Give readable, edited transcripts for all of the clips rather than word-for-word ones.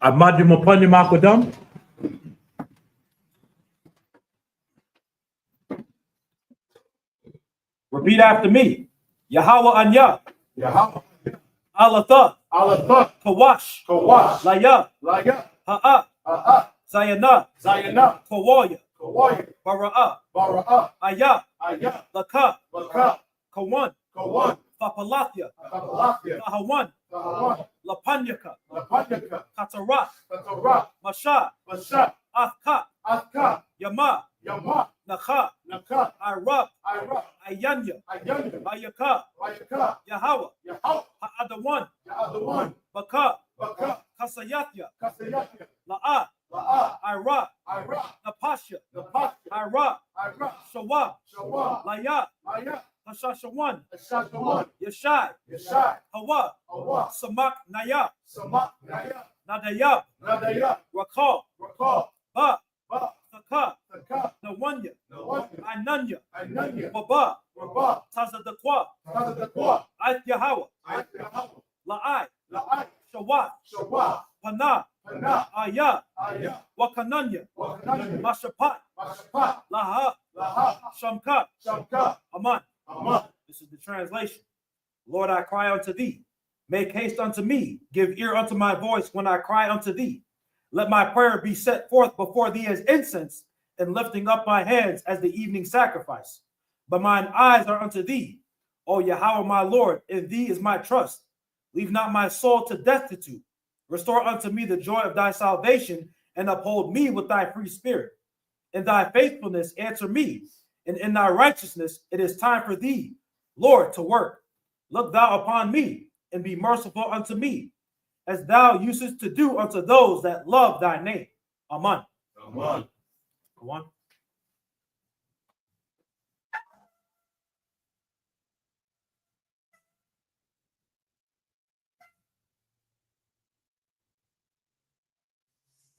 Amadi Mopani Makodam. Repeat after me. Yahweh Anya. Yahweh. Alatha. Alatha. Kawash. Kawash. Laya. Laya. Ha'a. Ha'a. Zayana. Zayana. Kawaya. Kawaya. Bara'a. Bara'a. Aya. Aya. Laka. Laka. Kawan. Kawan. Fapalathia. Kapalathia. Kahawan. Kahawan. Lapanyaka. Lapanyaka. Katarat. Katarat. Masha. Masha. Athka. Athka. Yama. Yama. Nakha. Naka. Arab. Ira. Ayanya. Ayanya. Ayaka. Ayaka. Yahweh. Yahweh. Ha'adawan. Yahadawan. Baka. Baka. Kasayatya. Kasayatya. La'a. La'a. Ira. Ira. Napasha. Napasya. Ira. Ira. Shawab. Shawa. Laya. Laya. Hashashawan. Ashashawan. Yashai. Yashai. Hawa. Hawa. Samak Naya. Samak. Naya. Nadayab. Nadaya. Rakal. Rakal. Ba. Ba. Saka. Saka. Nawanya. Nawanya. Ananya. Ananya. Baba. Rabba. Tazadakwa. Tazadakwa. Ait Yahweh. Yahweh. La'ai. La'ai. Shawat. Shawa. Panah. Panah. Aya. Aya. Wakananya. Wakananya. Mashapat. Mashapat. Laha. Laha. Shamka. Shamka. Aman. Aman. This is the translation. Lord, I cry unto thee. Make haste unto me. Give ear unto my voice when I cry unto thee. Let my prayer be set forth before thee as incense, and lifting up my hands as the evening sacrifice. But mine eyes are unto thee, O Yahweh my Lord, in thee is my trust. Leave not my soul to destitute. Restore unto me the joy of thy salvation, and uphold me with thy free spirit. In thy faithfulness answer me, and in thy righteousness it is time for thee, Lord, to work. Look thou upon me, and be merciful unto me, as thou usest to do unto those that love thy name. Amen. Aman. Go on.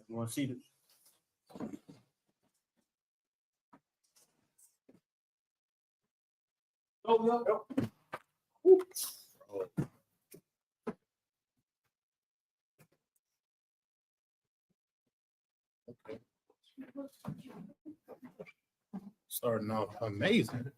Everyone seated. Oh, Starting off amazing.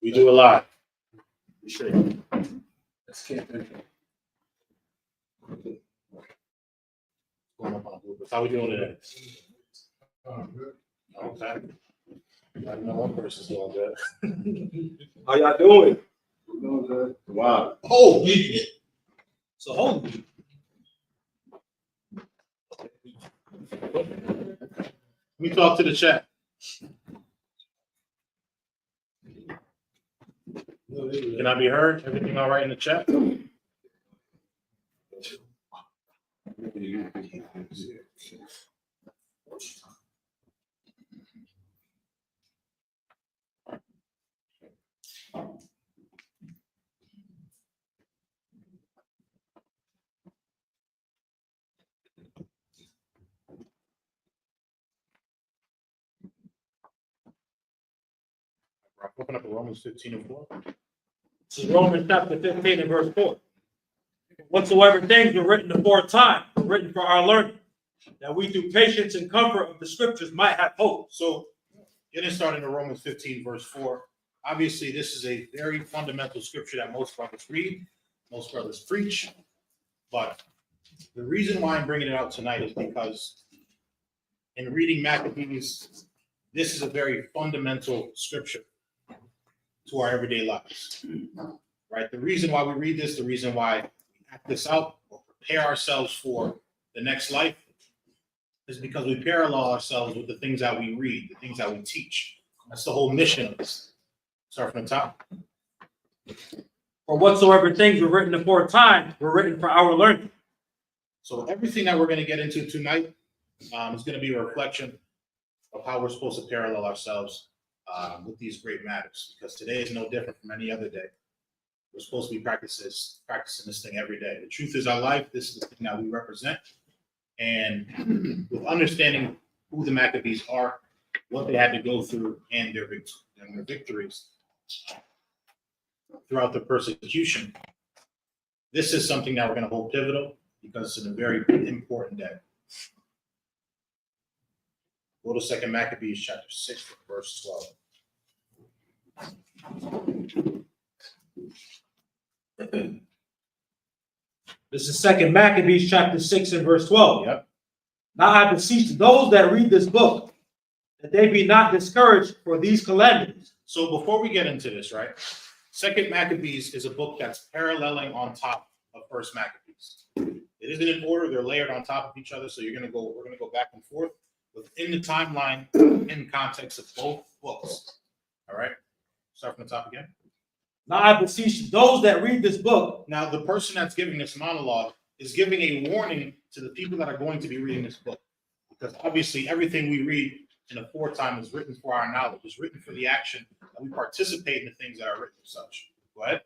We do a lot. We should. Let's keep it. How we doing today? Okay. I know one person's doing good. How y'all doing? Doing good. Wow. Oh, so hold me. let me talk to the chat. Can I be heard? Everything all right in the chat? Open up Romans 15:4. This is Romans chapter 15 and verse 4. Whatsoever things were written aforetime were written for our learning, that we through patience and comfort of the scriptures might have hope. So getting started in Romans 15, verse 4. Obviously, this is a very fundamental scripture that most brothers read, most brothers preach. But the reason why I'm bringing it out tonight is because in reading Maccabees, this is a very fundamental scripture to our everyday lives, right? The reason why we read this, the reason why we act this out or prepare ourselves for the next life is because we parallel ourselves with the things that we read, the things that we teach. That's the whole mission of this. Start from the top. For whatsoever things were written aforetime were written for our learning. So everything that we're going to get into tonight is going to be a reflection of how we're supposed to parallel ourselves with these great matters, because today is no different from any other day. We're supposed to be practicing this thing every day. The truth is our life. This is the thing that we represent. And with understanding who the Maccabees are, what they had to go through, and their victories throughout the persecution, this is something that we're going to hold pivotal because it's a very important day. Go to 2 Maccabees chapter 6, verse 12. This is 2 Maccabees chapter 6 and verse 12. Yep. Now I beseech those that read this book, that they be not discouraged for these calamities. So before we get into this, right, 2 Maccabees is a book that's paralleling on top of 1 Maccabees. It isn't in order; they're layered on top of each other. So we're gonna go back and forth within the timeline in context of both books. All right, start from the top again. Now I beseech those that read this book. Now the person that's giving this monologue is giving a warning to the people that are going to be reading this book, because obviously everything we read in the foretime is written for our knowledge. It's written for the action that we participate in the things that are written as such. Go ahead.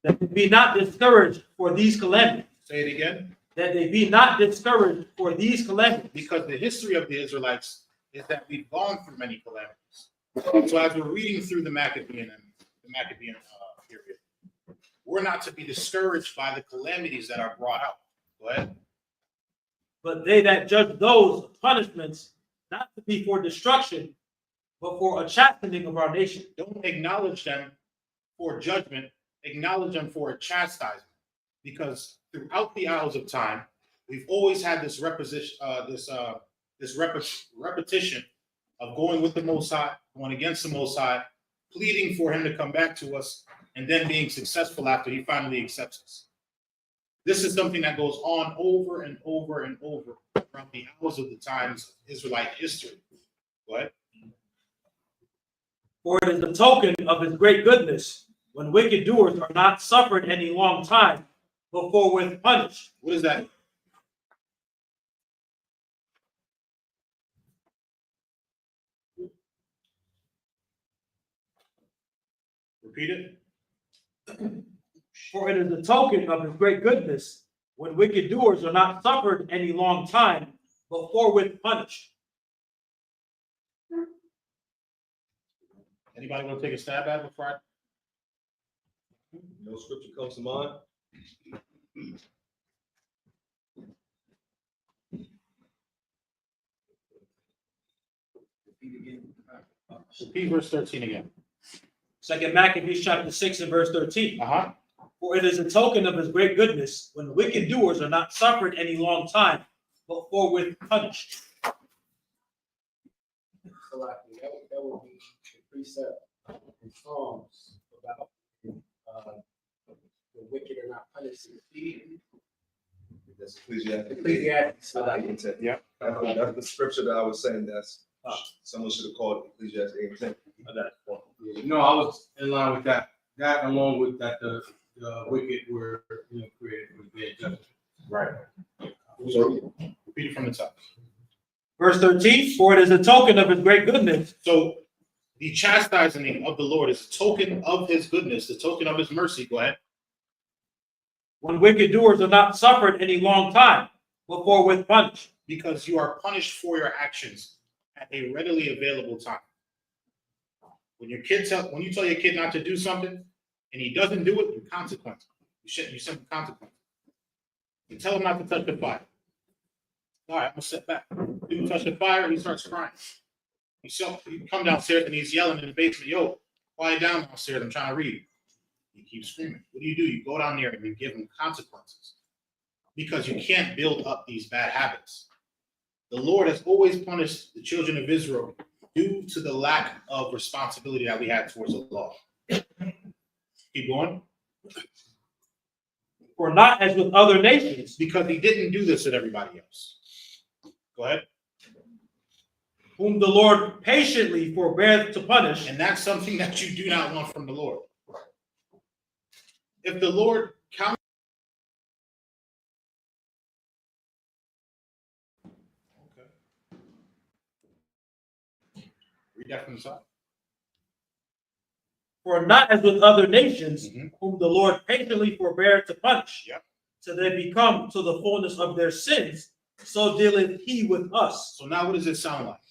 That they be not discouraged for these calamities. Say it again. That they be not discouraged for these calamities. Because the history of the Israelites is that we've gone through many calamities. So as we're reading through the Maccabean period, we're not to be discouraged by the calamities that are brought out. Go ahead. But they that judge those punishments not to be for destruction, but for a chastening of our nation. Don't acknowledge them for judgment. Acknowledge them for a chastisement. Because throughout the hours of time, we've always had this repetition of going with the Most High, going against the Most High, pleading for him to come back to us, and then being successful after he finally accepts us. This is something that goes on over and over and over throughout the hours of the times of Israelite history. Go ahead. For it is the token of his great goodness, when wicked doers are not suffered any long time, but forthwith punished. What is that? Repeat it. For it is the token of his great goodness, when wicked doers are not suffered any long time, but forthwith punished. Anybody want to take a stab at it before I? No scripture comes to mind. Repeat verse 13 again. 2 Maccabees chapter 6 and verse 13. Uh-huh. For it is a token of his great goodness, when wicked doers are not suffered any long time, but forthwith punished. That would be the precept in Psalms about the wicked are not punished in the field. That's Ecclesiastes. Ecclesiastes. Yeah. That's the scripture that I was saying. That's someone should have called Ecclesiastes 8:10. No, I was in line with that. That along with that the wicked were created for their judgment. Right. So repeat it from the top. Verse 13, for it is a token of his great goodness. So the chastising of the Lord is a token of his goodness, the token of his mercy. Go ahead. When wicked doers are not suffered any long time, but forthwith punished. Because you are punished for your actions at a readily available time. When you tell your kid not to do something and he doesn't do it, you consequence. You send him consequence. You tell him not to touch the fire. All right, I'm gonna sit back. You touch the fire, he starts crying. He come downstairs and he's yelling in the basement, yo, quiet down downstairs, I'm trying to read. He keeps screaming. What do? You go down there and you give him consequences. Because you can't build up these bad habits. The Lord has always punished the children of Israel due to the lack of responsibility that we had towards the law. Keep going. For not as with other nations, Because he didn't do this with everybody else. Go ahead. whom the Lord patiently forbeareth to punish. And that's something that you do not want from the Lord. If the Lord counts, okay. Read that from the side. For not as with other nations, Mhm. whom the Lord patiently forbeareth to punish, Yep. till they become to the fullness of their sins, so dealeth he with us. So now what does it sound like?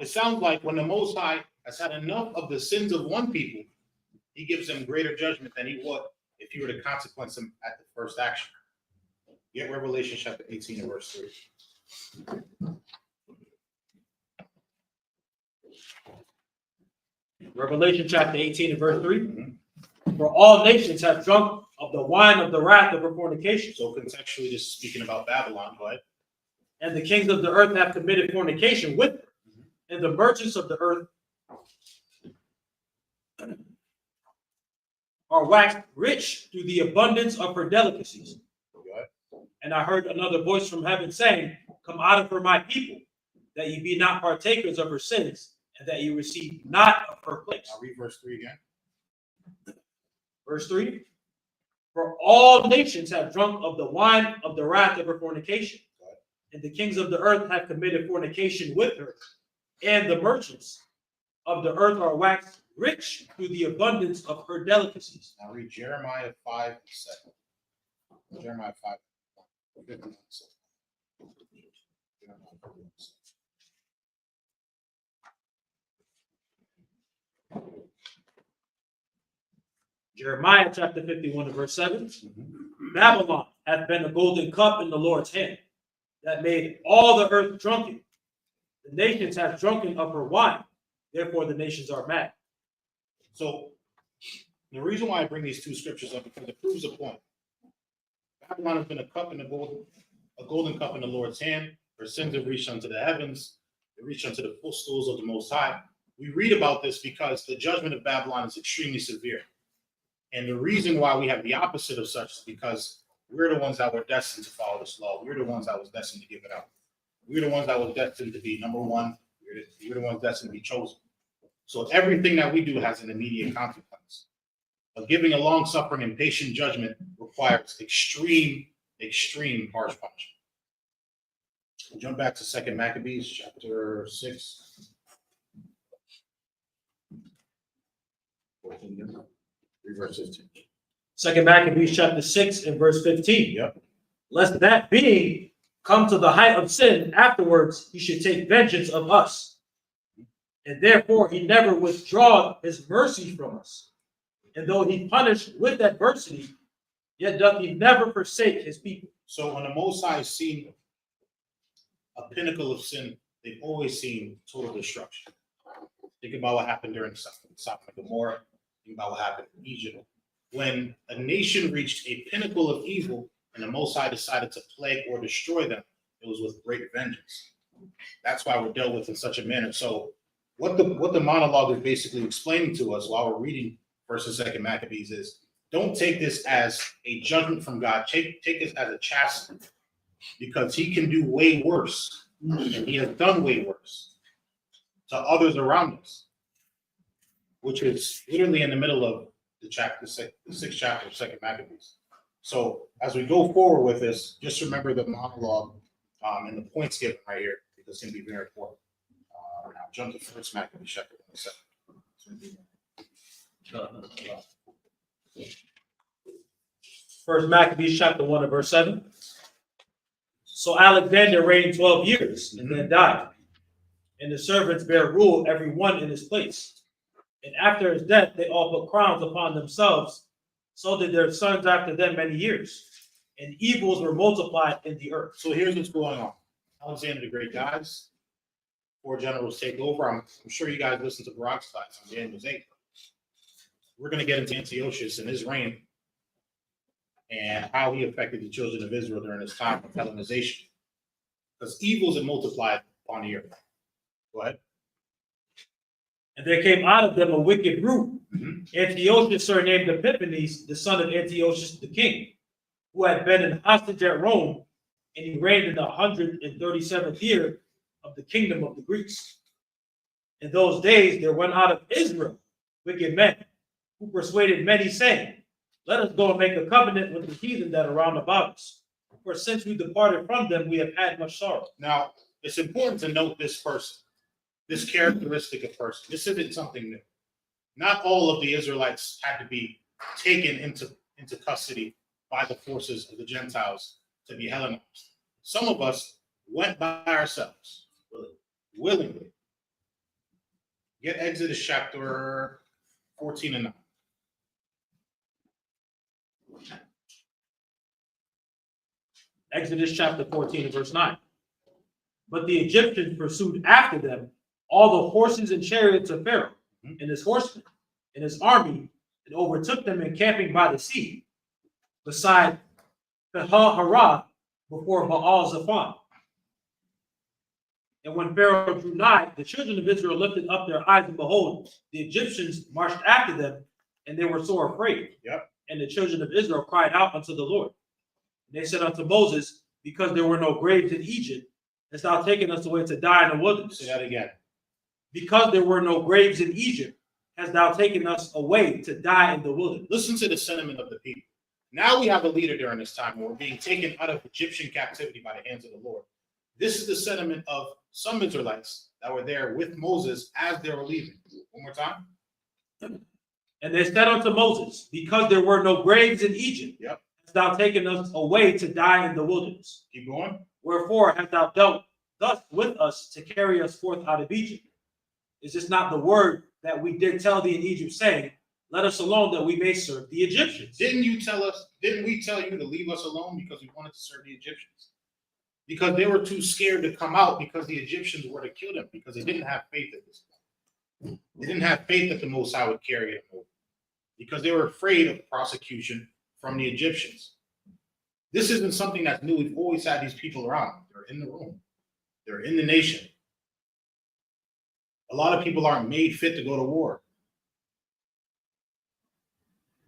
It sounds like when the Most High has had enough of the sins of one people, he gives them greater judgment than he would if he were to consequence them at the first action. Get Revelation chapter 18 and verse 3. Revelation chapter 18 and verse 3. For all nations have drunk of the wine of the wrath of her fornication. So contextually, this is speaking about Babylon, go ahead. And the kings of the earth have committed fornication with her. And the merchants of the earth are waxed rich through the abundance of her delicacies. Go ahead. And I heard another voice from heaven saying, Come out of her, my people, that ye be not partakers of her sins, and that ye receive not of her plagues. I'll read verse 3 again. Verse 3. For all nations have drunk of the wine of the wrath of her fornication, and the kings of the earth have committed fornication with her, and the merchants of the earth are waxed rich through the abundance of her delicacies. Now read Jeremiah 5 and 7. Jeremiah 5. Jeremiah 5. Jeremiah chapter 51 and verse 7. Babylon hath been a golden cup in the Lord's hand, that made all the earth drunken. The nations have drunken of her wine, therefore the nations are mad. So the reason why I bring these two scriptures up because it proves a point. Babylon has been a golden cup in the Lord's hand. Her sins have reached unto the heavens. They reach unto the footstools of the Most High. We read about this because the judgment of Babylon is extremely severe. And the reason why we have the opposite of such is because we're the ones that were destined to follow this law. We're the ones that was destined to give it out. We're the ones that was destined to be number one. We're the ones destined to be chosen. So everything that we do has an immediate consequence. But giving a long-suffering and patient judgment requires extreme harsh punishment. We'll jump back to 2 Maccabees, chapter 6. 14, verse 15. 2 Maccabees chapter 6 and verse 15. Yep. Lest that being come to the height of sin, afterwards he should take vengeance of us. And therefore he never withdraw his mercy from us. And though he punished with adversity, yet doth he never forsake his people. So when the Most High has seen a pinnacle of sin, they've always seen total destruction. Think about what happened during Sodom and Gomorrah. Think about what happened in Egypt. When a nation reached a pinnacle of evil and the Most High decided to plague or destroy them, it was with great vengeance. That's why we're dealt with in such a manner. So what the monologue is basically explaining to us while we're reading 1st and 2nd Maccabees is, don't take this as a judgment from God. Take this as a chastisement, because he can do way worse, and he has done way worse to others around us, which is literally in the middle of the 6th chapter of 2nd Maccabees. So as we go forward with this, just remember the monologue and the points given right here, because it's going to be very important. Now jump to 1st Maccabees chapter 27. First Maccabees chapter 1 and verse 7. So Alexander reigned 12 years and then died. And the servants bare rule, every one in his place. And after his death, they all put crowns upon themselves. So did their sons after them many years. And evils were multiplied in the earth. So here's what's going on. Alexander the Great dies. 4 generals take over. I'm sure you guys listened to Barak's class on January 8th. We're going to get into Antiochus and his reign and how he affected the children of Israel during his time of Hellenization. Because evils have multiplied upon the earth. Go ahead. And there came out of them a wicked root, Antiochus surnamed Epiphanes, the son of Antiochus the king, who had been an hostage at Rome, and he reigned in the 137th year of the kingdom of the Greeks. In those days there went out of Israel wicked men, who persuaded many, saying, let us go and make a covenant with the heathen that are round about us. For since we departed from them, we have had much sorrow. Now, it's important to note this person, this characteristic of person. This isn't something new. Not all of the Israelites had to be taken into custody by the forces of the Gentiles to be Hellenized. Some of us went by ourselves, willingly. Get Exodus chapter 14 and 9. Exodus chapter 14 and verse 9. But the Egyptians pursued after them all the horses and chariots of Pharaoh and his horsemen and his army, and overtook them encamping by the sea, beside Pihaharath, before Baal-Zephon. And when Pharaoh drew nigh, the children of Israel lifted up their eyes, and behold, the Egyptians marched after them, and they were sore afraid. Yep. And the children of Israel cried out unto the Lord. And they said unto Moses, because there were no graves in Egypt, hast thou taken us away to die in the wilderness? Say that again. Because there were no graves in Egypt, hast thou taken us away to die in the wilderness? Listen to the sentiment of the people. Now we have a leader during this time, and we're being taken out of Egyptian captivity by the hands of the Lord. This is the sentiment of some Israelites that were there with Moses as they were leaving. One more time. And they said unto Moses, because there were no graves in Egypt, Yep. hast thou taken us away to die in the wilderness? Keep going. Wherefore hast thou dealt thus with us to carry us forth out of Egypt? Is this not the word that we did tell thee in Egypt, saying, let us alone that we may serve the Egyptians? Didn't we tell you to leave us alone because we wanted to serve the Egyptians? Because they were too scared to come out because the Egyptians were to kill them, because they didn't have faith at this point. They didn't have faith that the Most High would carry them over, because they were afraid of prosecution from the Egyptians. This isn't something that's new. We've always had these people around. They're in the room. They're in the nation. A lot of people aren't made fit to go to war.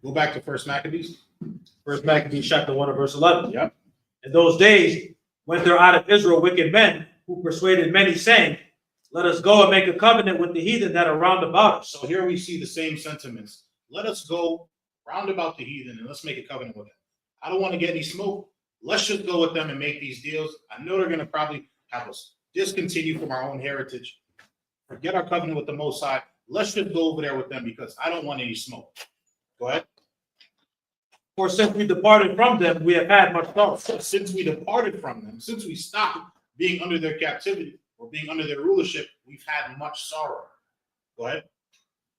Go back to 1 Maccabees. 1 Maccabees chapter 1 and verse 11. Yep. In those days went there out of Israel wicked men, who persuaded many, saying, let us go and make a covenant with the heathen that are round about us. So here we see the same sentiments. Let us go round about the heathen and let's make a covenant with them. I don't want to get any smoke. Let's just go with them and make these deals. I know they're going to probably have us discontinue from our own heritage. Forget our covenant with the Most High. Let's just go over there with them because I don't want any smoke. Go ahead. For since we departed from them, we have had much sorrow. So since we departed from them, since we stopped being under their captivity or being under their rulership, we've had much sorrow. Go ahead.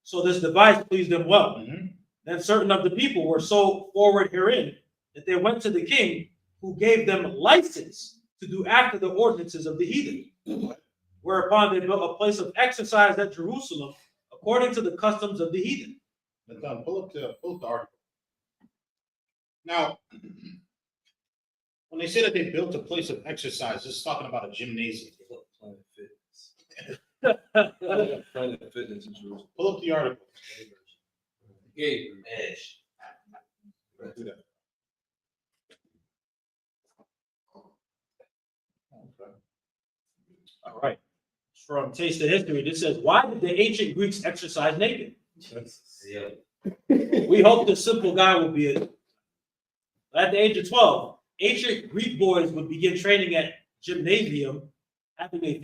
So this device pleased them well. Mm-hmm. Then certain of the people were so forward herein that they went to the king, who gave them license to do after the ordinances of the heathen. Whereupon they built a place of exercise at Jerusalem, according to the customs of the heathen. Pull up the article. Now, when they say that they built a place of exercise, this is talking about a gymnasium. Planet Fitness in Jerusalem. Pull up the article. Edge. Do that. All right. From Taste of History, this says, why did the ancient Greeks exercise naked? Yeah. We hope this simple guy will be it. At the age of 12, ancient Greek boys would begin training at gymnasium. Having a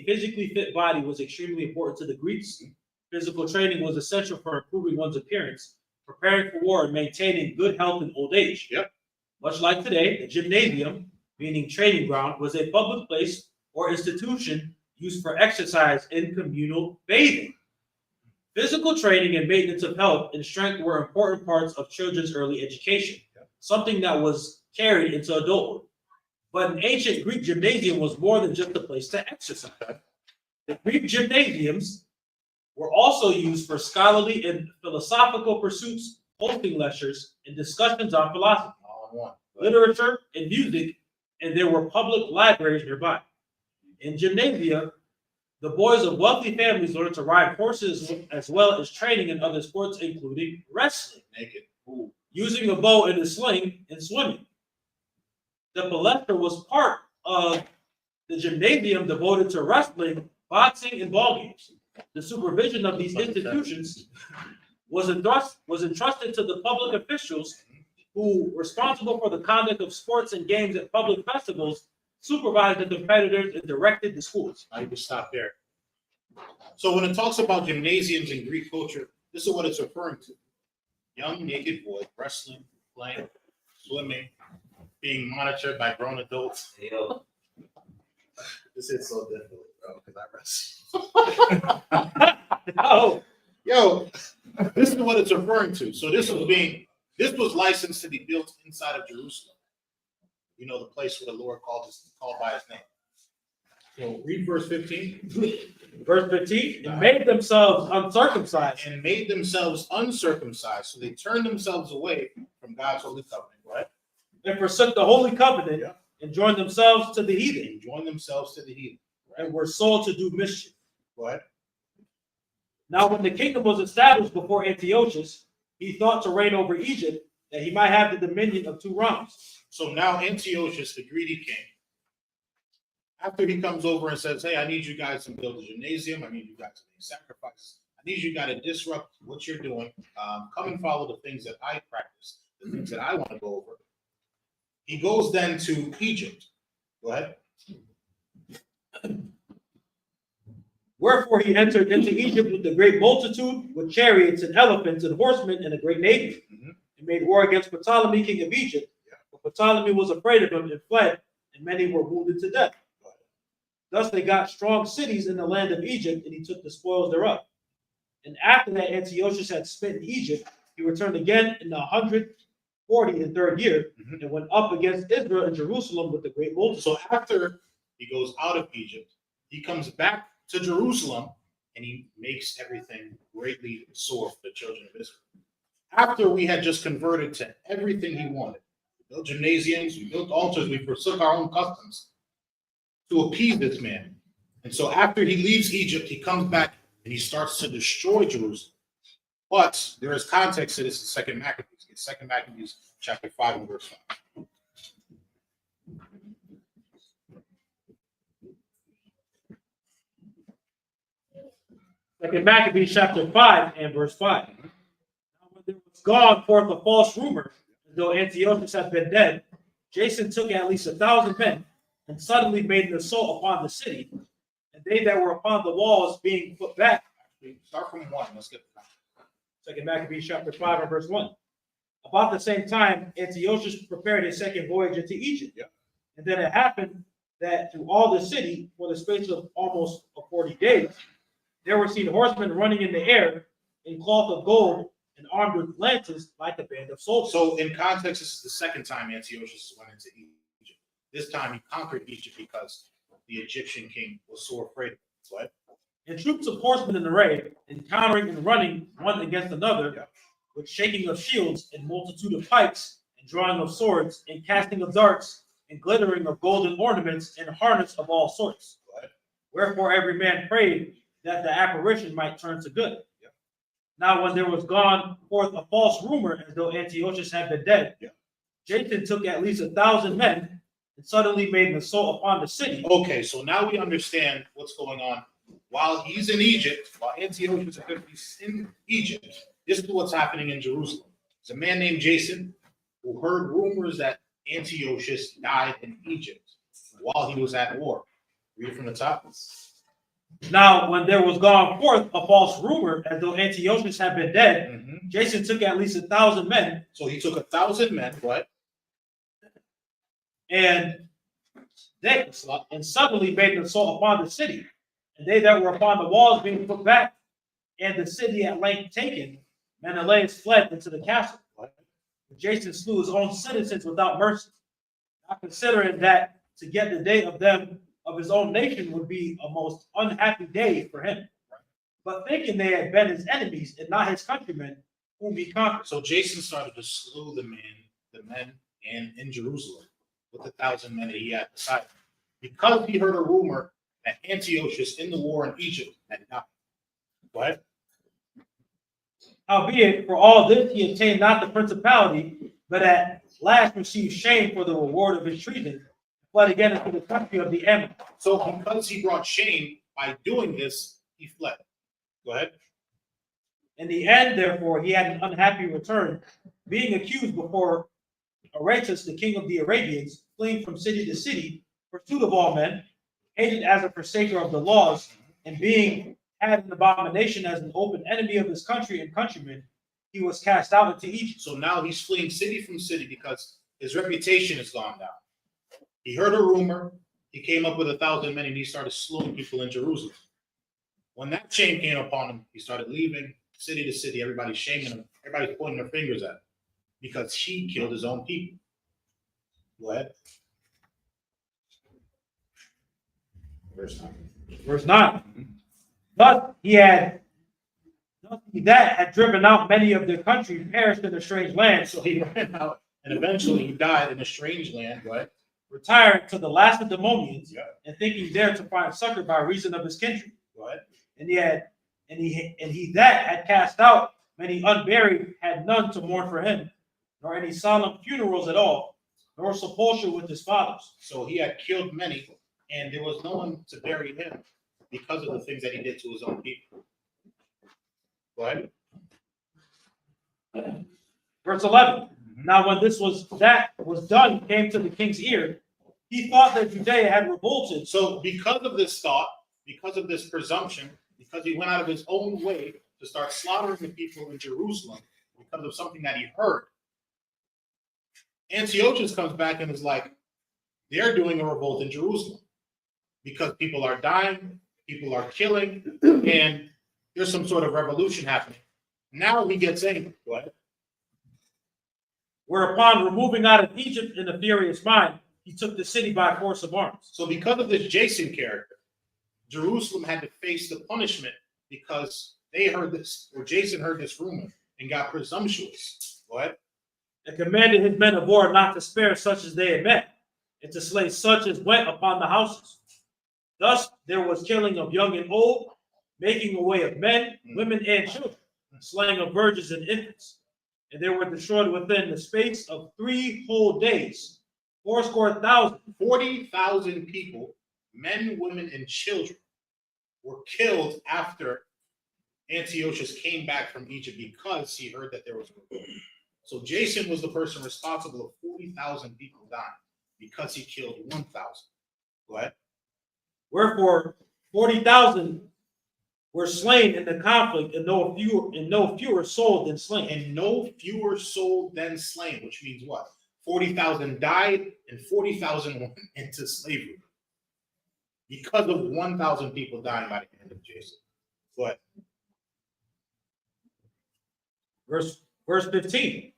physically fit body was extremely important to the Greeks. Physical training was essential for improving one's appearance, preparing for war, and maintaining good health in old age. Yep. Much like today, the gymnasium, meaning training ground, was a public place or institution used for exercise and communal bathing. Physical training and maintenance of health and strength were important parts of children's early education, something that was carried into adulthood. But an ancient Greek gymnasium was more than just a place to exercise. The Greek gymnasiums were also used for scholarly and philosophical pursuits, hosting lectures, and discussions on philosophy, All in one. literature, and music, and there were public libraries nearby. In gymnasia, the boys of wealthy families learned to ride horses as well as training in other sports, including wrestling, Naked. using a bow and a sling, and swimming. The palestra was part of the gymnasium devoted to wrestling boxing, and ball games. The supervision of these institutions was entrusted to the public officials who were responsible for the conduct of sports and games at public festivals, supervised the competitors, and directed the schools. I can stop there. So when it talks about gymnasiums in Greek culture, this is what it's referring to. Young naked boys wrestling, playing, swimming, being monitored by grown adults. Yo, This is so difficult, bro, because I wrestle. Oh, Yo, this is what it's referring to. So this was licensed to be built inside of Jerusalem. You know, the place where the Lord called by his name. So read verse 15. verse 15, and made themselves uncircumcised. And made themselves uncircumcised. So they turned themselves away from God's holy covenant, right? And forsook the holy covenant, Yeah. and joined themselves to the heathen, And joined themselves to the heathen. and were sold to do mischief. Go ahead. Now, when the kingdom was established before Antiochus, he thought to reign over Egypt, that he might have the dominion of 2 realms. So now Antiochus, the greedy king, after he comes over and says, hey, I need you guys to build a gymnasium. I need you guys to make sacrifices. I need you guys to disrupt what you're doing. Come and follow the things that I practice, the things that I want to go over. He goes then to Egypt. Go ahead. Wherefore he entered into Egypt with a great multitude, with chariots and elephants and horsemen and a great navy, and made war against Ptolemy, king of Egypt. But Ptolemy was afraid of him and fled, and many were wounded to death. Thus they got strong cities in the land of Egypt, and he took the spoils thereof. And after that Antiochus had smitten Egypt, he returned again in the 143rd year, and went up against Israel and Jerusalem with a great multitude. So after he goes out of Egypt, he comes back to Jerusalem and he makes everything greatly sore for the children of Israel. After we had just converted to everything he wanted, we built gymnasiums, we built altars, we forsook our own customs to appease this man. And so after he leaves Egypt, he comes back and he starts to destroy Jerusalem. But there is context to this in 2 Maccabees. It's 2 Maccabees chapter 5 and verse 5. Second Maccabees chapter 5 and verse 5. Now when there was gone forth a false rumor, as though Antiochus had been dead, Jason took at least 1,000 men, and suddenly made an assault upon the city. And they that were upon the walls being put back. Start from 1. Let's get the Second Maccabees chapter 5 and verse 1. About the same time, Antiochus prepared his second voyage into Egypt. Yeah. And then it happened that through all the city, for the space of almost 40 days, there were seen horsemen running in the air in cloth of gold and armed with lances like a band of soldiers. So in context, this is the second time Antiochus went into Egypt. This time he conquered Egypt because the Egyptian king was so afraid of him. What? And troops of horsemen in array, encountering and running one against another, Yeah. with shaking of shields and multitude of pikes, and drawing of swords, and casting of darts, and glittering of golden ornaments, and harness of all sorts. What? Wherefore every man prayed that the apparition might turn to good. Yeah. Now when there was gone forth a false rumor as though Antiochus had been dead, Yeah. Jason took at least 1,000 men, and suddenly made an assault upon the city. Okay, so now we understand what's going on. While he's in Egypt, while Antiochus is in Egypt, this is what's happening in Jerusalem. There's a man named Jason who heard rumors that Antiochus died in Egypt while he was at war. Read it from the top. Now, when there was gone forth a false rumor as though Antiochus had been dead, Jason took at least 1,000 men, So he took 1,000 men, what? and suddenly made an assault upon the city. And they that were upon the walls being put back, and the city at length taken, Menelaus fled into the castle. Jason slew his own citizens without mercy, not considering that to get the day of them of his own nation would be a most unhappy day for him. But thinking they had been his enemies and not his countrymen, whom he conquered. So Jason started to slew the men in Jerusalem with 1,000 men that he had beside him. Because he heard a rumor that Antiochus in the war in Egypt had died. What? Howbeit, for all this he obtained not the principality, but at last received shame for the reward of his treason, fled again into the country of the Ammonites. So because he brought shame by doing this, he fled. Go ahead. In the end, therefore, he had an unhappy return, being accused before Aretas, the king of the Arabians, fleeing from city to city, pursued of all men, hated as a forsaker of the laws, and being had an abomination as an open enemy of his country and countrymen, he was cast out into Egypt. So now he's fleeing city from city because his reputation has gone down. He heard a rumor. He came up with 1,000 men and he started slewing people in Jerusalem. When that shame came upon him, he started leaving city to city. Everybody's shaming him. Everybody's pointing their fingers at him because he killed his own people. Go ahead. Verse 9. Verse 9. Thus that had driven out many of their country, perished in a strange land. So he ran out and eventually he died in a strange land. Go ahead. Retiring to the Lacedaemonians, Yeah. and thinking there to find succor by reason of his kindred. Go ahead. And he that had cast out many unburied had none to mourn for him, nor any solemn funerals at all, nor sepulture with his fathers. So he had killed many, and there was no one to bury him because of the things that he did to his own people. Go ahead. Verse 11. Now when this was done, came to the king's ear, he thought that Judea had revolted. So because of this thought, because of this presumption, because he went out of his own way to start slaughtering the people in Jerusalem, because of something that he heard, Antiochus comes back and is like, they're doing a revolt in Jerusalem because people are dying, people are killing, and there's some sort of revolution happening. Now he gets angry. Go ahead. Whereupon, removing out of Egypt in a furious mind, he took the city by force of arms. So because of this Jason character, Jerusalem had to face the punishment because they heard this, or Jason heard this rumor and got presumptuous. Go ahead. And commanded his men of war not to spare such as they had met, and to slay such as went upon the houses. Thus there was killing of young and old, making away of men, women, and children, slaying of virgins and infants. And they were destroyed within the space of 3 whole days, 40,000 people, men, women, and children, were killed after Antiochus came back from Egypt because he heard that there was a revolt. So Jason was the person responsible of 40,000 people dying because he killed 1,000. Go ahead. Wherefore 40,000 were slain in the conflict, and no fewer sold than slain. And no fewer sold than slain, which means what? 40,000 died and 40,000 went into slavery because of 1,000 people dying by the hand of Jason. But Verse 15.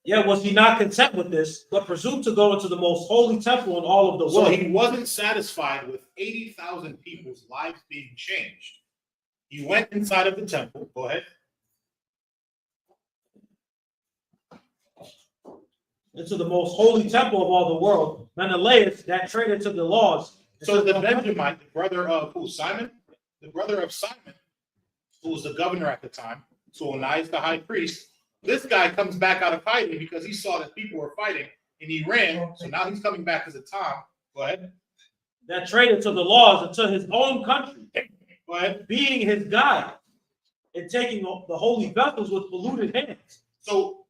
Yet was he not content with this, but presumed to go into the most holy temple in all of the so world. he wasn't satisfied with 80,000 people's lives being changed. He went inside of the temple. Go ahead. Into the most holy temple of all the world. Menelaus, that traitor to the laws. So the Benjamite, the brother of who? Simon? The brother of Simon, who was the governor at the time, so Onias the high priest, this guy comes back out of hiding because he saw that people were fighting and he ran. So now he's coming back as a Tom. Go ahead. That traitor to the laws and to his own country. Go ahead. Being his guide and taking the holy vessels with polluted hands. So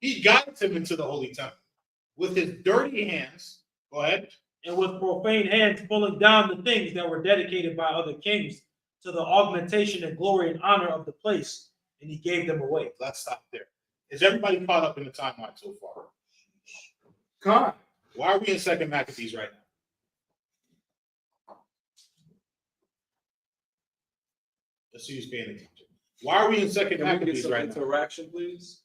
he guides him into the holy temple with his dirty hands. Go ahead. And with profane hands pulling down the things that were dedicated by other kings to the augmentation and glory and honor of the place, and he gave them away. Let's stop there. Is everybody caught up in the timeline so far? God. Why are we in Second Maccabees right now? Let's see who's paying attention. Why are we in Second Can we get Maccabees some right now? interaction, please?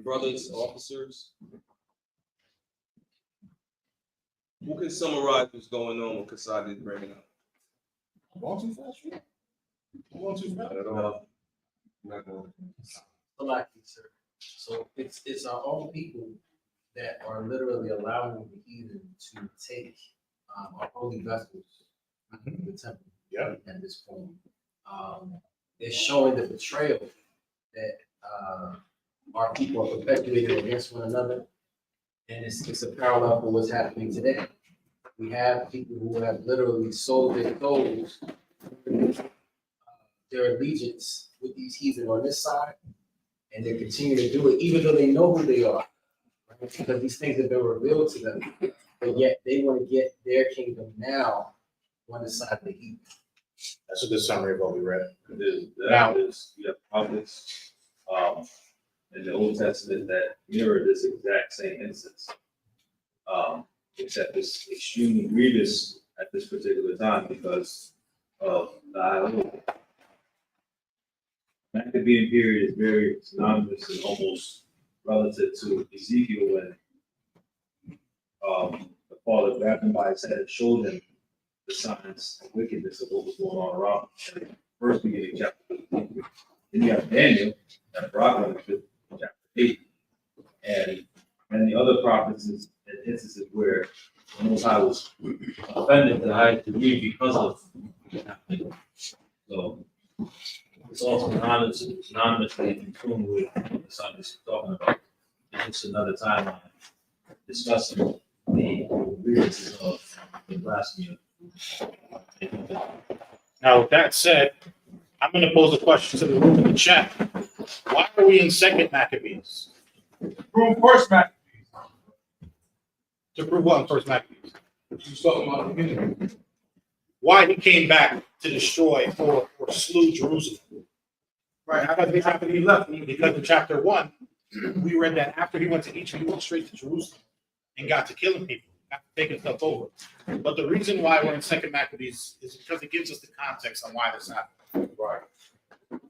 Brothers, officers. Who can summarize what's going on with Kasadi is bringing up? Going too fast? Going too fast? I don't know. Not going. Malak, sir. So it's our own people that are literally allowing the heathen to take our holy vessels in the temple. Yeah. At this point, it's showing the betrayal that our people are perpetuating against one another, and it's a parallel for what's happening today. We have people who have literally sold their souls, their allegiance with these heathen on this side, and they continue to do it even though they know who they are, right? Because these things have been revealed to them, but yet they want to get their kingdom now on the side of the heathen. That's a good summary of what we read. Now, you have prophets in the Old Testament that mirror this exact same instance. Except it's extremely grievous at this particular time because of the AHLAHAYANAWA. Maccabean period is very synonymous and almost relative to Ezekiel when the father grabbed him by his head and showed him the signs and wickedness of what was going on around him. First beginning chapter 15. Then you have Daniel and Gabaryam chapter 8. And the other prophets and instances where the Most High was offended to the highest degree because of what happened. So it's also anonymously in tune with what the scientists are talking about. It's just another timeline discussing the grievances of the blasphemy. Now, with that said, I'm going to pose a question to the room in the chat. Why are we in Second Maccabees? Room first, Mac. To prove what in First Maccabees? You was talking about the beginning. Why he came back to destroy or slew Jerusalem? Right, after he left. Because in chapter 1, we read that after he went to Egypt, he went straight to Jerusalem and got to killing people, got to taking stuff over. But the reason why we're in Second Maccabees is because it gives us the context on why this happened. Right.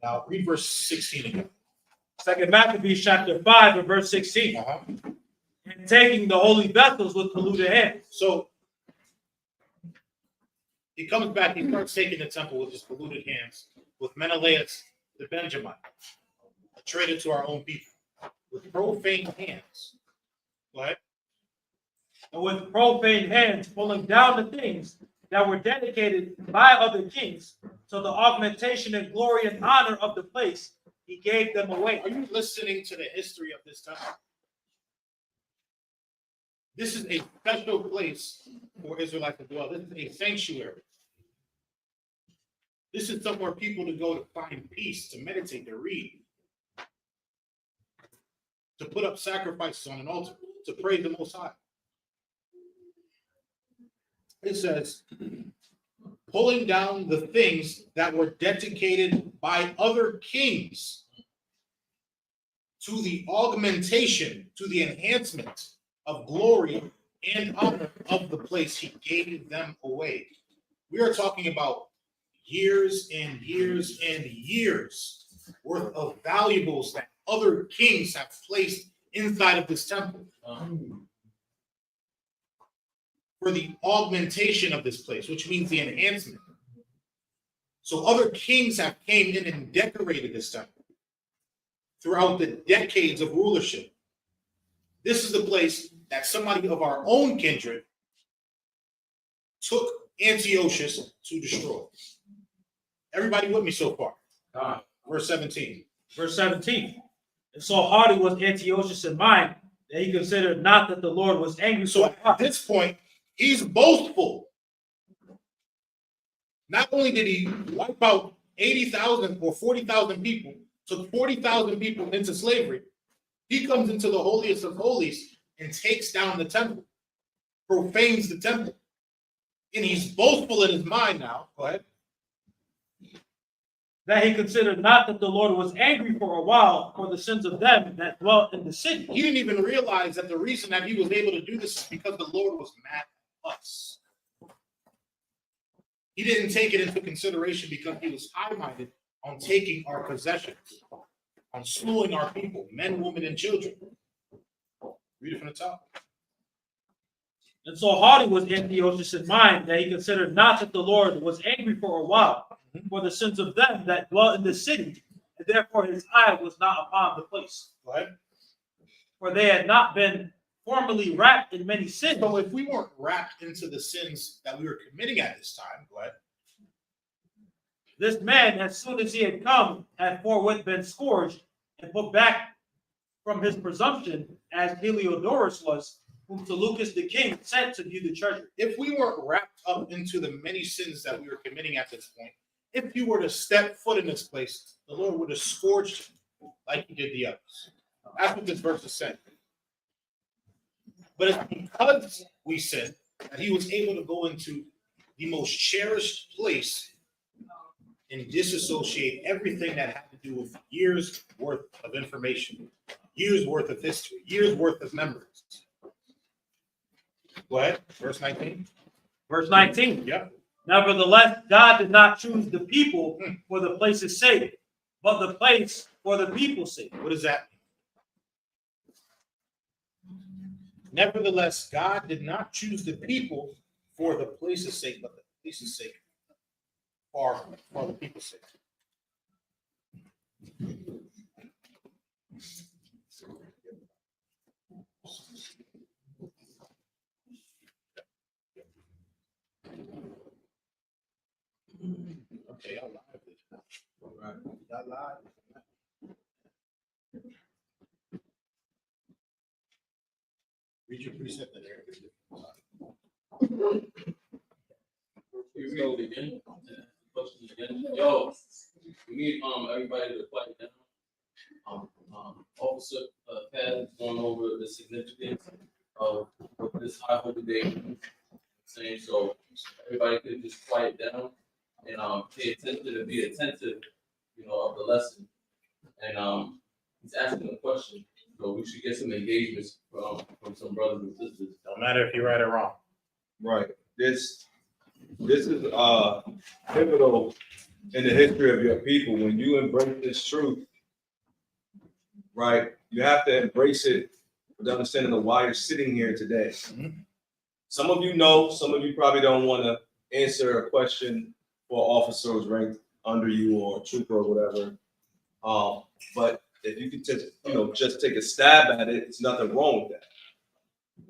Now, read verse 16 again. Second Maccabees chapter 5 and verse 16. And taking the holy vessels with polluted hands. So he comes back, he starts taking the temple with his polluted hands, with Menelaus the Benjamite, a traitor to our own people, with profane hands. Go ahead. And with profane hands pulling down the things that were dedicated by other kings, so the augmentation and glory and honor of the place, he gave them away. Are you listening to the history of this temple? This is a special place for Israelites to dwell. This is a sanctuary. This is somewhere people to go to find peace, to meditate, to read, to put up sacrifices on an altar, to praise the Most High. It says, pulling down the things that were dedicated by other kings to the augmentation, to the enhancement of glory and honor of the place, he gave them away. We are talking about years and years and years worth of valuables that other kings have placed inside of this temple for the augmentation of this place, which means the enhancement. So other kings have came in and decorated this temple throughout the decades of rulership. This is the place that somebody of our own kindred took Antiochus to destroy. Everybody with me so far? Verse 17. Verse 17. And so haughty was Antiochus in mind that he considered not that the Lord was angry. So at this point, he's boastful. Not only did he wipe out 80,000 or 40,000 people, took 40,000 people into slavery, he comes into the holiest of holies and takes down the temple, profanes the temple. And he's boastful in his mind now. Go ahead. That he considered not that the Lord was angry for a while for the sins of them that dwelt in the city. He didn't even realize that the reason that he was able to do this is because the Lord was mad at us. He didn't take it into consideration because he was high-minded on taking our possessions, on slewing our people, men, women, and children. Read it from the top. And so haughty was Antiochus in mind that he considered not that the Lord was angry for a while for the sins of them that dwelt in the city, and therefore his eye was not upon the place. Go ahead. For they had not been formerly wrapped in many sins. So if we weren't wrapped into the sins that we were committing at this time, go ahead. This man, as soon as he had come, had forthwith been scourged and put back from his presumption, as Heliodorus was, whom Seleucus the king sent to view the treasure. If we weren't wrapped up into the many sins that we were committing at this point, if you were to step foot in this place, the Lord would have scourged you like he did the others. That's what this verse is saying. But it's because we sinned that he was able to go into the most cherished place and disassociate everything that had to do with years worth of information, years worth of history, years worth of memories. Go ahead, verse 19. Verse 19. Yeah. Nevertheless, God did not choose the people for the place's sake, but the place for the people's sake. What does that mean? Nevertheless, God did not choose the people for the place's sake, but the place's sake for the people's sake. Okay, y'all live. All right. Y'all live. Read your precept in there. You read it again? Question again? Yo, we need everybody to quiet down. Officer Pat is going over the significance of this high holy day. Saying so, everybody could just quiet down and pay attention and be attentive, of the lesson. And he's asking a question, so we should get some engagements from some brothers and sisters. Don't matter if you're right or wrong. Right. This is pivotal in the history of your people. When you embrace this truth, right, you have to embrace it with understanding of why you're sitting here today. Mhm. Some of you know, some of you probably don't want to answer a question for an officer who's ranked under you or a trooper or whatever. But if you could just take a stab at it, there's nothing wrong with that.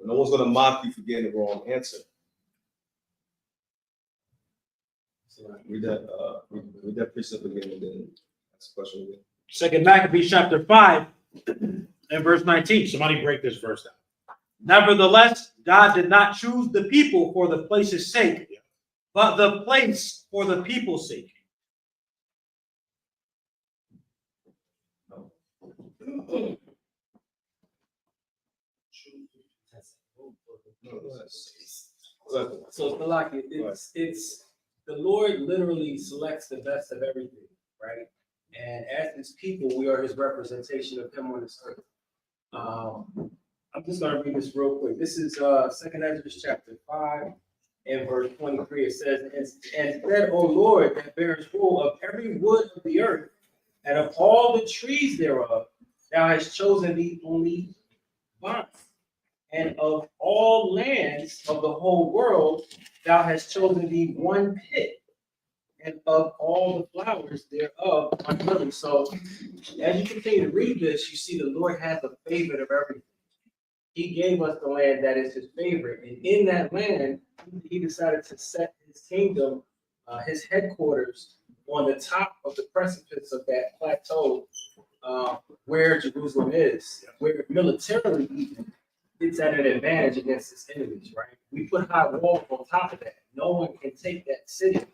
No one's going to mock you for getting the wrong answer. Read that precept again and then ask the question again. Second Maccabees chapter 5 and verse 19. Somebody break this verse down. Nevertheless, God did not choose the people for the place's sake, but the place for the people's sake. So Malak, it's the Lord literally selects the best of everything, right? And as his people, we are his representation of him on this earth. I'm just gonna read this real quick. This is 2nd Ezra chapter 5 and verse 23. It says, and said, O Lord, that bearest rule of every wood of the earth, and of all the trees thereof, thou hast chosen thee only vine. And of all lands of the whole world, thou hast chosen thee one pit, and of all the flowers thereof one lily. So as you continue to read this, you see the Lord has a favorite of everything. He gave us the land that is his favorite. And in that land, he decided to set his kingdom, his headquarters, on the top of the precipice of that plateau where Jerusalem is, where militarily even it's at an advantage against its enemies, right? We put high walls on top of that. No one can take that city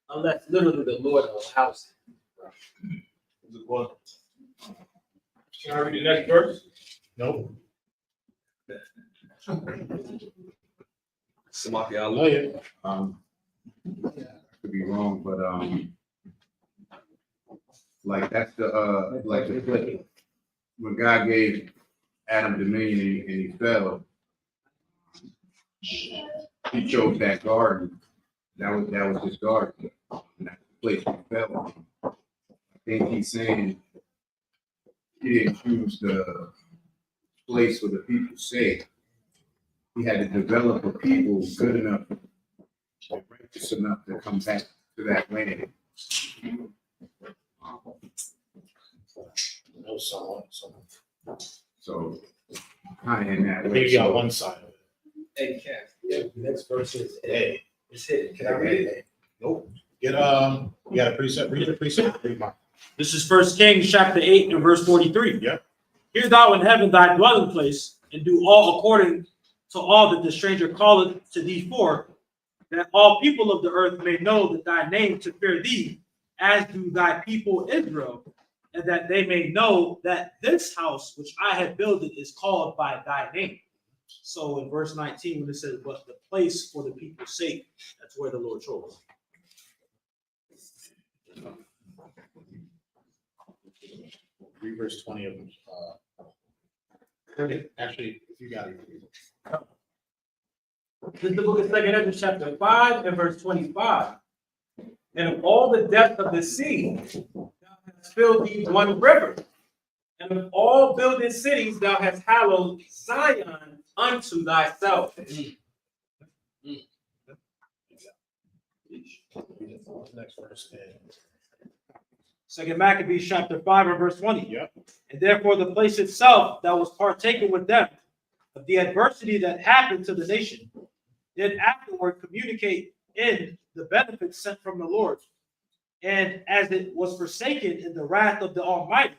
unless literally the Lord allows it. Can I read the next verse? Nope. Samaki Oh, Allah. yeah. I could be wrong, but like that's the when God gave Adam dominion and he fell, he chose that garden. That was his garden. And that's the place he fell. I think he's saying he didn't choose the place for the people's sake. He had to develop a people good enough, righteous enough to come back to that land. No, someone. So kind of in that I way. think you got one side of it. Hey, Cat, the next verse is Hey. it's hidden. Can I read it? Nope. You got a precept. Read the precept. Read mine. This is 1 Kings chapter 8 and verse 43. Yeah. Hear thou in heaven thy dwelling place, and do all according to all that the stranger calleth to thee for, that all people of the earth may know that thy name to fear thee, as do thy people Israel, and that they may know that this house which I have builded is called by thy name. So in verse 19, when it says, but the place for the people's sake, that's where the Lord chose. Read verse 20 of actually, if you got it. This is the book of 2 Ezra, chapter 5 and verse 25. And of all the depth of the sea, thou hast filled thee one river. And of all builded cities, thou hast hallowed Zion unto thyself. Next verse. Second Maccabees chapter 5 and verse 20. Yep. And therefore the place itself that was partaken with them of the adversity that happened to the nation, did afterward communicate in the benefits sent from the Lord. And as it was forsaken in the wrath of the Almighty,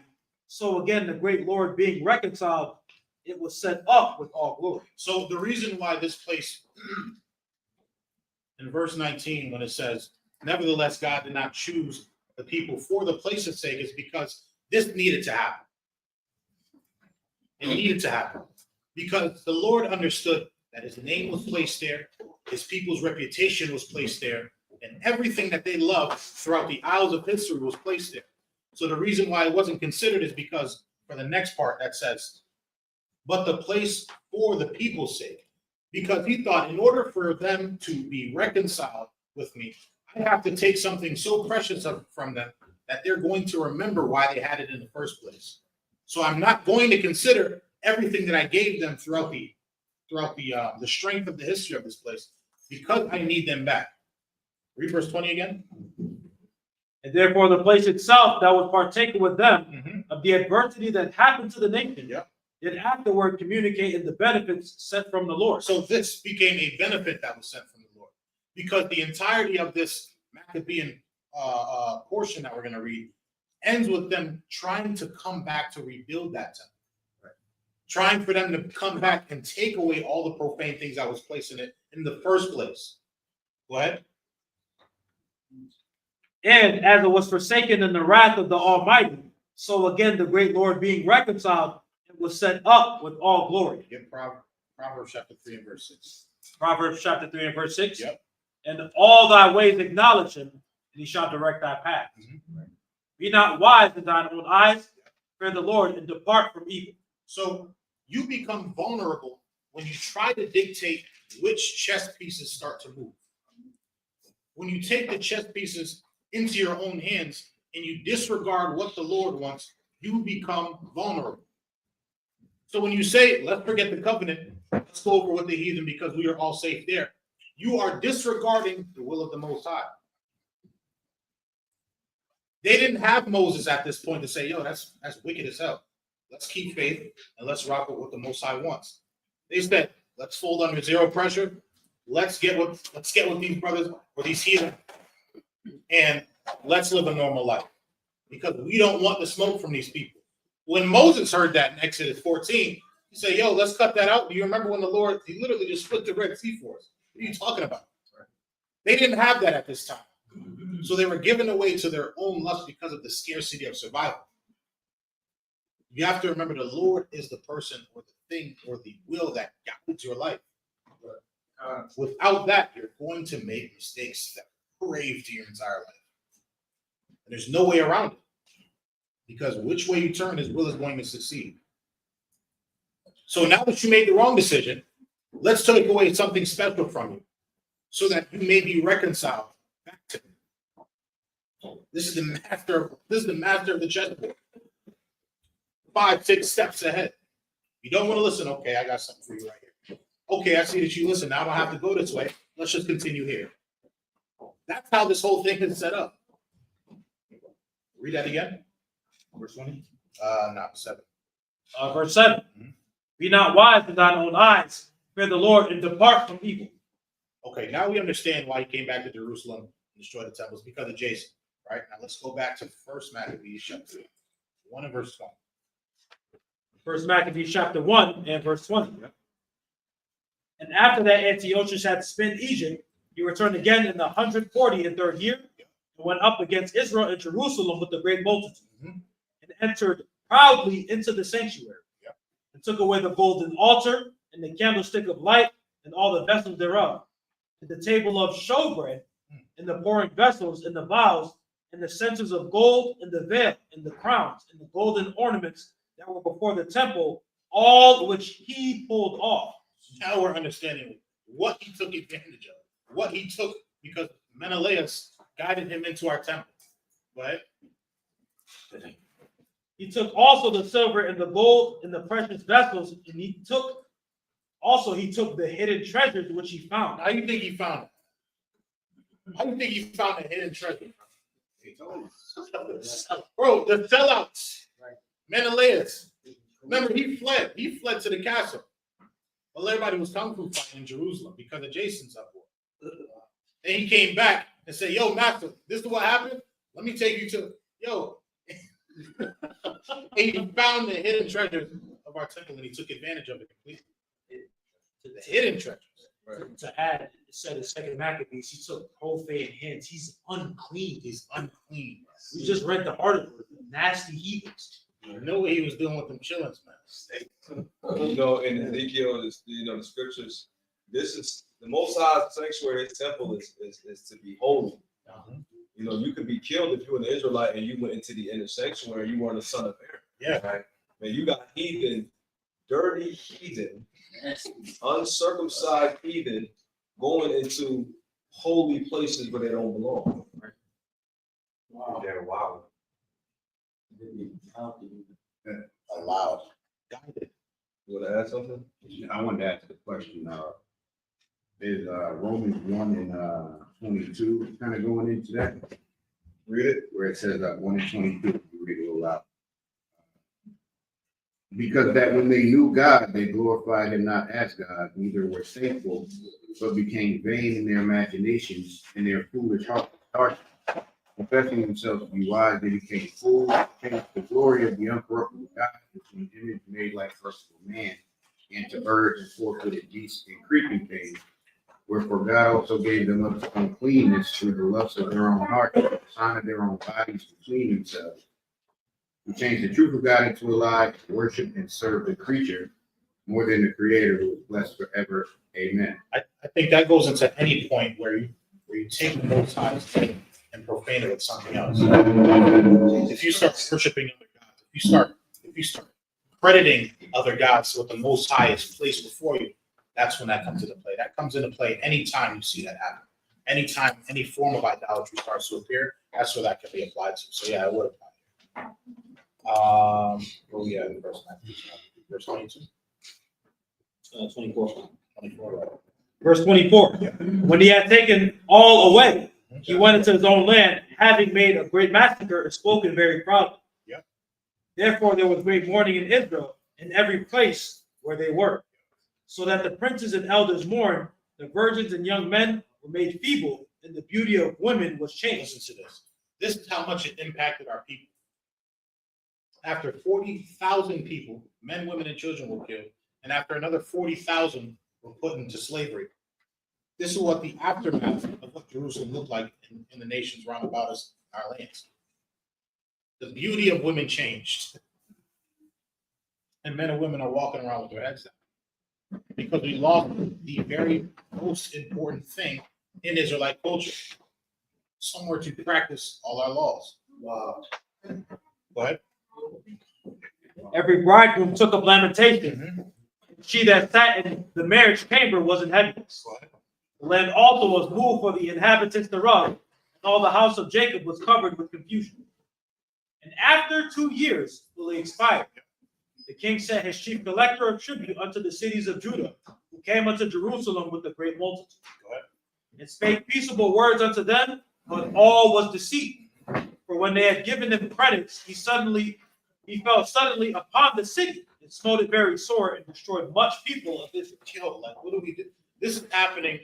so again the great Lord being reconciled, it was set up with all glory. So the reason why this place, in verse 19, when it says, nevertheless, God did not choose the people for the place's sake, is because this needed to happen. It needed to happen because the Lord understood that his name was placed there, his people's reputation was placed there, and everything that they loved throughout the isles of history was placed there. So the reason why it wasn't considered is because for the next part that says, but the place for the people's sake, because he thought in order for them to be reconciled with me, I have to take something so precious from them that they're going to remember why they had it in the first place. So I'm not going to consider everything that I gave them throughout the strength of the history of this place, because I need them back. Read verse 20 again. And therefore the place itself that was partaken with them of the adversity that happened to the nation, did afterward communicate in the benefits sent from the Lord. So this became a benefit that was sent from the Lord, because the entirety of this Maccabean portion that we're going to read ends with them trying to come back to rebuild that temple. Trying for them to come back and take away all the profane things that was placed in it in the first place. Go ahead. And as it was forsaken in the wrath of the Almighty, so again the great Lord being reconciled, it was set up with all glory. Get Proverbs chapter 3 and verse 6. Proverbs chapter 3 and verse 6. Yep. And in all thy ways acknowledge him, and he shall direct thy path. Be not wise in thine own eyes, fear the Lord, and depart from evil. So you become vulnerable when you try to dictate which chess pieces start to move. When you take the chess pieces into your own hands and you disregard what the Lord wants, you become vulnerable. So when you say, let's forget the covenant, let's go over with the heathen because we are all safe there, you are disregarding the will of the Most High. They didn't have Moses at this point to say, yo, that's wicked as hell. Let's keep faith and let's rock with what the Most High wants. They said, let's fold under zero pressure. Let's get with these brothers or these heathen, and let's live a normal life, because we don't want the smoke from these people. When Moses heard that in Exodus 14, he said, yo, let's cut that out. Do you remember when the Lord, he literally just split the Red Sea for us? What are you talking about? They didn't have that at this time. So they were given away to their own lust because of the scarcity of survival. You have to remember the Lord is the person or the thing or the will that guides your life. Without that, you're going to make mistakes that crave to your entire life. And there's no way around it. Because which way you turn, his will is going to succeed. So now that you made the wrong decision, let's take away something special from you so that you may be reconciled back to him. This is the master of the chessboard. 5, 6 steps ahead. You don't want to listen. Okay, I got something for you right here. Okay, I see that you listen. Now I don't have to go this way. Let's just continue here. That's how this whole thing is set up. Read that again. Verse 20? No, 7. Verse 7. Be not wise in thine own eyes, fear the Lord, and depart from evil. Okay, now we understand why he came back to Jerusalem and destroyed the temples, because of Jason. Right? Now let's go back to 1 Maccabees chapter 1 and verse 20. 1 Maccabees chapter 1 and verse 20. And after that, Antiochus had spent Egypt. He returned again in the 143rd year and went up against Israel and Jerusalem with a great multitude, and entered proudly into the sanctuary, and took away the golden altar and the candlestick of light and all the vessels thereof, and the table of showbread, and the pouring vessels, and the vials, and the censers of gold, and the veil, and the crowns, and the golden ornaments that were before the temple, all which he pulled off. Now we're understanding what he took advantage of, what he took because Menelaus guided him into our temple, right? He took also the silver and the gold and the precious vessels, and he took the hidden treasures which he found. How do you think he found it? How do you think he found the hidden treasure? Bro, the sellouts. Menelaus. Remember, he fled. He fled to the castle. Well, everybody was kung fu fighting in Jerusalem because of Jason's uproar. And he came back and said, yo, master, this is what happened. Let me take you to, yo. And he found the hidden treasures of our temple and he took advantage of it completely. The hidden treasures. Right. To add, it said in Second Maccabees, he took profane hands. He's unclean. He's unclean. We just read the article. Nasty heathens. You know what he was doing with them chillings, man. You know, in Ezekiel, the scriptures, this is the Most High's sanctuary, his temple is to be holy. You know, you could be killed if you were an Israelite and you went into the inner sanctuary, you weren't a son of Aaron. Yeah. Right? Man, you got heathen, dirty heathen, uncircumcised heathen going into holy places where they don't belong. Right? Wow. They're wild. Allowed. Guided. You want to add something? I wanted to ask the question, is Romans 1 and 22 kind of going into that? Read it, where it says 1 and 22, you read it a little loud. Because that when they knew God, they glorified him not as God, neither were thankful, but became vain in their imaginations, and their foolish hearts, confessing themselves to be wise, they became fools, changed the glory of the uncorruptible God, which an image made like first of man, and to birds and four-footed beasts and creeping things. Wherefore God also gave them up to uncleanness through the lusts of their own heart, the sign of their own bodies to clean themselves. Who changed the truth of God into a lie, to worship and serve the creature more than the Creator, who is blessed forever. Amen. I think that goes into any point where you take the Most High's name and profane it with something else. If you start worshiping other gods, if you start crediting other gods with the Most High is placed before you, that's when that comes into play. That comes into play anytime you see that happen. Anytime any form of idolatry starts to appear, that's where that can be applied to. So yeah, it would apply. Verse 22. 24. 24, right? Verse 24. When he had taken all away, he went into his own land, having made a great massacre and spoken very proudly. Yeah. Therefore there was great mourning in Israel in every place where they were, so that the princes and elders mourned, the virgins and young men were made feeble, and the beauty of women was changed. Listen to this. This is how much it impacted our people. After 40,000 people, men, women, and children were killed, and after another 40,000 were put into slavery. This is what the aftermath of what Jerusalem looked like in the nations round about us, our lands. The beauty of women changed. And men and women are walking around with their heads down. Because we lost the very most important thing in Israelite culture. Somewhere to practice all our laws. Wow. Go ahead. Every bridegroom took up lamentation. She that sat in the marriage chamber was in heaviness. Go ahead. The land also was moved for the inhabitants thereof, and all the house of Jacob was covered with confusion. And after 2 years will he expire. The king sent his chief collector of tribute unto the cities of Judah, who came unto Jerusalem with a great multitude, and spake peaceable words unto them, but all was deceit. For when they had given him credits, he fell suddenly upon the city and smote it very sore and destroyed much people of Israel. Yo, like, what do we do? This is happening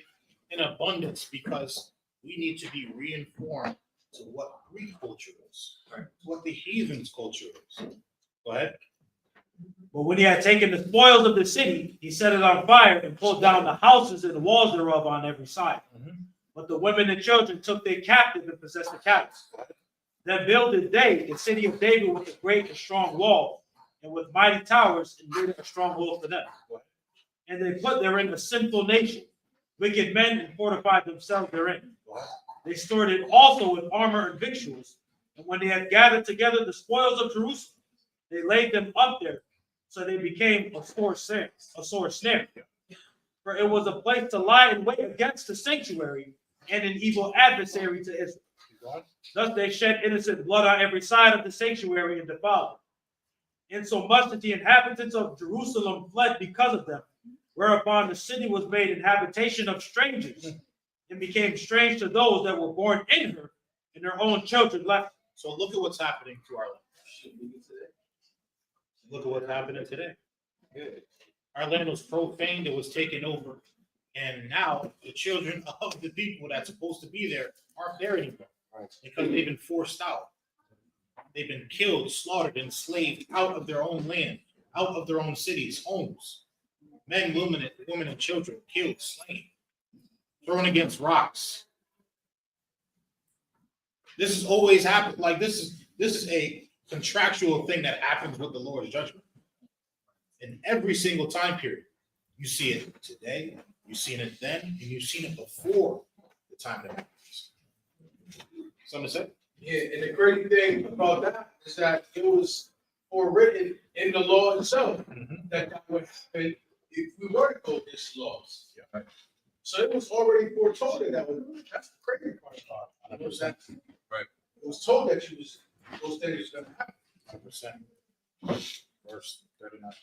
in abundance because we need to be reinformed to what Greek culture is, what the heathens' culture is. Go ahead. But when he had taken the spoils of the city, he set it on fire and pulled down the houses and the walls thereof on every side. But the women and children took they captive and possessed the cattle. Then builded they the city of David with a great and strong wall, and with mighty towers, and made it a stronghold for them. And they put therein a sinful nation, wicked men, and fortified themselves therein. They stored it also with armor and victuals. And when they had gathered together the spoils of Jerusalem, they laid them up there, so they became a sore snare. For it was a place to lie in wait against the sanctuary, and an evil adversary to Israel. Thus they shed innocent blood on every side of the sanctuary and defiled it. Insomuch that the inhabitants of Jerusalem fled because of them, whereupon the city was made an habitation of strangers, and became strange to those that were born in her, and their own children left. So look at what's happening to our land. Look at what's happening today. Our land was profaned, it was taken over, and now the children of the people that's supposed to be there aren't there anymore because they've been forced out. They've been killed, slaughtered, enslaved out of their own land, out of their own cities, homes. Men, women, and children killed, slain, thrown against rocks. This has always happened. Like this is a contractual thing that happens with the Lord's judgment. In every single time period, you see it today, you've seen it then, and you've seen it before the time that happens. Something to say? Yeah, and the great thing about that is that it was already in the law itself that would happen if we were to go against the laws. Yeah. So it was already foretold that would. That's the crazy part about it. It was that, right. It was told that those things were going to happen. 100%. Verse 39.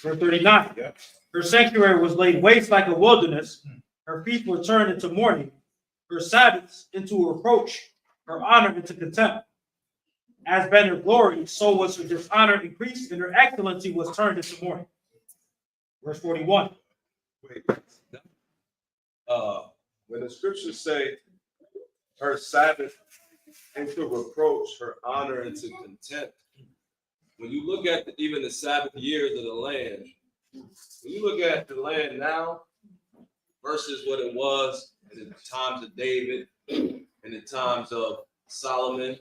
Verse 39. Yeah. Her sanctuary was laid waste like a wilderness. Her feet were turned into mourning. Her Sabbaths into reproach. Her honor into contempt. As been her glory, so was her dishonor increased, and her excellency was turned into mourning. Verse 41. When the scriptures say her Sabbath into reproach, her honor into contempt, when you look at even the Sabbath years of the land, when you look at the land now versus what it was in the times of David, in the times of Solomon,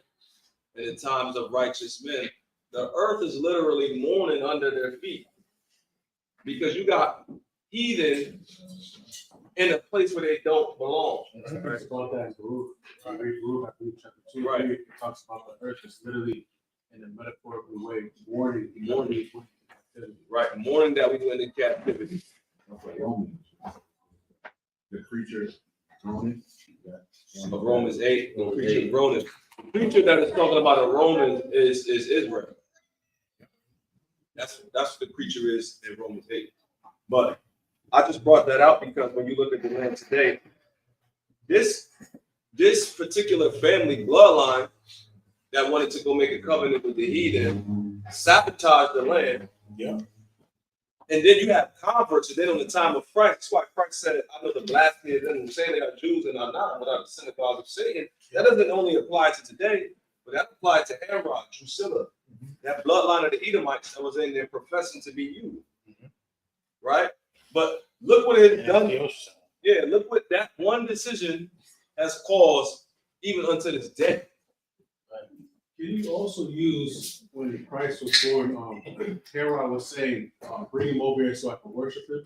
in the times of righteous men, the earth is literally mourning under their feet because you got heathen in a place where they don't belong. It's about that Ruth. Ruth, I believe, chapter 2. Right. It talks about the earth is literally in a metaphorical way, mourning. Right, mourning that we went into captivity. The preacher, Roman. Of Romans 8, the preacher Roman. The preacher that is talking about a Roman is Israel. That's what the preacher is in Romans 8. But I just brought that out because when you look at the land today, this particular family bloodline that wanted to go make a covenant with the heathen sabotaged the land. Yeah. And then you have converts, and then on the time of Christ, that's why Christ said it. I know the blasphemy of them who say they are Jews and are not, but are the synagogue of Satan. That doesn't only apply to today, but that applied to Herod, Drusilla, that bloodline of the Edomites that was in there professing to be you. Right? But look what it done. Yeah, look what that one decision has caused even unto this day. Can you also use when Christ was born, Herod was saying, bring him over here so I can worship him?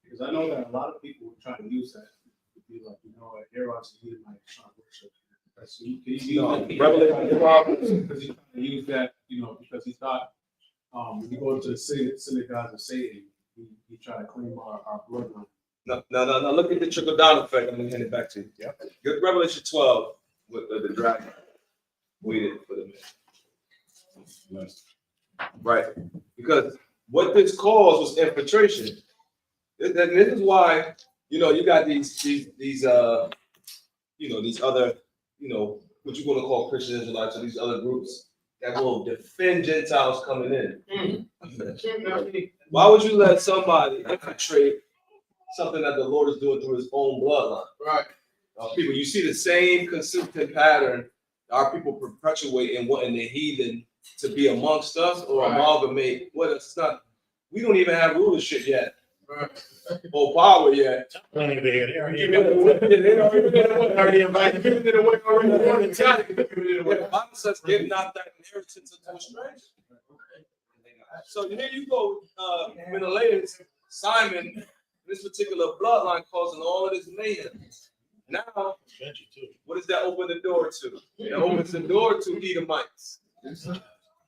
Because I know that a lot of people were trying to use that to be like, Herod's the Edomite trying to worship him. So can you use that? Because he tried to use that, because he thought when you go into the synagogues of Satan, he tried to claim our bloodline. No. Look at the trickle down effect. I'm gonna hand it back to you. Yeah. Get Revelation 12 with the dragon waited for the man. Right. Because what this caused was infiltration. And this is why, you got these other, what you're gonna call Christian Israelites, or these other groups that will defend Gentiles coming in. Why would you let somebody infiltrate something that the Lord is doing through his own bloodline? Right. People, you see the same consistent pattern our people perpetuate in wanting the heathen to be amongst us or Right. amalgamate with us. It's not. We don't even have rulership yet Right. or power yet. Don't even hear it. Already invited. Giving it away already. The Bible says, "Give not that inheritance unto a stranger." So here you go, Menelaus, Simon, this particular bloodline causing all of this mayhem. Now, what does that open the door to? It opens the door to Edomites.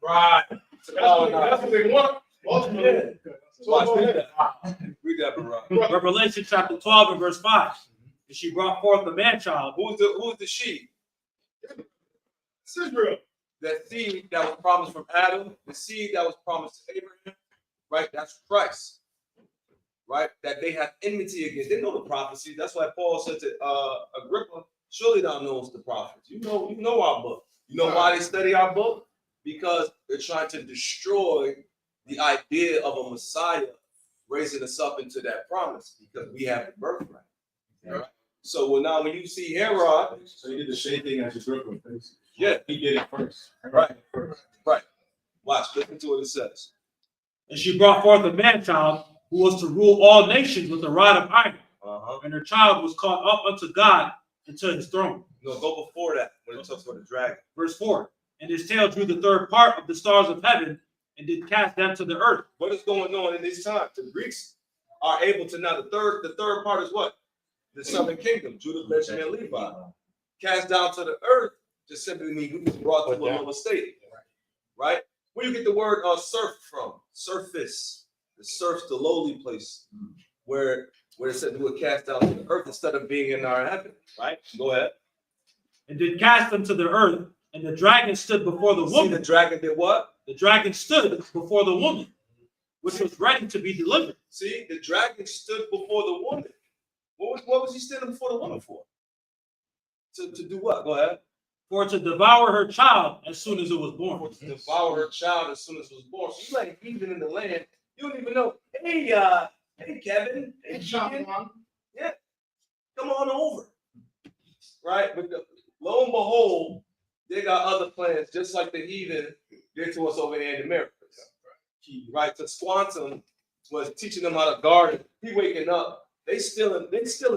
Right. Oh, That's what they want. Ultimately. Watch, read that, Barak. Revelation chapter 12 and verse 5. And she brought forth a man-child. Who's the she? It's Izrio. That seed that was promised from Adam, the seed that was promised to Abraham, right? That's Christ, right? That they have enmity against. They know the prophecy. That's why Paul said to Agrippa, "Surely thou knowest the prophets." You know our book. You know why they study our book? Because they're trying to destroy the idea of a Messiah raising us up into that promise, because we have the birthright. Right? So now when you see Herod, So he did the same thing as Agrippa. yeah, He did it first. right. Watch, listen to what it says. And she brought forth a man-child who was to rule all nations with a rod of iron. And her child was caught up unto God into his throne. No, go before that when it talks about the dragon. Verse 4. And his tail drew the third part of the stars of heaven and did cast them to the earth. What is going on in these times? The Greeks are able to now. The third part is what? The southern kingdom, Judah, Benjamin, Levi, cast down to the earth. Just simply means we was brought to a lower state, right? Where you get the word surf from? Surface, the surf's the lowly place, where it said we were cast down to the earth instead of being in our heaven, right? Go ahead. And did cast them to the earth. And the dragon stood before the See, woman. the dragon did what? The dragon stood before the woman, which was ready to be delivered. See, the dragon stood before the woman. What was he standing before the woman for? To do what? Go ahead. For to devour her child as soon as it was born. To devour her child as soon as it was born. So you like heathen in the land. You don't even know. Hey, Kevin. Hey, Keegan. Yeah. Come on over. Right? But lo and behold, they got other plans, just like the heathen did to us over here in the Americas. Right? To Squantum was teaching them how to garden. He waking up. They still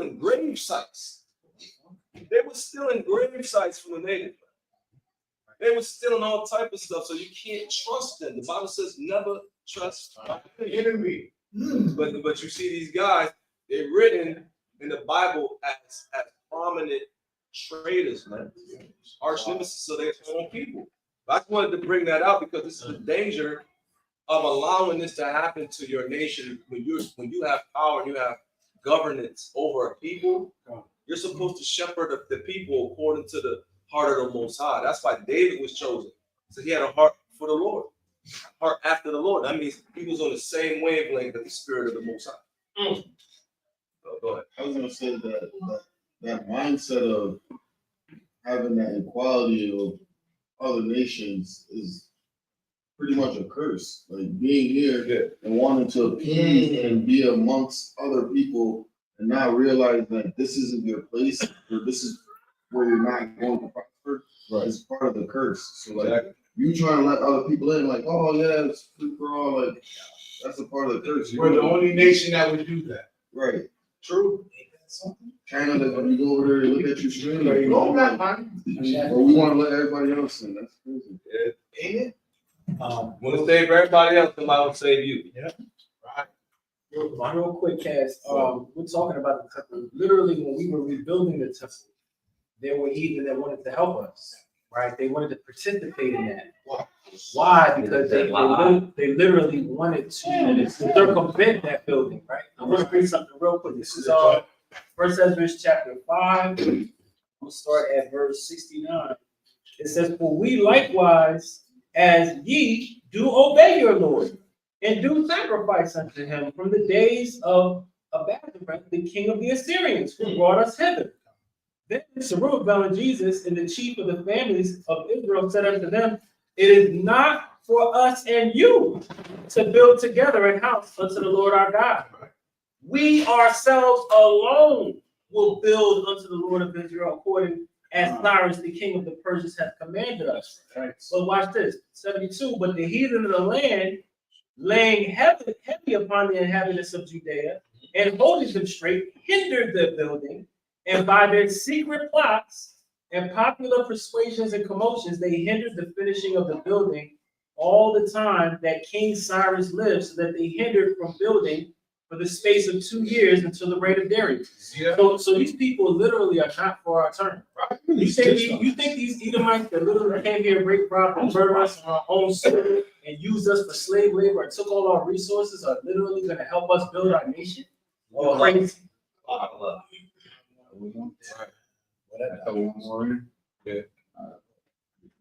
in grave sites. They were still in grave sites from the native. They were stealing all type of stuff, so you can't trust them. The Bible says never trust the enemy. But you see these guys, they're written in the Bible as prominent traitors, man. Arch nemesis of their own people. I just wanted to bring that out because this is the danger of allowing this to happen to your nation when you have power and you have governance over a people. You're supposed to shepherd the people according to the heart of the Most High. That's why David was chosen. So he had a heart for the Lord, heart after the Lord. That means he was on the same wavelength of the Spirit of the Most High. So go ahead. I was gonna say that mindset of having that equality of other nations is pretty much a curse. Like being here and wanting to appease and be amongst other people and not realize that this isn't your place or this is where you're not going to prosper. Right. It's part of the curse. So like you trying to let other people in, like, oh yeah, it's free for all, like that's a part of the curse. We're the only nation that would do that. Right. True. Canada, when you go over there, you look at your screen, like, No, not man. but we want to let everybody else in. That's crazy. Ain't it? Want to save everybody else, somebody will save you. Right. Real quick, Cass. We're talking about the temple. Literally, when we were rebuilding the temple, there were heathen that wanted to help us, right? They wanted to participate in that. Why? Because they literally wanted to circumvent that building, right? I'm going to read something real quick. This is 1 Ezra chapter 5. We'll start at verse 69. It says, "For we likewise, as ye, do obey your Lord, and do sacrifice unto him from the days of Abazareth, the king of the Assyrians, who brought us hither. Then Zerubbabel and Jesus and the chief of the families of Israel said unto them, It is not for us and you to build together a house unto the Lord our God. We ourselves alone will build unto the Lord of Israel according as Cyrus, the king of the Persians, hath commanded us. But watch this, 72. But the heathen of the land, laying heavy upon the inhabitants of Judea, and holding them straight, hindered the building, and by their secret plots and popular persuasions and commotions, they hindered the finishing of the building all the time that King Cyrus lived, so that they hindered from building for the space of 2 years until the reign of Darius. So these people literally are not for our turn. You think these Edomites that literally came here, break property, murder us on our own soil, and used us for slave labor and took all our resources are literally going to help us build our nation? You're crazy. That's one more in. Yeah.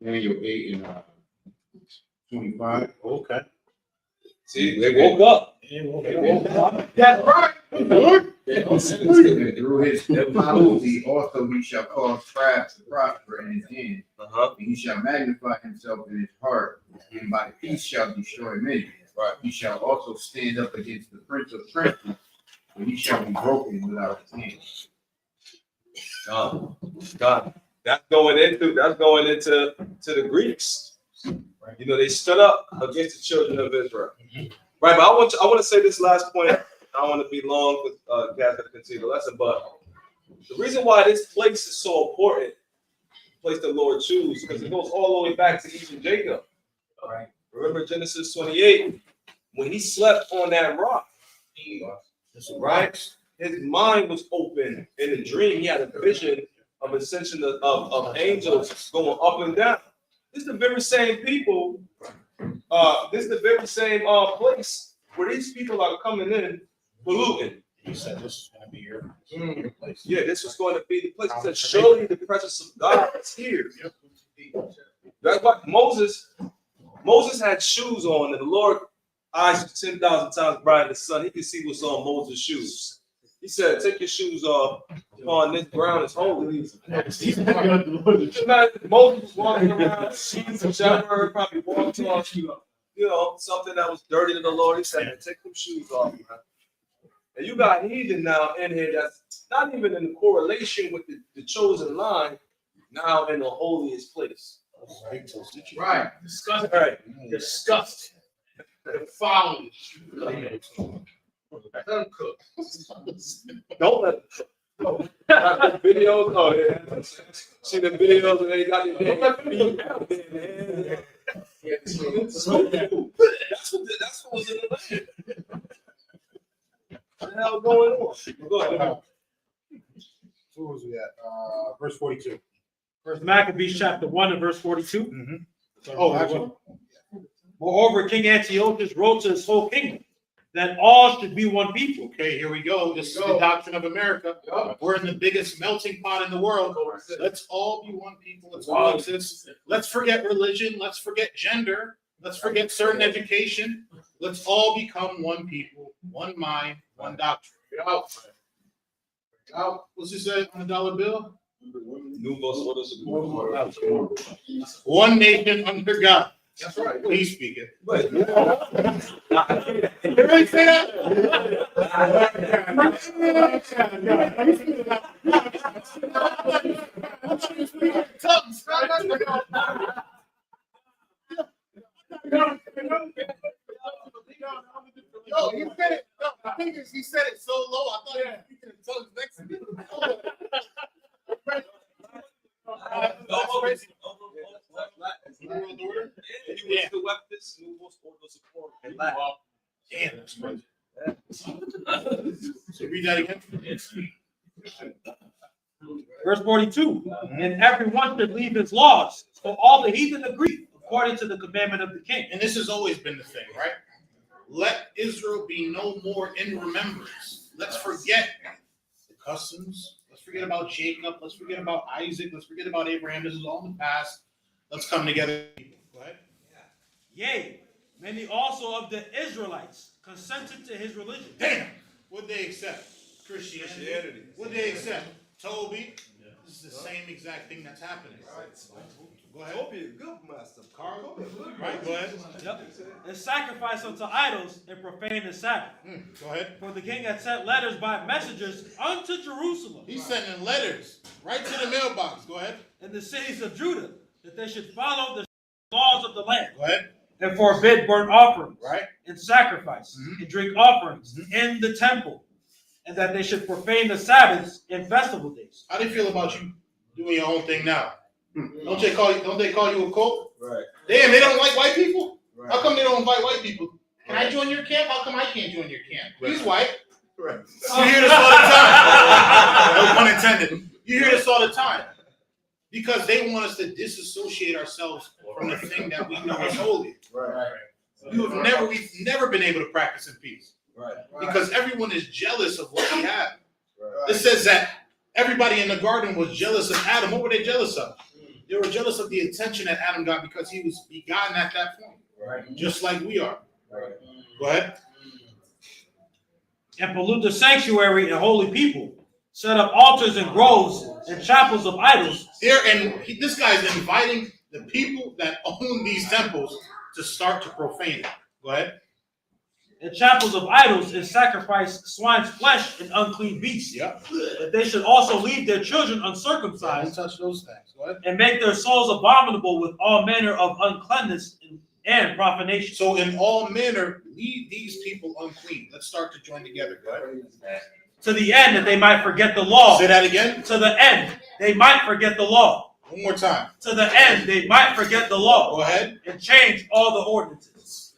Daniel 8 and 25. Okay. See, they woke up. That's right. And through his mouth he shall cause crafts to prosper in his hand. And he shall magnify himself in his heart, and by peace shall destroy many. Right. He shall also stand up against the prince of princes, and he shall be broken without his hand. God, that's going into the Greeks. You know, they stood up against the children of Israel. Right, but I want to say this last point. I don't want to be long with guys that continue the lesson, but the reason why this place is so important, the place the Lord chose, because it goes all the way back to even Jacob. Right. Remember Genesis 28, when he slept on that rock, right? His mind was open in a dream. He had a vision of ascension of angels going up and down. This is the very same people. This is the very same place where these people are coming in polluting. He said this is going to be your place. Yeah, this was going to be the place. He said, surely the presence of God is here. That's why Moses had shoes on, and the Lord eyes 10,000 times brighter than the sun. He could see what's on Moses' shoes. He said, take your shoes off. On this ground is holy. Moses was walking around, seeing some shepherd, probably walked off, something that was dirty to the Lord. He said, take them shoes off, man. And you got heathen now in here that's not even in correlation with the chosen line, now in the holiest place. Right. Disgusting. Right. Disgusting. Foul. Uncooked. Don't let them cook. Got the videos. Oh, yeah. See the videos and they got the meat out there, man. That's what was in the land. What the hell going on? Go ahead. So what was we at? Verse 42. First Maccabees chapter 1 and verse 42. Oh, actually. Moreover, King Antiochus wrote to his whole kingdom that all should be one people. Okay, here we go. This is the doctrine of America. We're in the biggest melting pot in the world. Let's all be one people. Let's all exist. Let's forget religion. Let's forget gender. Let's forget certain education. Let's all become one people, one mind, one doctrine. Out. What's it say on the dollar bill? One nation under God. That's right. Well, he's speaking. You really say that? Yo, he said it. No, the thing is, he said it so low. I thought he was speaking in tongues next to me. Damn, that's crazy. So read that again. Verse 42. And everyone should leave his laws, so all the heathen agree, according to the commandment of the king. And this has always been the thing, right? Let Israel be no more in remembrance. Let's forget the customs. Let's forget about Jacob. Let's forget about Isaac. Let's forget about Abraham. This is all in the past. Let's come together. Go ahead. Yea, many also of the Israelites consented to his religion. Damn. What'd they accept? Christianity. What'd they accept? Toby. This is the same exact thing that's happening. Go ahead. Don't be a good master, Carl. Don't be a good Right, go ahead. Yep. And sacrifice unto idols and profane the Sabbath. Go ahead. For the king had sent letters by messengers unto Jerusalem. He's sending letters right to the mailbox. Go ahead. In the cities of Judah, that they should follow the laws of the land. Go ahead. And forbid burnt offerings. Right. And sacrifice. And drink offerings in the temple. And that they should profane the Sabbaths and festival days. How do you feel about you doing your own thing now? Don't they call you a cult? Right. Damn, they don't like white people? Right. How come they don't invite white people? Can I join your camp? How come I can't join your camp? He's white. Right. You hear this all the time. No pun intended. You hear this all the time. Because they want us to disassociate ourselves from the thing that we know is holy. Right. We've never been able to practice in peace. Right. Because everyone is jealous of what we have. Right. It says that everybody in the garden was jealous of Adam. What were they jealous of? They were jealous of the attention that Adam got because he was begotten at that point. Right. Just like we are. Right. Go ahead. And pollute the sanctuary and holy people. Set up altars and groves and chapels of idols. This guy's inviting the people that own these temples to start to profane it. Go ahead. And chapels of idols and sacrifice swine's flesh and unclean beasts. Yep. That they should also leave their children Don't uncircumcised touch those things. Go ahead. and make their souls abominable with all manner of uncleanness and profanation. So in all manner, leave these people unclean. Let's start to join together. Go ahead. To the end that they might forget the law. Say that again. To the end they might forget the law. One more time. To the end they might forget the law. Go ahead. And change all the ordinances.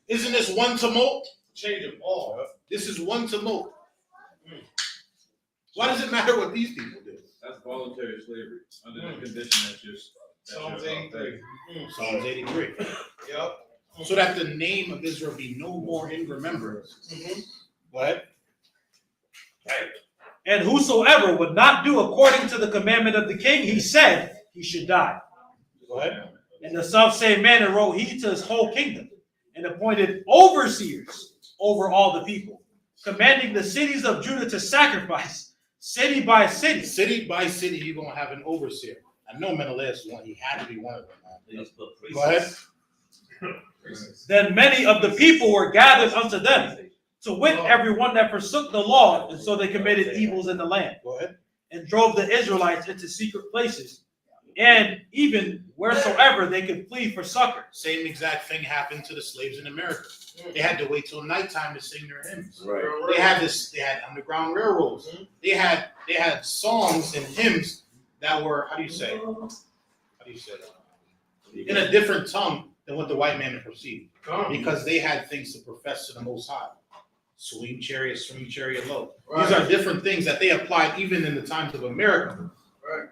Isn't this one tumult? Change them all. This is one tumult. Why does it matter what these people do? That's voluntary slavery under the condition that you're. Psalms 83. Psalms 83. Yep. So that the name of Israel be no more in remembrance. Go ahead. And whosoever would not do according to the commandment of the king, he said he should die. Go ahead. In the selfsame manner wrote he to his whole kingdom, and appointed overseers over all the people, commanding the cities of Judah to sacrifice, city by city. City by city, you're going to have an overseer. I know Menelaus one. He had to be one of them. Go ahead. Then many of the people were gathered unto them, to wit every one that forsook the law, and so they committed evils in the land, Go ahead. and drove the Israelites into secret places, and even wheresoever they could flee for succor. Same exact thing happened to the slaves in America. They had to wait till nighttime to sing their hymns. Right. They had underground railroads. They had songs and hymns that were, how do you say that? In a different tongue than what the white man had perceived. Because they had things to profess to the Most High. Swing chariot, low. These are different things that they applied even in the times of America. Right.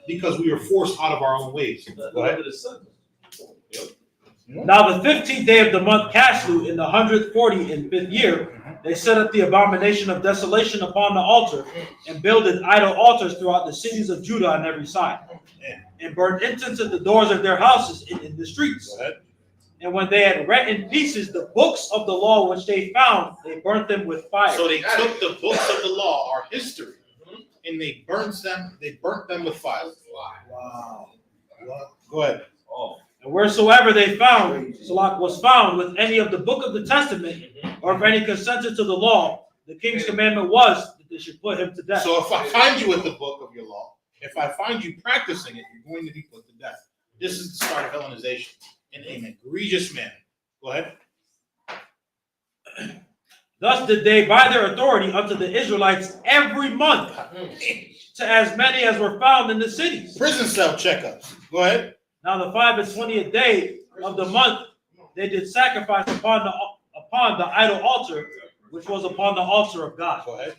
Because we were forced out of our own ways. Go ahead. Now the 15th day of the month Caslu, in the 145th year, they set up the abomination of desolation upon the altar, and builded idol altars throughout the cities of Judah on every side, and burned incense at the doors of their houses in the streets. Go ahead. And when they had rent in pieces the books of the law which they found, they burnt them with fire. So they took the books of the law, our history, and they burnt them with fire. Wow. Go ahead. And wheresoever they found, Salak was found with any of the book of the testament, or if any consented to the law, the king's commandment was that they should put him to death. So if I find you with the book of your law, if I find you practicing it, you're going to be put to death. This is the start of Hellenization in an egregious manner. Go ahead. Thus did they by their authority unto the Israelites every month, to as many as were found in the cities. Prison cell checkups. Go ahead. Now the 25th day of the month, they did sacrifice upon the idol altar, which was upon the altar of God. Go ahead.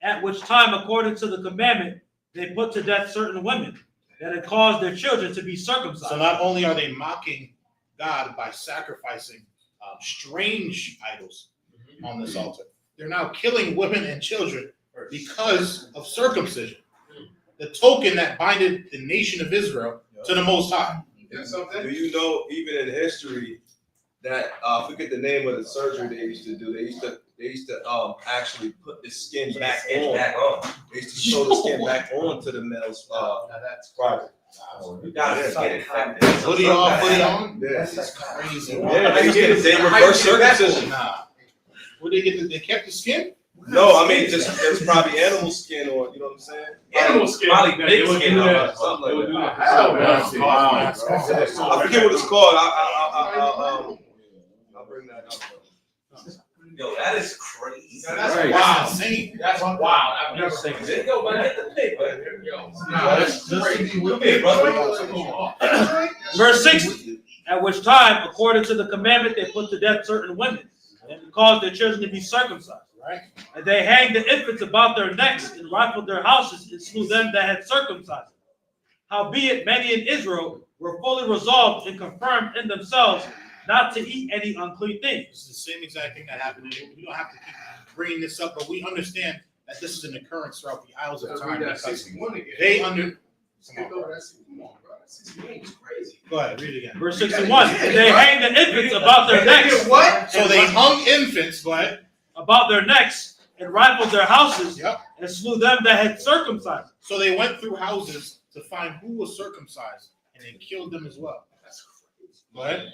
At which time, according to the commandment, they put to death certain women that had caused their children to be circumcised. So not only are they mocking God by sacrificing strange idols on this altar, they're now killing women and children because of circumcision, the token that binded the nation of Israel to the Most High. Do you know, even in history, that I forget the name of the surgery they used to do. They they used to actually put the skin back on. They used to sew the skin back on to the male's Now that's private. You gotta get it. Hoodie off, hoodie on. That's just crazy. Yeah, they reverse circumcision. Nah. Where they get? They kept the skin. No, I mean just it's probably animal skin or you know what I'm saying? Animal skin. Probably They pig would skin do or that. something They would do like that. that. Hell no. I forget what it's called. I'll bring that up. Yo, that is crazy. That's Right. wow. Insane. That's wow. I've never Yo, seen it. yo, man, get the paper. Yo, nah, that's crazy. Come here, brother. Verse 60, at which time, according to the commandment, they put to death certain women and caused their children to be circumcised. Right. And they hanged the infants about their necks and rifled their houses and slew them that had circumcised. Howbeit, many in Israel were fully resolved and confirmed in themselves not to eat any unclean thing. This is the same exact thing that happened. We don't have to keep bringing this up, but we understand that this is an occurrence throughout the Isles of Time. They under. Skip over that 61, bro. 61 is crazy. Go ahead, read it again. Verse 61, and they hanged the infants about their necks. What? So they hung infants. Go ahead. About their necks and rifled their houses Yep. and slew them that had circumcised. So they went through houses to find who was circumcised, and they killed them as well. Go ahead.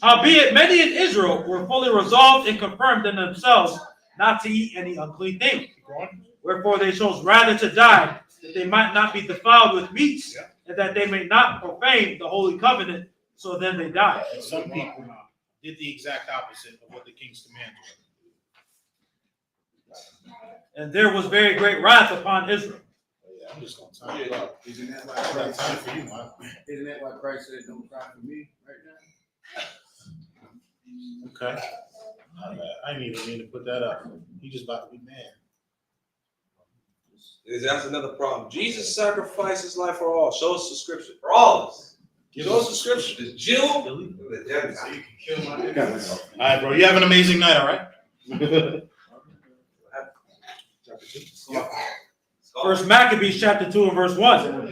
Howbeit, many in Israel were fully resolved and confirmed in themselves not to eat any unclean thing. Keep going. Wherefore they chose rather to die, that they might not be defiled with meats, Yeah. and that they may not profane the holy covenant. So then they died. And some people did the exact opposite of what the king's command was. And there was very great wrath upon Israel. I'm just gonna tell you. Isn't that why I got Christ time for you, man. Isn't that why Christ said, "Don't cry for me" right now? Okay. I didn't even mean to put that up. He just about to be mad. That's another problem. Jesus sacrificed his life for all. Show us the scripture. For all of us. Show us the scripture. The Jew, the Gentile. So you can kill my nigga. All right, bro. You have an amazing night, all right? First Maccabees chapter 2 and verse 1.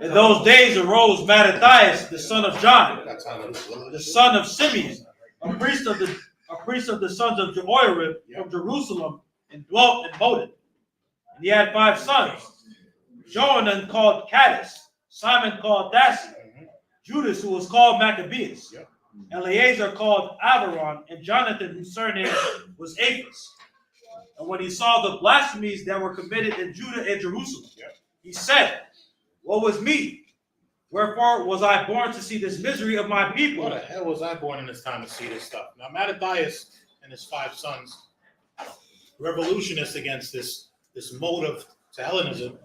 In those days arose Mattathias, the son of John, the son of Simeon, a priest of the sons of Jehoiarib from Jerusalem, and dwelt in Modin. And he had 5 sons: Johanan called Caddis, Simon called Thassi, Judas, who was called Maccabeus, Eleazar called Avaron, and Jonathan, whose surname was Apis. And when he saw the blasphemies that were committed in Judah and Jerusalem, he said, "Woe was me! Wherefore was I born to see this misery of my people?" What the hell was I born in this time to see this stuff? Now, Mattathias and his 5 sons, revolutionists against this mode of to Hellenism,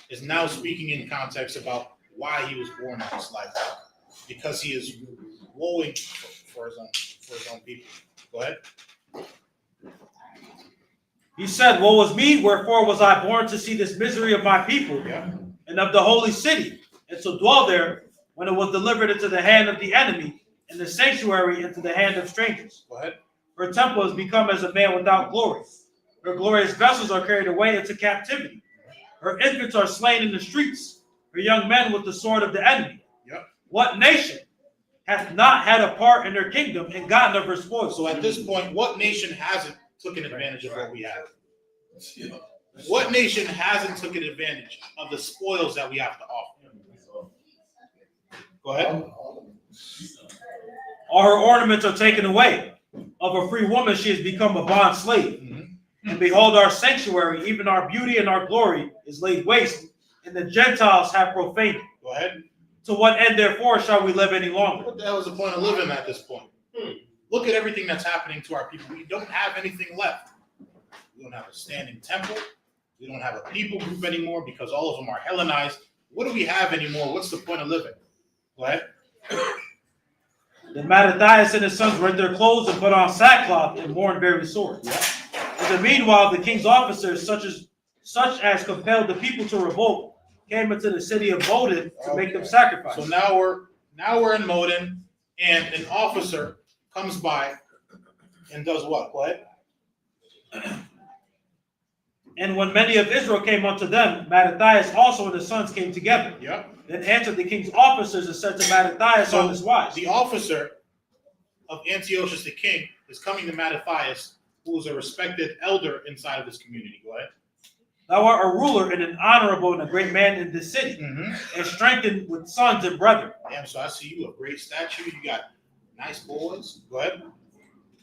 is now speaking in context about why he was born in this life, because he is woeing for his own people. Go ahead. He said, "Woe was me! Wherefore was I born to see this misery of my people and of the holy city, and to dwell there when it was delivered into the hand of the enemy, and the sanctuary into the hand of strangers. Go ahead. Her temple has become as a man without glory. Her glorious vessels are carried away into captivity. Her infants are slain in the streets. Her young men with the sword of the enemy. What nation hath not had a part in her kingdom and gotten of her spoils?" So at this point, what nation hasn't taken advantage of what we have? What nation hasn't taken advantage of the spoils that we have to offer? Go ahead. All her ornaments are taken away. Of a free woman she has become a bond slave. And behold, our sanctuary, even our beauty and our glory, is laid waste, and the Gentiles have profaned it. Go ahead. To what end, therefore, shall we live any longer? What the hell is the point of living at this point? Look at everything that's happening to our people. We don't have anything left. We don't have a standing temple. We don't have a people group anymore because all of them are Hellenized. What do we have anymore? What's the point of living? Go ahead. Then Mattathias and his sons rent their clothes and put on sackcloth and mourn very sore. In the meanwhile, the king's officers, such as compelled the people to revolt, came into the city of Modin to make them sacrifice. So now we're in Modin, and an officer comes by and does what? Go ahead. And when many of Israel came unto them, Mattathias also and his sons came together. Then answered the king's officers and said to Mattathias on this wise. The officer of Antiochus the king is coming to Mattathias who is a respected elder inside of this community. Go ahead. Thou art a ruler and an honorable and a great man in this city, and strengthened with sons and brethren. Damn, so I see you a great statue. You got nice boys. Go ahead.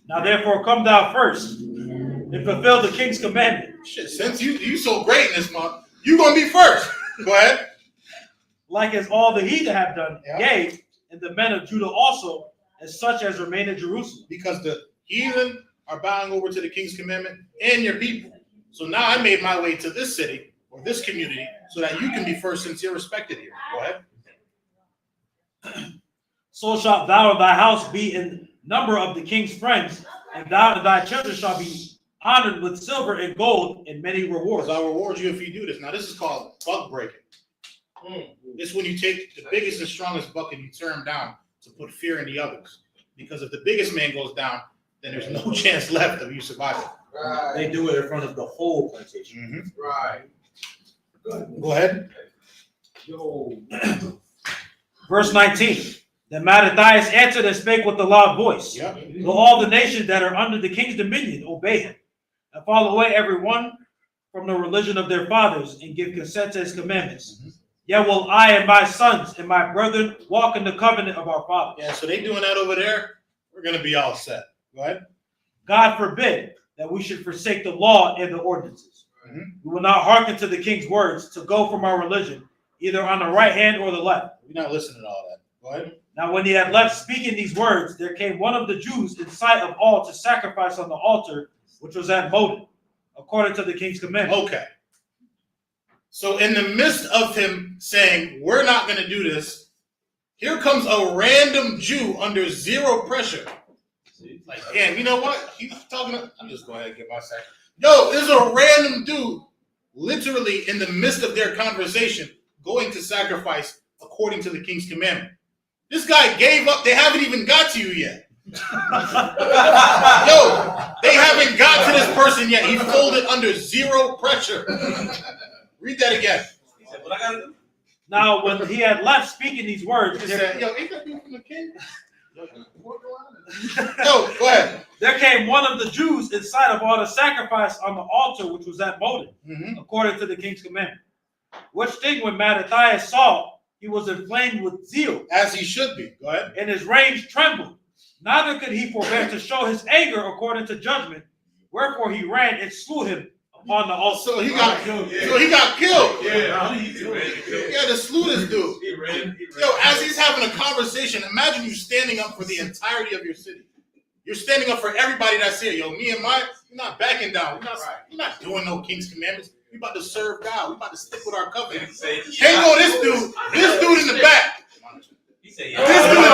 Now therefore come thou first, and fulfill the king's commandment. Shit, since you so great in this month, you gonna be first. Go ahead. Like as all the heathen have done, Yeah. yea, and the men of Judah also, as such as remain in Jerusalem. Because the heathen are bowing over to the king's commandment and your people. So now I made my way to this city or this community so that you can be first since you're respected here. Go ahead. So shalt thou and thy house be in number of the king's friends, and thou and thy children shall be honored with silver and gold and many rewards. Because I'll reward you if you do this. Now this is called buck breaking. This is when you take the biggest and strongest buck and you turn them down to put fear in the others. Because if the biggest man goes down, then there's no chance left of you surviving. Right. They do it in front of the whole plantation. Right. Go ahead. Yo. Verse 19. Then Mattathias answered and spake with a loud voice. Yep. Though all the nations that are under the king's dominion obey him, and fall away every one from the religion of their fathers, and give consent to his commandments. Yet will I and my sons and my brethren walk in the covenant of our fathers. Yeah, so they doing that over there. We're going to be all set. Go ahead. God forbid that we should forsake the law and the ordinances. We will not hearken to the king's words to go from our religion, either on the right hand or the left. We're not listening to all that. Go ahead. Now when he had left speaking these words, there came one of the Jews in sight of all to sacrifice on the altar, which was at Moed, according to the king's commandment. Okay. So in the midst of him saying, we're not going to do this, here comes a random Jew under zero pressure. Like, damn, you know what? He's talking to, I'll just go ahead and get my second. Yo, there's a random dude literally in the midst of their conversation going to sacrifice according to the king's commandment. This guy gave up. They haven't even got to you yet. Yo, they haven't got to this person yet. He folded under zero pressure. Read that again. He said, what I gotta do? Now when he had left speaking these words, He said, yo, ain't that dude from the king? Yo, go ahead. there came one of the Jews in sight of all to sacrifice on the altar, which was at Moed, according to the king's commandment. Which thing when Mattathias saw, he was inflamed with zeal, As he should be. Go ahead. and his range trembled. Neither could he forbear to show his anger according to judgment. Wherefore he ran and slew him upon the altar. So he got killed. So he got killed. Yeah, He had to slew this dude. Yo, as he's having a conversation, imagine you standing up for the entirety of your city. You're standing up for everybody that's here. Yo, me and my, we're not backing down. We're not doing no king's commandments. We about to serve God. We about to stick with our covenant. Here go this dude in the back. He said, This dude,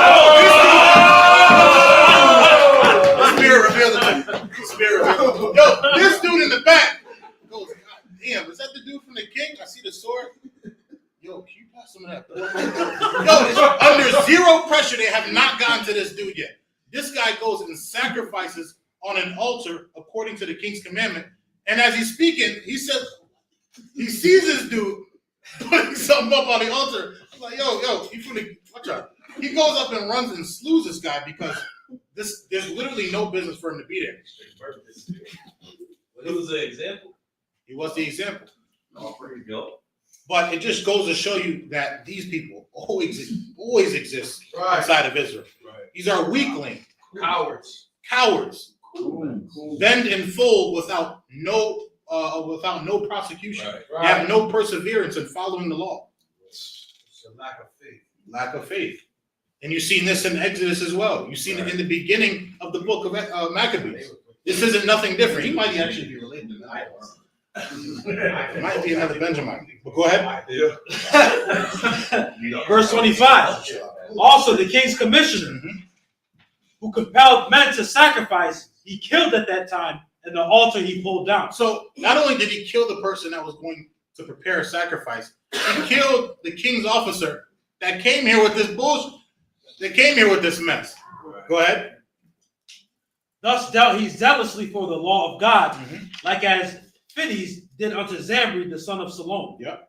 Spirit revealed it to me. Spirit revealed it. Yo, this dude in the back goes, God damn, is that the dude from the king? I see the sword. Yo, can you pass some of that? Yo, under zero pressure, they have not gotten to this dude yet. This guy goes and sacrifices on an altar according to the king's commandment. And as he's speaking, he says, he sees this dude putting something up on the altar. I'm like, yo, you from the, watch out. He goes up and runs and slews this guy because there's literally no business for him to be there. But it was an example. He was the example. Oh, pretty good. But it just goes to show you that these people always exist Right. inside of Israel. Right. These are weakling, Cowards. cowards, bend and fold without no prosecution. Right. They have no perseverance in following the law. It's a lack of faith. Lack of faith. And you've seen this in Exodus as well. You've seen it in the beginning of the book of Maccabees. This isn't nothing different. He might actually be related to that. It might be another Benjamin. But go ahead. Verse 25. Also the king's commissioner, who compelled men to sacrifice, he killed at that time, and the altar he pulled down. So not only did he kill the person that was going to prepare a sacrifice, he killed the king's officer that came here with this bullshit. That came here with this mess. Go ahead. Thus dealt he zealously for the law of God, like as Phineas did unto Zambri, the son of Salom. Yep.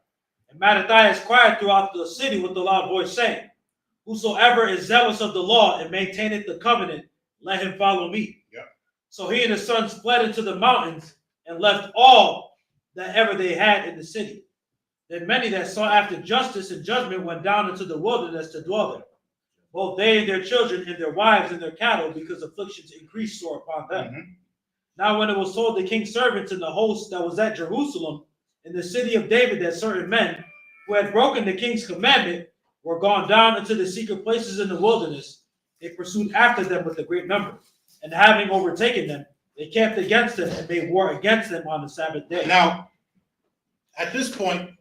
And Mattathias cried throughout the city with a loud voice, saying, whosoever is zealous of the law and maintaineth the covenant, let him follow me. Yep. So he and his sons fled into the mountains and left all that ever they had in the city. Then many that sought after justice and judgment went down into the wilderness to dwell there, both they and their children and their wives and their cattle, because afflictions increased sore upon them. Now when it was told the king's servants and the host that was at Jerusalem, in the city of David, that certain men who had broken the king's commandment were gone down into the secret places in the wilderness, they pursued after them with a great number. And having overtaken them, they camped against them and made war against them on the Sabbath day. Now, at this point,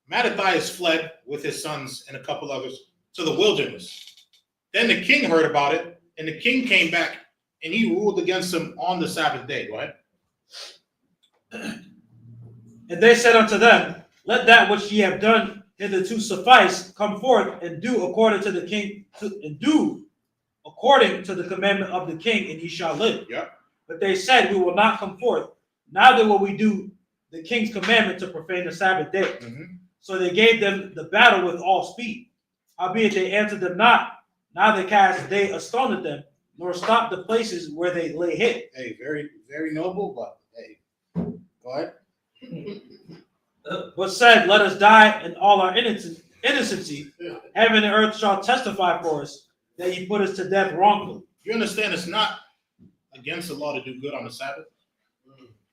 Mattathias fled with his sons and a couple others to the wilderness. Then the king heard about it, and the king came back, and he ruled against them on the Sabbath day. Go ahead. And they said unto them, let that which ye have done hitherto suffice, come forth and do according to the king, and do according to the commandment of the king, and ye shall live. Yeah. But they said, we will not come forth, neither will we do the king's commandment to profane the Sabbath day. So they gave them the battle with all speed. Howbeit they answered them not, neither cast they a stone at them, nor stopped the places where they lay hid. Hey, very, very noble, but hey, go ahead. But said, let us die in all our innocency. Heaven and earth shall testify for us that ye put us to death wrongfully. You understand it's not against the law to do good on the Sabbath?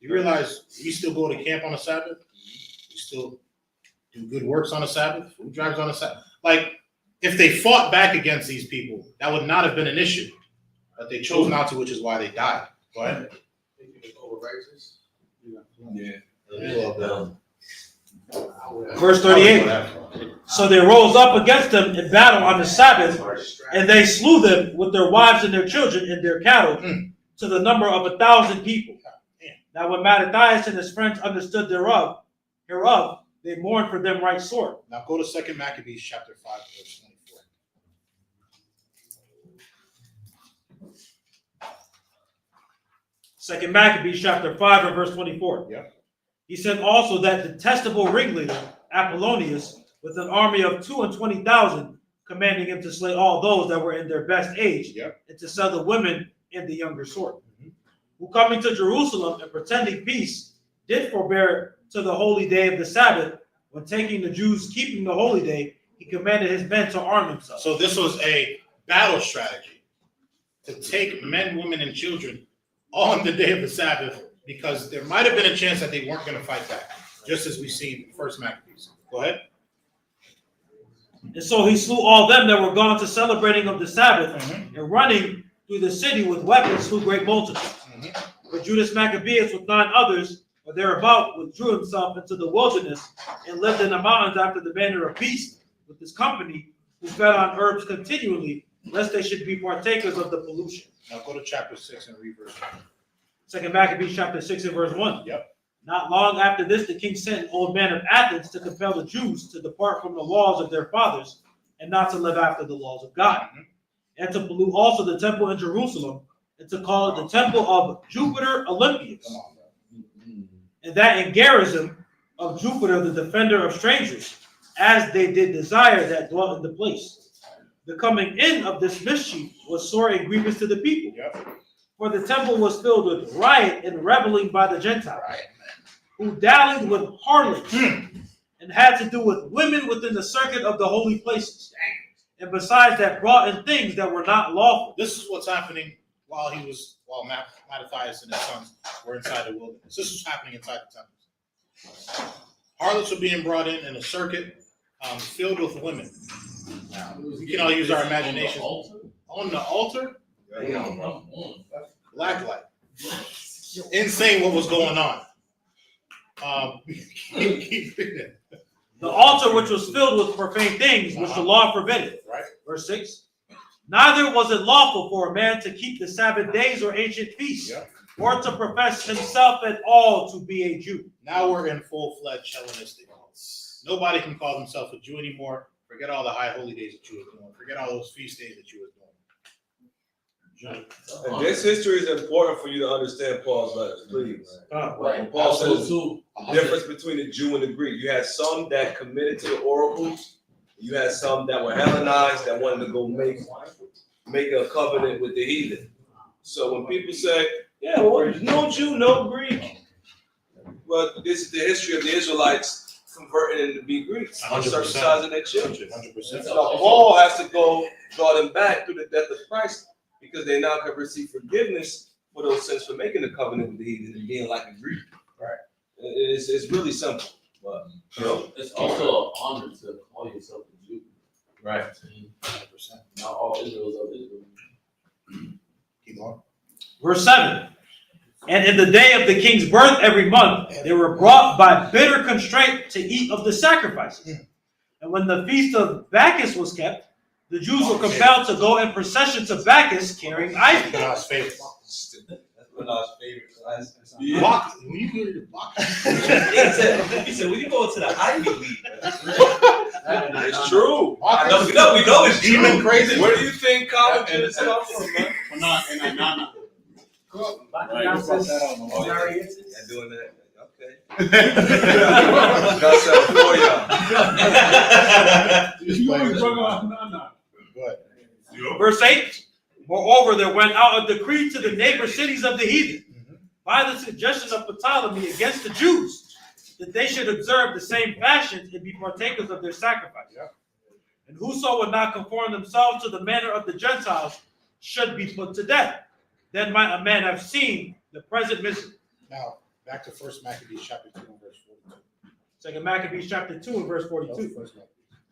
You realize we still go to camp on the Sabbath? We still do good works on the Sabbath? Food drives on the Sabbath? Like, if they fought back against these people, that would not have been an issue. But they chose not to, which is why they died. Go ahead. Yeah. Verse 38. So they rose up against them in battle on the Sabbath, and they slew them with their wives and their children and their cattle, to the number of 1,000 people. Now when Mattathias and his friends understood hereof, they mourned for them right sore. Now go to 2 Maccabees chapter 5, verse 24. Second Maccabees chapter 5 and verse 24. Yeah. He said also that detestable ringleader, Apollonius, with an army of 22,000, commanding him to slay all those that were in their best age, and to sell the women and the younger sort, who coming to Jerusalem and pretending peace, did forbear to the holy day of the Sabbath, when taking the Jews keeping the holy day, he commanded his men to arm themselves. So this was a battle strategy to take men, women, and children on the day of the Sabbath, because there might have been a chance that they weren't going to fight back, just as we see in First Maccabees. Go ahead. And so he slew all them that were gone to celebrating of the Sabbath, and running through the city with weapons slew great multitudes. But Judas Maccabeus with 9 others, or thereabout, withdrew himself into the wilderness, and lived in the mountains after the manner of beasts, with his company, who fed on herbs continually, lest they should be partakers of the pollution. Now go to chapter 6 and read verse 1. Second Maccabees chapter 6 and verse 1. Yep. Not long after this, the king sent an old man of Athens to compel the Jews to depart from the laws of their fathers, and not to live after the laws of God, and to pollute also the temple in Jerusalem, and to call it the temple of Jupiter Olympius, and that in garrison of Jupiter, the defender of strangers, as they did desire that dwelt in the place. The coming in of this mischief was sore and grievous to the people. For the temple was filled with riot and reveling by the Gentiles, who dallied with harlots, and had to do with women within the circuit of the holy places. And besides that, brought in things that were not lawful. This is what's happening while Mattathias and his sons were inside the wilderness. This was happening inside the temple. Harlots were being brought in a circuit filled with women. Now, we can all use our imagination. On the altar? Black light. Insane what was going on. The altar which was filled with profane things, which the law forbid. Right. Verse 6. Neither was it lawful for a man to keep the Sabbath days or ancient feasts, or to profess himself at all to be a Jew. Now we're in full-fledged Hellenistic. Nobody can call themselves a Jew anymore. Forget all the high holy days that you were doing. Forget all those feast days that you were doing. And this history is important for you to understand Paul's letters, please. When Paul says the difference between the Jew and the Greek. You had some that committed to the oracles. You had some that were Hellenized that wanted to go make a covenant with the heathen. So when people say, Yeah, well, no Jew, no Greek. But this is the history of the Israelites converting to be Greeks, 100%. circumcising their children. 100%. So Paul has to go draw them back through the death of Christ because they now can receive forgiveness for those sins for making the covenant with the heathen and being like a Greek. Right. It's really simple. But, you know, It's also an honor to call yourself a Jew. right. 100%. Not all Israel's of Israel. Keep going. Verse 7. And in the day of the king's birth every month, they were brought by bitter constraint to eat of the sacrifices. And when the feast of Bacchus was kept, the Jews were compelled to go in procession to Bacchus carrying ivy. God's favorite. That's one of our favorites. Block. When you go to the block. He said, when you go to the Ivy League, it's true. I know, we know it's true. Demon crazy. Where do you think college is come from, man? And doing that. Okay. Got something for y'all. Go ahead. Verse 8. Moreover, there went out a decree to the neighbor cities of the heathen by the suggestion of Ptolemy against the Jews that they should observe the same fashions and be partakers of their sacrifice. And whoso would not conform themselves to the manner of the Gentiles should be put to death. Then might a man have seen the present misery. Now, back to 1 Maccabees chapter 2 and verse 42. 2 Maccabees chapter 2 and verse 42. First Maccabees.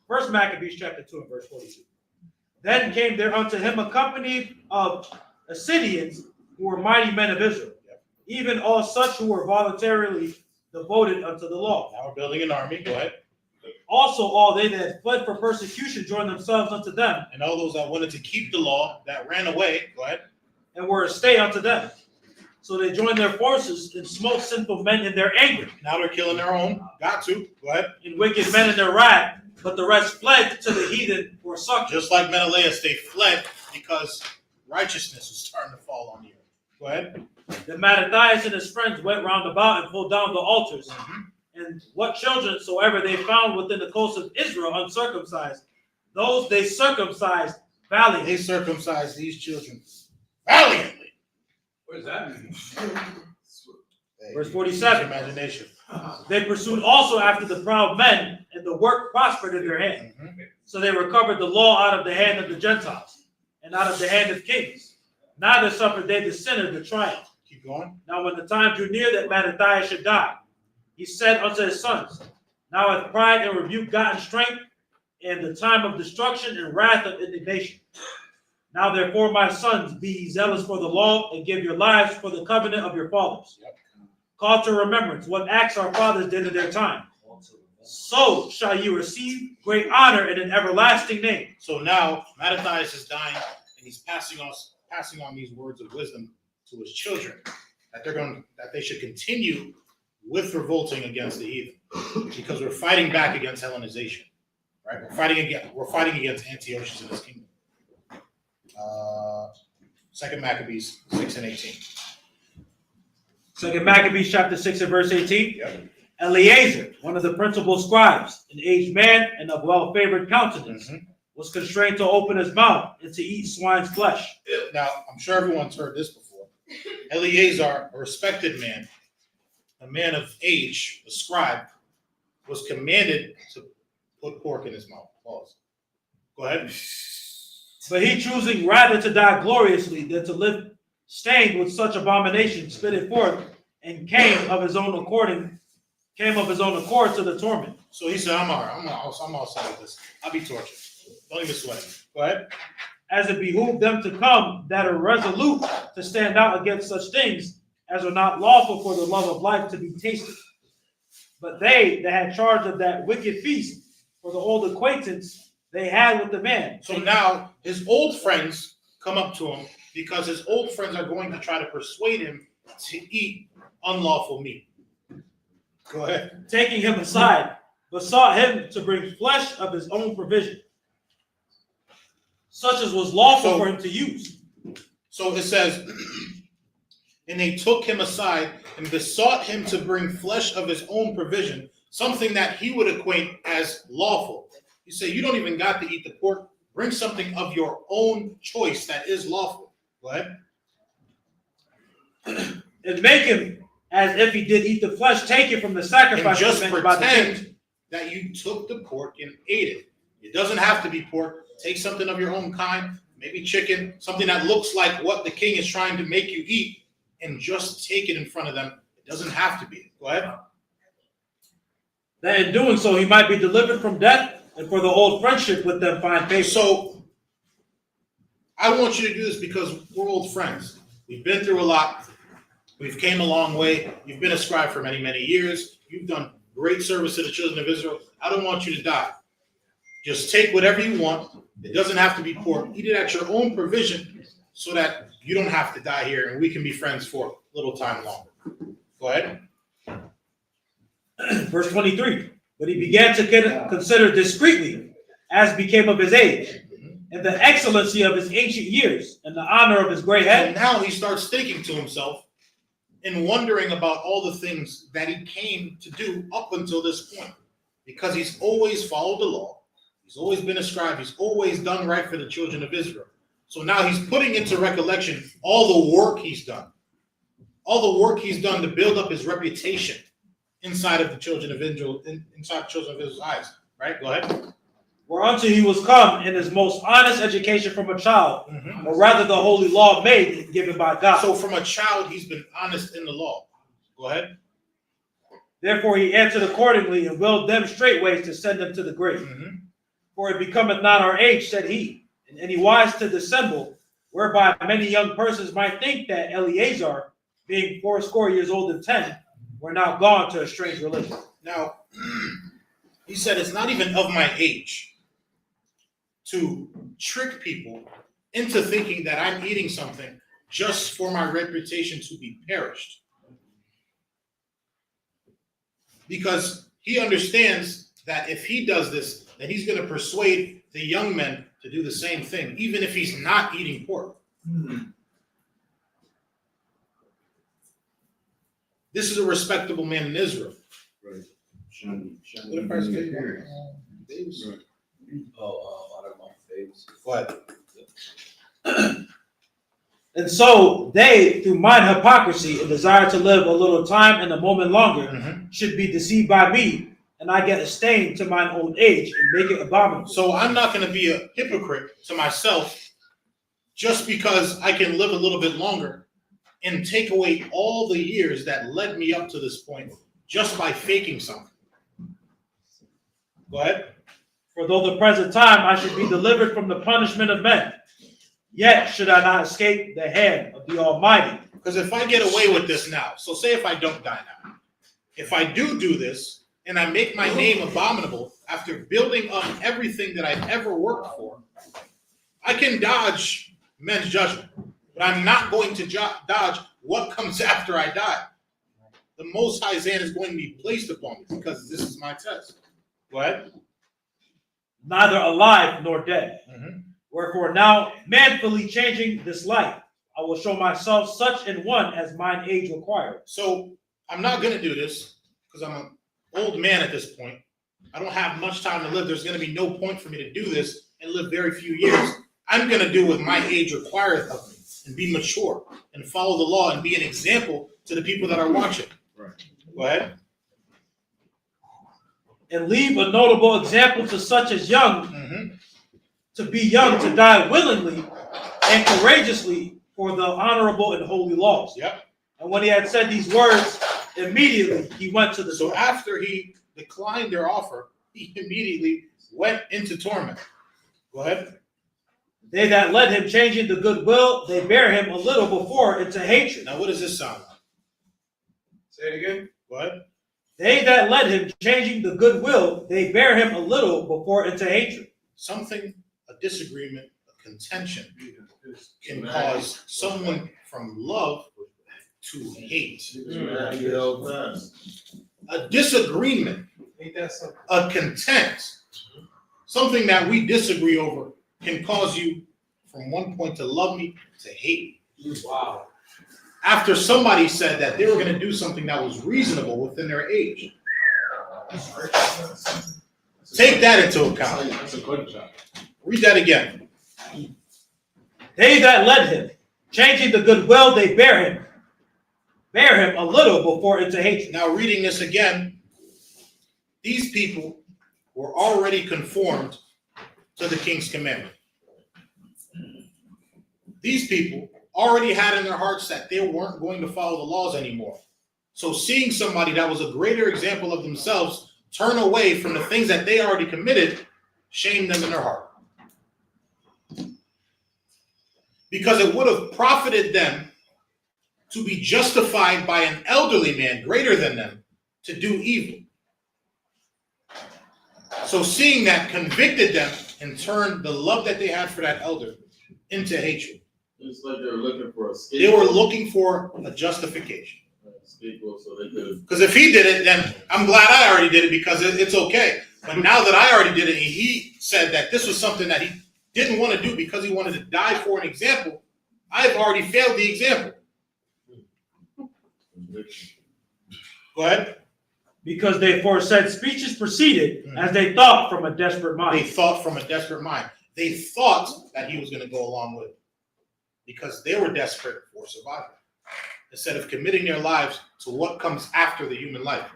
1 Maccabees chapter 2 and verse 42. Then came there unto him a company of Assyrians who were mighty men of Israel, even all such who were voluntarily devoted unto the law. Now we're building an army. Go ahead. Also all they that had fled for persecution joined themselves unto them, And all those that wanted to keep the law that ran away. Go ahead. and were a stay unto them. So they joined their forces and smote sinful men in their anger, Now they're killing their own. Got to. Go ahead. and wicked men in their wrath. But the rest fled to the heathen for succor. Just like Menelaus, they fled because righteousness was starting to fall on the earth. Go ahead. Then Mattathias and his friends went round about and pulled down the altars. And what children soever they found within the coast of Israel uncircumcised, those they circumcised valiantly. They circumcised these children valiantly. What does that mean? Verse Use 47. your imagination. They pursued also after the proud men, and the work prospered in their hand. So they recovered the law out of the hand of the Gentiles, and out of the hand of kings. Neither suffered they the sinner to triumph. Keep going. Now when the time drew near that Mattathias should die, he said unto his sons, Now hath pride and rebuke gotten strength, and the time of destruction and wrath of indignation. Now therefore, my sons, be ye zealous for the law, and give your lives for the covenant of your fathers. Call to remembrance what acts our fathers did in their time. So shall you receive great honor and an everlasting name. So now Mattathias is dying, and he's passing on these words of wisdom to his children, that they should continue with revolting against the heathen, because we're fighting back against Hellenization, right? We're fighting against Antiochus and his kingdom. 2 Maccabees 6 and 18. 2 Maccabees chapter 6 and verse 18. Eleazar, one of the principal scribes, an aged man and of well-favored countenance, was constrained to open his mouth and to eat swine's flesh. Now, I'm sure everyone's heard this before. Eleazar, a respected man, a man of age, a scribe, was commanded to put pork in his mouth. Pause. Go ahead. But he, choosing rather to die gloriously than to live stained with such abomination, spit it forth, and came of his own accord to the torment. So he said, I'm all right. I'm all set with this. I'll be tortured. Don't even sweat it. Go ahead. As it behooved them to come that are resolute to stand out against such things as are not lawful for the love of life to be tasted. But they that had charge of that wicked feast, for the old acquaintance they had with the man. So now his old friends come up to him because his old friends are going to try to persuade him to eat unlawful meat. Go ahead. Taking him aside, besought him to bring flesh of his own provision, such as was lawful for him to use. So it says, and they took him aside and besought him to bring flesh of his own provision, something that he would acquaint as lawful. You say, you don't even got to eat the pork. Bring something of your own choice that is lawful. Go ahead. and make him as if he did eat the flesh taken from the And sacrifice just made by the king. pretend that you took the pork and ate it. It doesn't have to be pork. Take something of your own kind, maybe chicken, something that looks like what the king is trying to make you eat, and just take it in front of them. It doesn't have to be. Go ahead. That in doing so he might be delivered from death, and for the old friendship with them find favor. So I want you to do this because we're old friends. We've been through a lot. We've came a long way. You've been a scribe for many, many years. You've done great service to the children of Israel. I don't want you to die. Just take whatever you want. It doesn't have to be pork. Eat it at your own provision so that you don't have to die here and we can be friends for a little time longer. Go ahead. Verse 23. But he began to consider discreetly, as became of his age, and the excellency of his ancient years, and the honor of his gray head. And now he starts thinking to himself and wondering about all the things that he came to do up until this point. Because he's always followed the law. He's always been a scribe. He's always done right for the children of Israel. So now he's putting into recollection all the work he's done. All the work he's done to build up his reputation inside of the children of Israel, inside the children of Israel's eyes. Right? Go ahead. Whereunto he was come in his most honest education from a child, or rather the holy law made and given by God. So from a child, he's been honest in the law. Go ahead. Therefore he answered accordingly, and willed them straightways to send them to the grave. For it becometh not our age, said he, in any wise to dissemble, whereby many young persons might think that Eleazar, being 80 years old and 10, were now gone to a strange religion. Now, he said it's not even of my age to trick people into thinking that I'm eating something just for my reputation to be perished. Because he understands that if he does this, that he's going to persuade the young men to do the same thing, even if he's not eating pork. This is a respectable man in Israel. Right. SHAMI. What if I say Right. I don't know. What? And so they, through mine hypocrisy and desire to live a little time and a moment longer, should be deceived by me, and I get a stain to mine old age and make it abominable. So I'm not going to be a hypocrite to myself just because I can live a little bit longer and take away all the years that led me up to this point just by faking something. Go ahead. For though the present time I should be delivered from the punishment of men, yet should I not escape the hand of the Almighty. Because if I get away with this now, so say if I don't die now, if I do this and I make my name abominable after building up everything that I've ever worked for, I can dodge men's judgment, but I'm not going to dodge what comes after I die. The Most High's hand is going to be placed upon me because this is my test. Go ahead. Neither alive nor dead. Wherefore now, manfully changing this life, I will show myself such an one as mine age requires. So I'm not going to do this because I'm an old man at this point. I don't have much time to live. There's going to be no point for me to do this and live very few years. I'm going to do what my age requires of me and be mature and follow the law and be an example to the people that are watching. Right. Go ahead. And leave a notable example to such as young, to be young, to die willingly and courageously for the honorable and holy laws. Yep. And when he had said these words, immediately he went to the So after he declined their offer, he immediately went into torment. Go ahead. They that led him changing the goodwill, they bear him a little before into hatred. Now, what does this sound like? Say it again. What? They that led him changing the goodwill, they bear him a little before into hatred. Something, a disagreement, a contention can cause someone from love to hate. A disagreement, Ain't that something? a content, something that we disagree over can cause you from one point to love me to hate me. Wow. After somebody said that they were going to do something that was reasonable within their age. Take that into account. That's a good job. Read that again. They that led him, changing the goodwill, they bear him bear him a little before into hatred. Now, reading this again, these people were already conformed to the king's commandment. These people already had in their hearts that they weren't going to follow the laws anymore. So seeing somebody that was a greater example of themselves turn away from the things that they already committed, shamed them in their heart. Because it would have profited them to be justified by an elderly man greater than them to do evil. So seeing that convicted them and turned the love that they had for that elder into hatred. It's like they were looking for a They scapegoat. were looking for a justification. Scapegoat, so they could. Because if he did it, then I'm glad I already did it because it's okay. But now that I already did it, and he said that this was something that he didn't want to do because he wanted to die for an example, I've already failed the example. Go ahead. Because they foresaid speeches proceeded as they thought from a desperate They mind. thought from a desperate mind. They thought that he was going to go along with it because they were desperate for survival instead of committing their lives to what comes after the human life.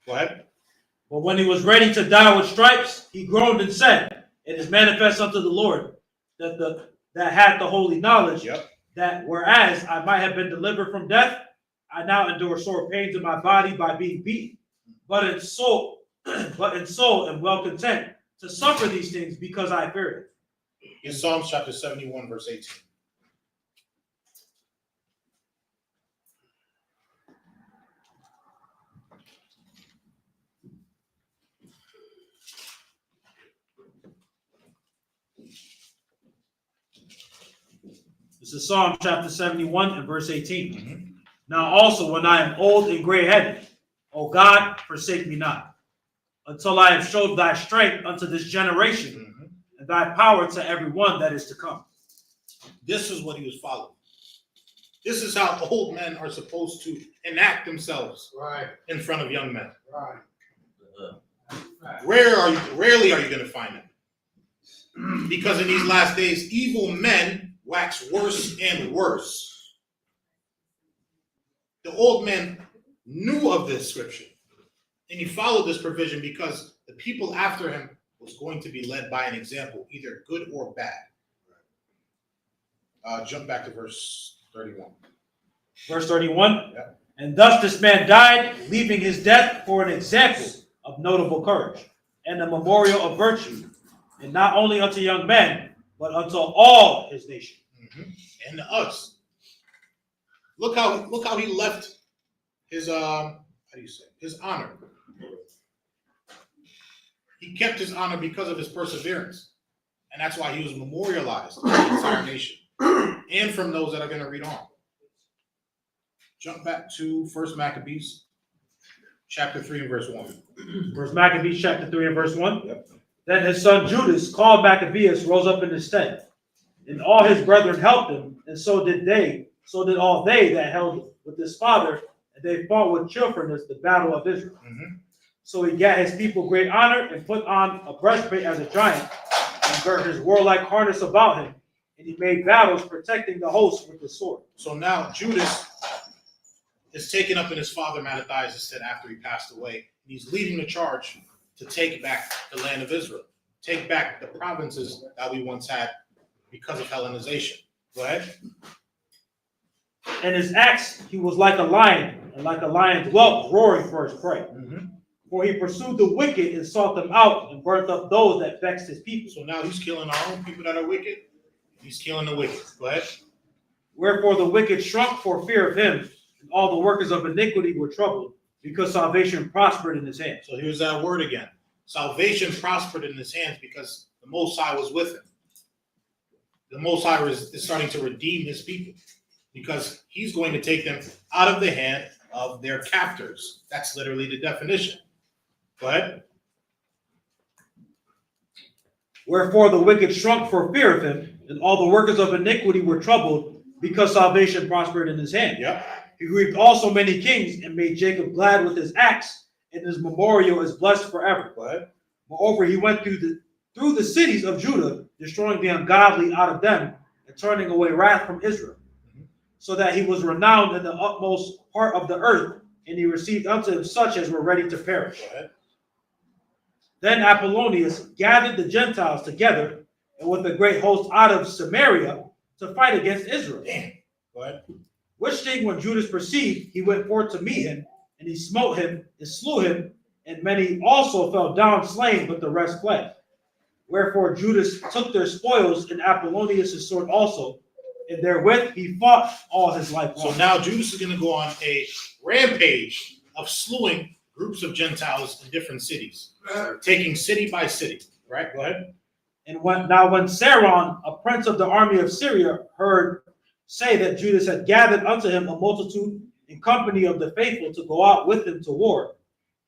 Go ahead. But when he was ready to die with stripes, he groaned and said, "It is manifest unto the Lord that had the holy knowledge, that whereas I might have been delivered from death, I now endure sore pains in my body by being beaten. But in soul am well content to suffer these things because I fear it." In Psalms chapter 71, verse 18. This is Psalm chapter 71 and verse 18. Now also when I am old and gray-headed, O God, forsake me not, until I have showed thy strength unto this generation, and thy power to every one that is to come. This is what he was following. This is how old men are supposed to enact themselves in front of young men. Rarely are you going to find them. Because in these last days, evil men wax worse and worse. The old man knew of this scripture, and he followed this provision because the people after him was going to be led by an example, either good or bad. Jump back to verse 31. Verse 31. Yeah. And thus this man died, leaving his death for an example of notable courage and a memorial of virtue, and not only unto young men, but unto all his nation. And to us. Look how he left his his honor. He kept his honor because of his perseverance. And that's why he was memorialized in the entire nation. And from those that are going to read on. Jump back to 1 Maccabees, chapter 3 and verse 1. 1 Maccabees chapter 3 and verse 1. Yep. Then his son Judas, called Maccabeus, rose up in his stead, and all his brethren helped him, and so did all they that held with his father, and they fought with cheerfulness the battle of Israel. So he gat his people great honor, and put on a breastplate as a giant, and girt his warlike harness about him, and he made battles, protecting the host with the sword. So now Judas is taken up in his father Mattathias' stead after he passed away. And he's leading the charge to take back the land of Israel, take back the provinces that we once had because of Hellenization. Go ahead. And his axe, he was like a lion, and like a lion's whelp roaring for his prey. For he pursued the wicked and sought them out, and burnt up those that vexed his people. So now he's killing our own people that are wicked. He's killing the wicked. Go ahead. Wherefore the wicked shrunk for fear of him, and all the workers of iniquity were troubled, because salvation prospered in his hand. So here's that word again. Salvation prospered in his hands because the Most High was with him. The Most High is starting to redeem his people because he's going to take them out of the hand of their captors. That's literally the definition. Go ahead. Wherefore the wicked shrunk for fear of him, and all the workers of iniquity were troubled, because salvation prospered in his hand. Yep. He grieved also many kings, and made Jacob glad with his axe, and his memorial is blessed forever. Go ahead. Moreover, he went through the cities of Judah, destroying the ungodly out of them, and turning away wrath from Israel. so that he was renowned in the utmost part of the earth, and he received unto him such as were ready to perish. Then Apollonius gathered the Gentiles together, and with a great host out of Samaria, to fight against Israel. Go ahead. Which thing when Judas perceived, he went forth to meet him, and he smote him and slew him, and many also fell down slain, but the rest fled. Wherefore Judas took their spoils, and Apollonius' sword also, and therewith he fought all his life long. So now Judas is going to go on a rampage of slewing groups of Gentiles in different cities, taking city by city. Right? Go ahead. And when Saron, a prince of the army of Syria, heard say that Judas had gathered unto him a multitude in company of the faithful to go out with him to war,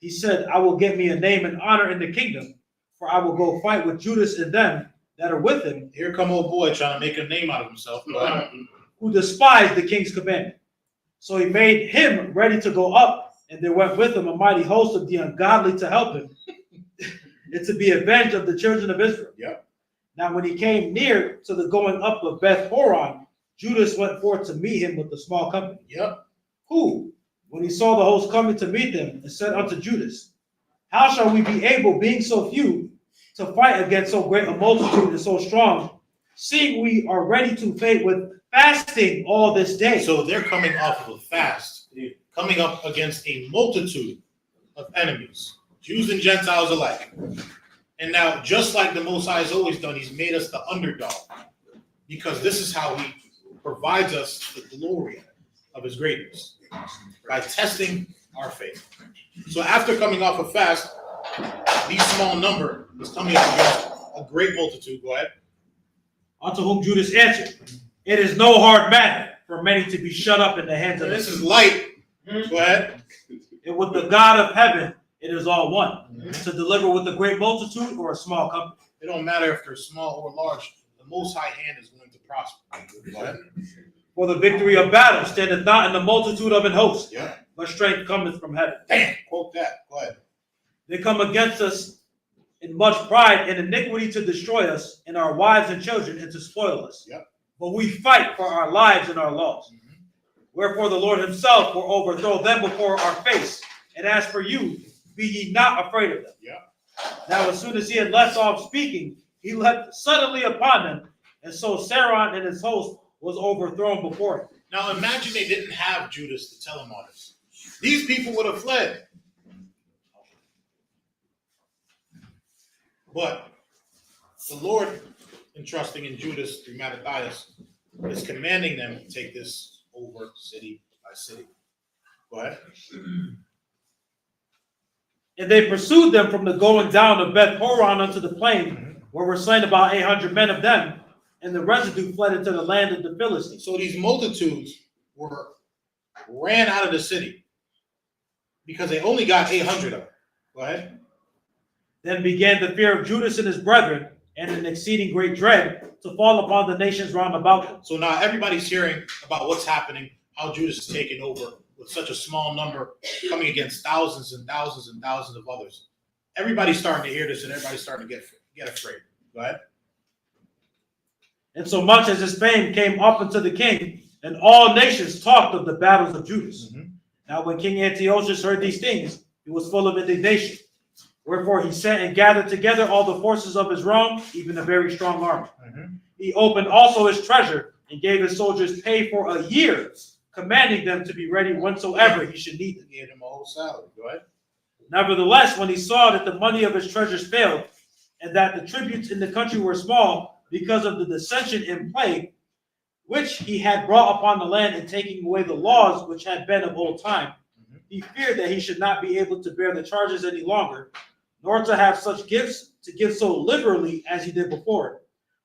he said, I will get me a name and honor in the kingdom, for I will go fight with Judas and them that are with him. Here come old boy trying to make a name out of himself. Who despised the king's commandment. So he made him ready to go up, and there went with him a mighty host of the ungodly to help him, and to be avenged of the children of Israel. Yep. Now when he came near to the going up of Beth Horon, Judas went forth to meet him with a small company. Yep. Who, when he saw the host coming to meet them, and said unto Judas, how shall we be able, being so few, to fight against so great a multitude and so strong, seeing we are ready to fight with fasting all this day? So they're coming off of a fast, coming up against a multitude of enemies, Jews and Gentiles alike. And now, just like the Most High has always done, he's made us the underdog, because this is how he provides us the glory of his greatness, by testing our faith. So after coming off a fast, these small number is coming up against a great multitude. Go ahead. Unto whom Judas answered, it is no hard matter for many to be shut up in the hands of This is light. Go ahead. And with the God of heaven, it is all one. To deliver with a great multitude or a small company. It don't matter if they're small or large. The Most High hand is going to prosper. Go ahead. For the victory of battle standeth not in the multitude of an host, Yeah. but strength cometh from heaven. Damn. Quote that. Go ahead. They come against us in much pride and iniquity to destroy us, and our wives and children, and to spoil us. Yep. But we fight for our lives and our laws. Wherefore the Lord himself will overthrow them before our face. And as for you, be ye not afraid of them. Yeah. Now as soon as he had left off speaking, he leapt suddenly upon them, and so Saron and his host was overthrown before him. Now imagine they didn't have Judas to tell him all this. These people would have fled. But the Lord, entrusting in Judas through Mattathias, is commanding them to take this over city by city. Go ahead. And they pursued them from the going down of Beth Horon unto the plain, where were slain about 800 men of them, and the residue fled into the land of the Philistines. So these multitudes ran out of the city because they only got 800 of them. Go ahead. Then began the fear of Judas and his brethren, and an exceeding great dread to fall upon the nations round about them. So now everybody's hearing about what's happening, how Judas is taking over with such a small number, coming against thousands and thousands and thousands of others. Everybody's starting to hear this, and everybody's starting to get afraid. Go ahead. And so much as his fame came up unto the king, and all nations talked of the battles of Judas. Now when King Antiochus heard these things, he was full of indignation. Wherefore he sent and gathered together all the forces of his realm, even a very strong army. He opened also his treasure, and gave his soldiers pay for a year, commanding them to be ready whensoever he should need them. He gave him a whole salary. Go ahead. Nevertheless, when he saw that the money of his treasures failed, and that the tributes in the country were small, because of the dissension and plague, which he had brought upon the land in taking away the laws which had been of old time, he feared that he should not be able to bear the charges any longer, nor to have such gifts to give so liberally as he did before,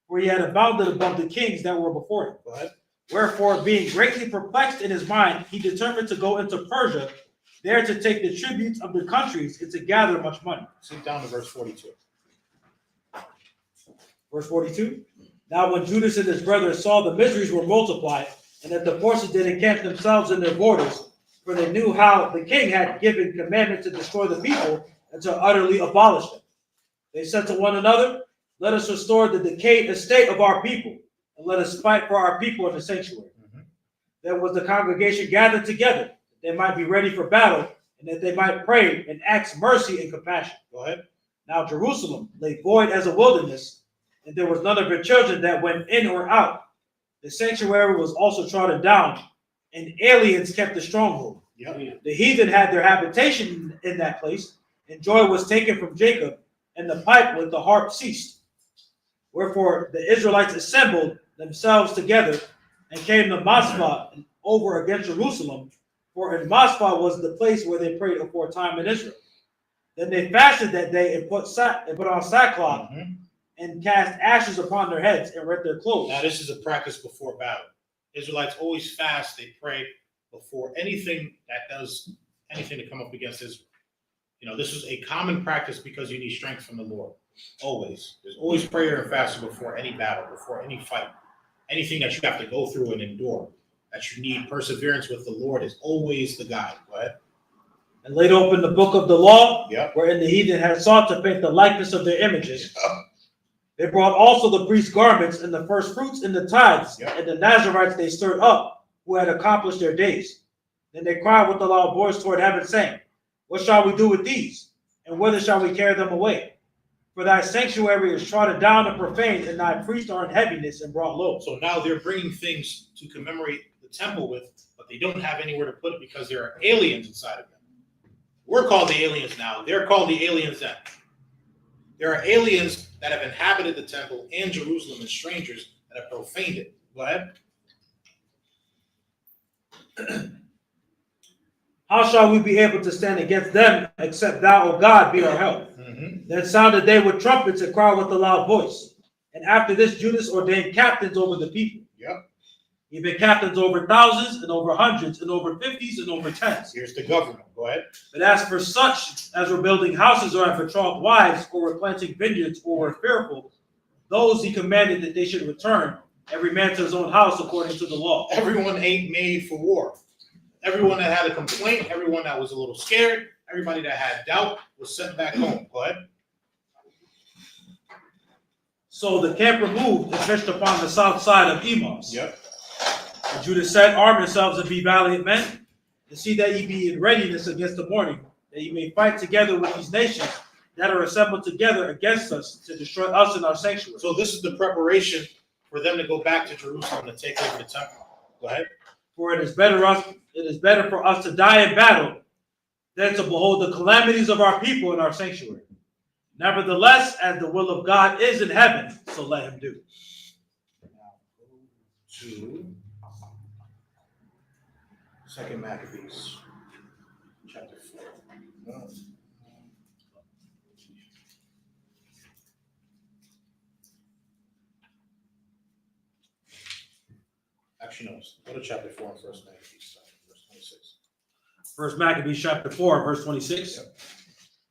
for he had abounded above the kings that were before him. Go ahead. Wherefore, being greatly perplexed in his mind, he determined to go into Persia, there to take the tributes of the countries and to gather much money. Sit down to verse 42. Verse 42. Now when Judas and his brethren saw the miseries were multiplied, and that the forces did encamp themselves in their borders, for they knew how the king had given commandment to destroy the people and to utterly abolish them, they said to one another, let us restore the decayed estate of our people, and let us fight for our people in the sanctuary. Then was the congregation gathered together, that they might be ready for battle, and that they might pray and ask mercy and compassion. Go ahead. Now Jerusalem lay void as a wilderness, and there was none of her children that went in or out. The sanctuary was also trodden down, and aliens kept the stronghold. Yep. The heathen had their habitation in that place, and joy was taken from Jacob, and the pipe with the harp ceased. Wherefore the Israelites assembled themselves together and came to Mizpah over against Jerusalem, for in Mizpah was the place where they prayed aforetime in Israel. Then they fasted that day and put on sackcloth and cast ashes upon their heads and rent their clothes. Now this is a practice before battle. Israelites always fast, they pray before anything that does anything to come up against Israel. You know, this is a common practice because you need strength from the Lord. Always. There's always prayer and fasting before any battle, before any fight. Anything that you have to go through and endure, that you need perseverance with the Lord is always the guide. Go ahead. And laid open the book of the law, Yep. wherein the heathen had sought to paint the likeness of their images. They brought also the priest's garments and the first fruits and the tithes, and the Nazarites they stirred up, who had accomplished their days. Then they cried with a loud voice toward heaven, saying, what shall we do with these? And whither shall we carry them away? For thy sanctuary is trodden down and profaned, and thy priests are in heaviness and brought low. So now they're bringing things to commemorate the temple with, but they don't have anywhere to put it because there are aliens inside of them. We're called the aliens now. They're called the aliens then. There are aliens that have inhabited the temple and Jerusalem and strangers that have profaned it. Go ahead. How shall we be able to stand against them, except thou, O God, be our help? Then sounded they with trumpets and cried with a loud voice. And after this, Judas ordained captains over the people. Yep. Even captains over thousands and over hundreds and over 50s and over 10s. Here's the government. Go ahead. But as for such as were building houses or have betrothed wives or were planting vineyards or were fearful, those he commanded that they should return, every man to his own house according to the law. Everyone ain't made for war. Everyone that had a complaint, everyone that was a little scared, everybody that had doubt was sent back home. Go ahead. So the camp removed and pitched upon the south side of Emos. Yep. And Judah said, arm yourselves and be valiant men, and see that ye be in readiness against the morning, that ye may fight together with these nations that are assembled together against us to destroy us in our sanctuary. So this is the preparation for them to go back to Jerusalem to take over the temple. Go ahead. For it is better for us to die in battle than to behold the calamities of our people in our sanctuary. Nevertheless, as the will of God is in heaven, so let him do. To 2 Maccabees, chapter 4. Actually, no. Go to chapter 4 and First Maccabees, verse 26. First Maccabees chapter 4, verse 26. Yep.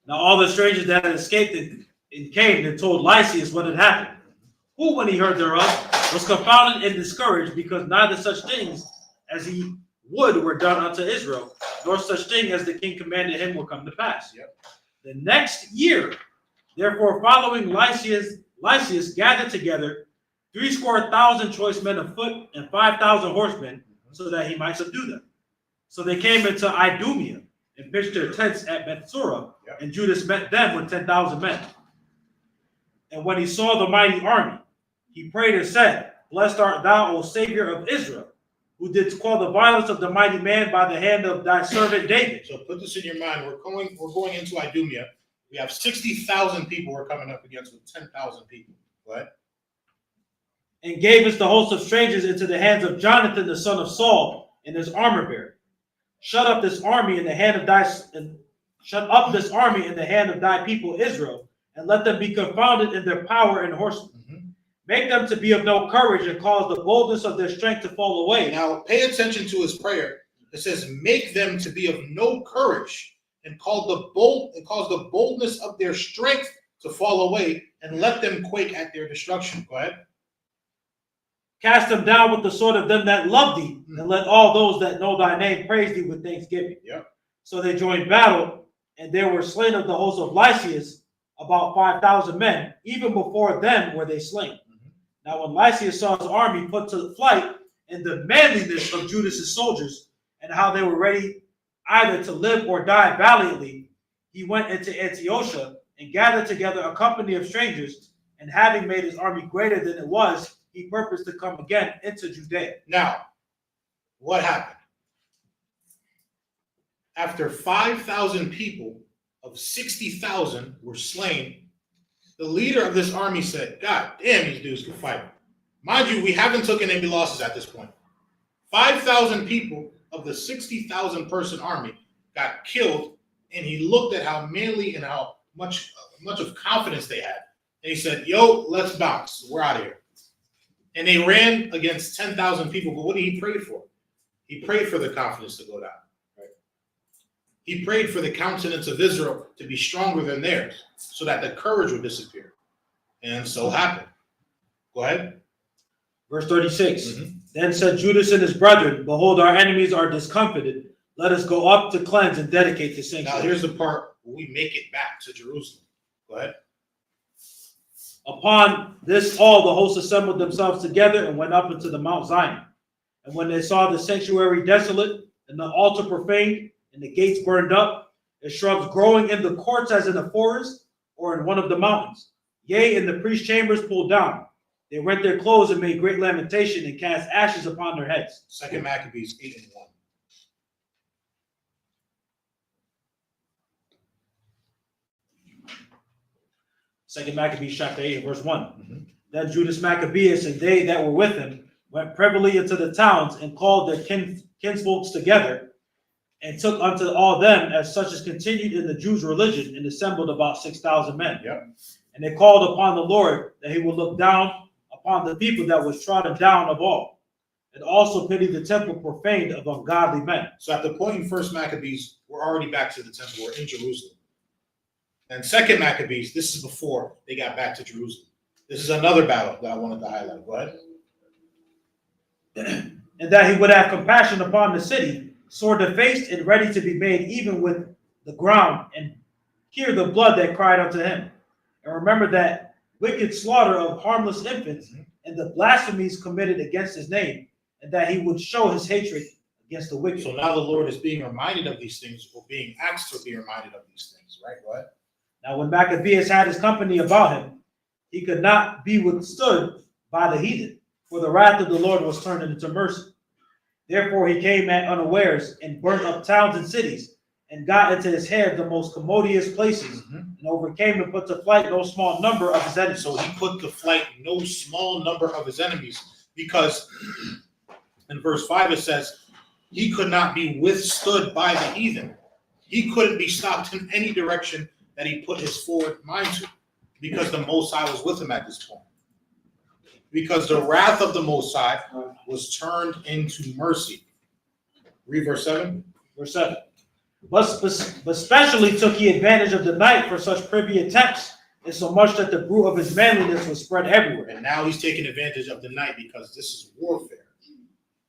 Now all the strangers that had escaped and came and told Lysias what had happened, who, when he heard thereof, was confounded and discouraged, because neither such things as he would were done unto Israel, nor such thing as the king commanded him will come to pass. Yep. The next year, therefore, following Lysias gathered together 70,000 choice men of foot and 5,000 horsemen, so that he might subdue them. So they came into Idumea and pitched their tents at Bethsura, and Judas met them with 10,000 men. And when he saw the mighty army, he prayed and said, blessed art thou, O Savior of Israel, who didst quell the violence of the mighty man by the hand of thy servant David. So put this in your mind. We're going into Idumea. We have 60,000 people we're coming up against with 10,000 people. What? And gave us the host of strangers into the hands of Jonathan the son of Saul and his armor bearer. Shut up this army in the hand of thy people Israel, and let them be confounded in their power and horsemen. Make them to be of no courage, and cause the boldness of their strength to fall away. Now pay attention to his prayer. It says, make them to be of no courage, and cause the boldness of their strength to fall away, and let them quake at their destruction. Go ahead. Cast them down with the sword of them that love thee, and let all those that know thy name praise thee with thanksgiving. Yep. So they joined battle, and there were slain of the host of Lysias about 5,000 men. Even before them were they slain. Now when Lysias saw his army put to flight, and the manliness of Judas's soldiers, and how they were ready either to live or die valiantly, he went into Antiochia and gathered together a company of strangers, and having made his army greater than it was, he purposed to come again into Judea. Now, what happened? After 5,000 people of 60,000 were slain, the leader of this army said, God damn, these dudes can fight. Mind you, we haven't taken any losses at this point. 5,000 people of the 60,000 person army got killed, and he looked at how manly and how much of confidence they had. And he said, yo, let's bounce. We're out of here. And they ran against 10,000 people. But what did he pray for? He prayed for the confidence to go down. Right? He prayed for the countenance of Israel to be stronger than theirs, so that the courage would disappear. And so happened. Go ahead. Verse 36. Then said Judas and his brethren, behold, our enemies are discomfited. Let us go up to cleanse and dedicate the sanctuary. Now here's the part where we make it back to Jerusalem. Go ahead. Upon this all the hosts assembled themselves together and went up into the Mount Zion. And when they saw the sanctuary desolate, and the altar profaned, and the gates burned up, and shrubs growing in the courts as in a forest, or in one of the mountains, yea, in the priest's chambers pulled down, they rent their clothes and made great lamentation, and cast ashes upon their heads. 2 Maccabees 8:1. Second Maccabees chapter 8, verse 1. Then Judas Maccabeus and they that were with him went privily into the towns and called their kinsfolks together, and took unto all them as such as continued in the Jews' religion, and assembled about 6,000 men. Yep. And they called upon the Lord that he would look down upon the people that was trodden down of all, and also pity the temple profaned of ungodly men. So at the point in 1 Maccabees, we're already back to the temple. We're in Jerusalem. And 2 Maccabees, this is before they got back to Jerusalem. This is another battle that I wanted to highlight. Go ahead. And that he would have compassion upon the city, sword defaced and ready to be made even with the ground, and hear the blood that cried unto him. And remember that wicked slaughter of harmless infants, and the blasphemies committed against his name, and that he would show his hatred against the wicked. So now the Lord is being reminded of these things, or being asked to be reminded of these things, right? Go ahead. Now when Maccabeus had his company about him, he could not be withstood by the heathen, for the wrath of the Lord was turned into mercy. Therefore he came at unawares, and burnt up towns and cities, and got into his head the most commodious places, and overcame and put to flight no small number of his enemies. So he put to flight no small number of his enemies, because in verse 5 it says, he could not be withstood by the heathen. He couldn't be stopped in any direction that he put his forward mind to, because the Most High was with him at this point. Because the wrath of the Most High was turned into mercy. Read verse 7. Verse 7. But specially took he advantage of the night for such privy attempts, insomuch that the bruit of his manliness was spread everywhere. And now he's taking advantage of the night, because this is warfare.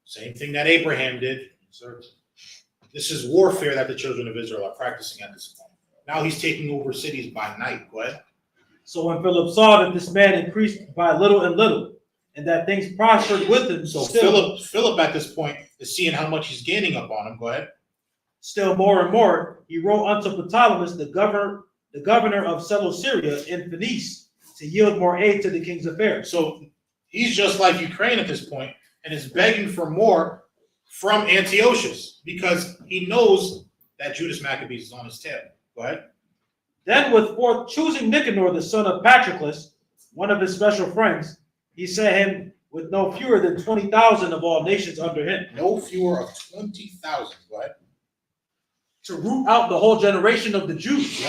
Same thing that Abraham did. This is warfare that the children of Israel are practicing at this point. Now he's taking over cities by night. Go ahead. So when Philip saw that this man increased by little and little, and that things prospered with him, So still, Philip at this point is seeing how much he's gaining up on him. Go ahead. still more and more, he wrote unto Ptolemy, the governor of Seleucia in Phoenice, to yield more aid to the king's affairs. So he's just like Ukraine at this point, and is begging for more from Antiochus, because he knows that Judas Maccabees is on his tail. Go ahead. Then with forth choosing Nicanor, the son of Patroclus, one of his special friends, he set him with no fewer than 20,000 of all nations under him, No fewer of 20,000. Go ahead. to root out the whole generation of the Jews.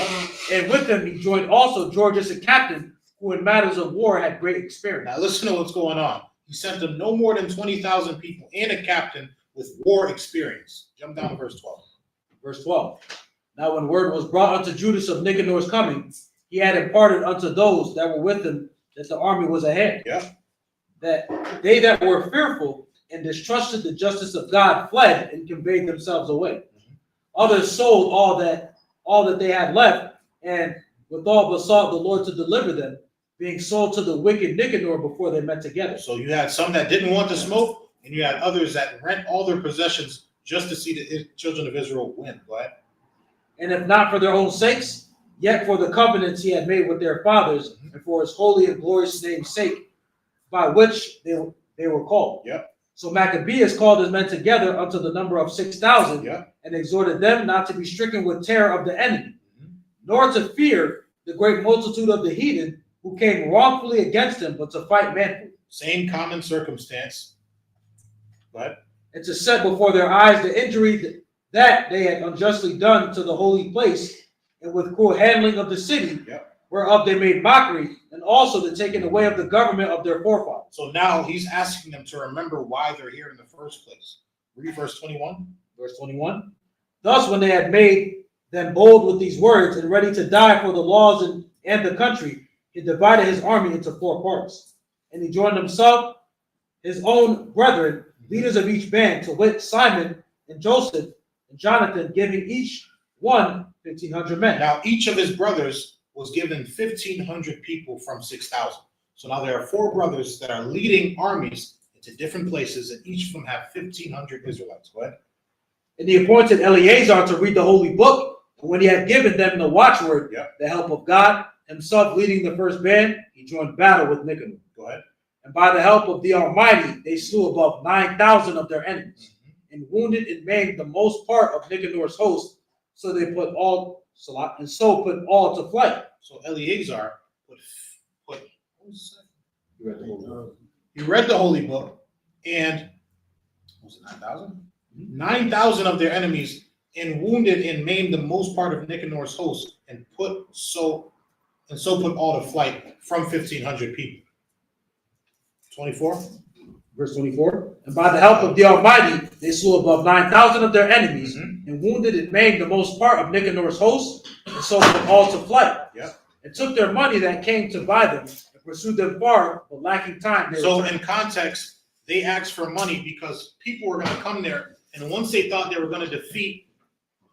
And with him he joined also Georgius, a captain, who in matters of war had great experience. Now listen to what's going on. He sent them no more than 20,000 people and a captain with war experience. Jump down to verse 12. Verse 12. Now when word was brought unto Judas of Nicanor's coming, he had imparted unto those that were with him that the army was ahead. Yeah. That they that were fearful and distrusted the justice of God fled and conveyed themselves away. Others sold all that they had left, and withal besought the Lord to deliver them, being sold to the wicked Nicanor before they met together. So you had some that didn't want to smoke, And you had others that rent all their possessions just to see the children of Israel win. Go ahead. And if not for their own sakes, yet for the covenants he had made with their fathers, and for his holy and glorious name's sake, by which they were called. Yep. So Maccabeus called his men together unto the number of 6,000, Yep. and exhorted them not to be stricken with terror of the enemy, nor to fear the great multitude of the heathen who came wrongfully against him, but to fight manfully. Same common circumstance. Go ahead. And to set before their eyes the injury that they had unjustly done to the holy place, and with cruel handling of the city, whereof they made mockery, and also the taking away of the government of their forefathers. So now he's asking them to remember why they're here in the first place. Read verse 21. Verse 21. Thus, when they had made them bold with these words, and ready to die for the laws and the country, he divided his army into 4 parts. And he joined himself his own brethren, leaders of each band, to wit, Simon and Joseph and Jonathan, giving each one 1,500 men. Now each of his brothers was given 1,500 people from 6,000. So now there are 4 brothers that are leading armies into different places, and each of them have 1,500 Israelites. Go ahead. And he appointed Eleazar to read the holy book. And when he had given them the watchword, the help of God, himself leading the first band, he joined battle with Nicanor. Go ahead. And by the help of the Almighty, they slew above 9,000 of their enemies, and wounded and maimed the most part of Nicanor's host. So they put all to flight. So Eleazar put what was that? He read the holy book, and was it 9,000? 9,000 of their enemies, and wounded and maimed the most part of Nicanor's host, and put all to flight from 1,500 people. 24. Verse 24. And by the help of the Almighty, they slew above 9,000 of their enemies, and wounded and maimed the most part of Nicanor's host, and so put all to flight. And took their money that came to buy them, and pursued them far, but lacking time. So in context, they asked for money because people were going to come there, and once they thought they were going to defeat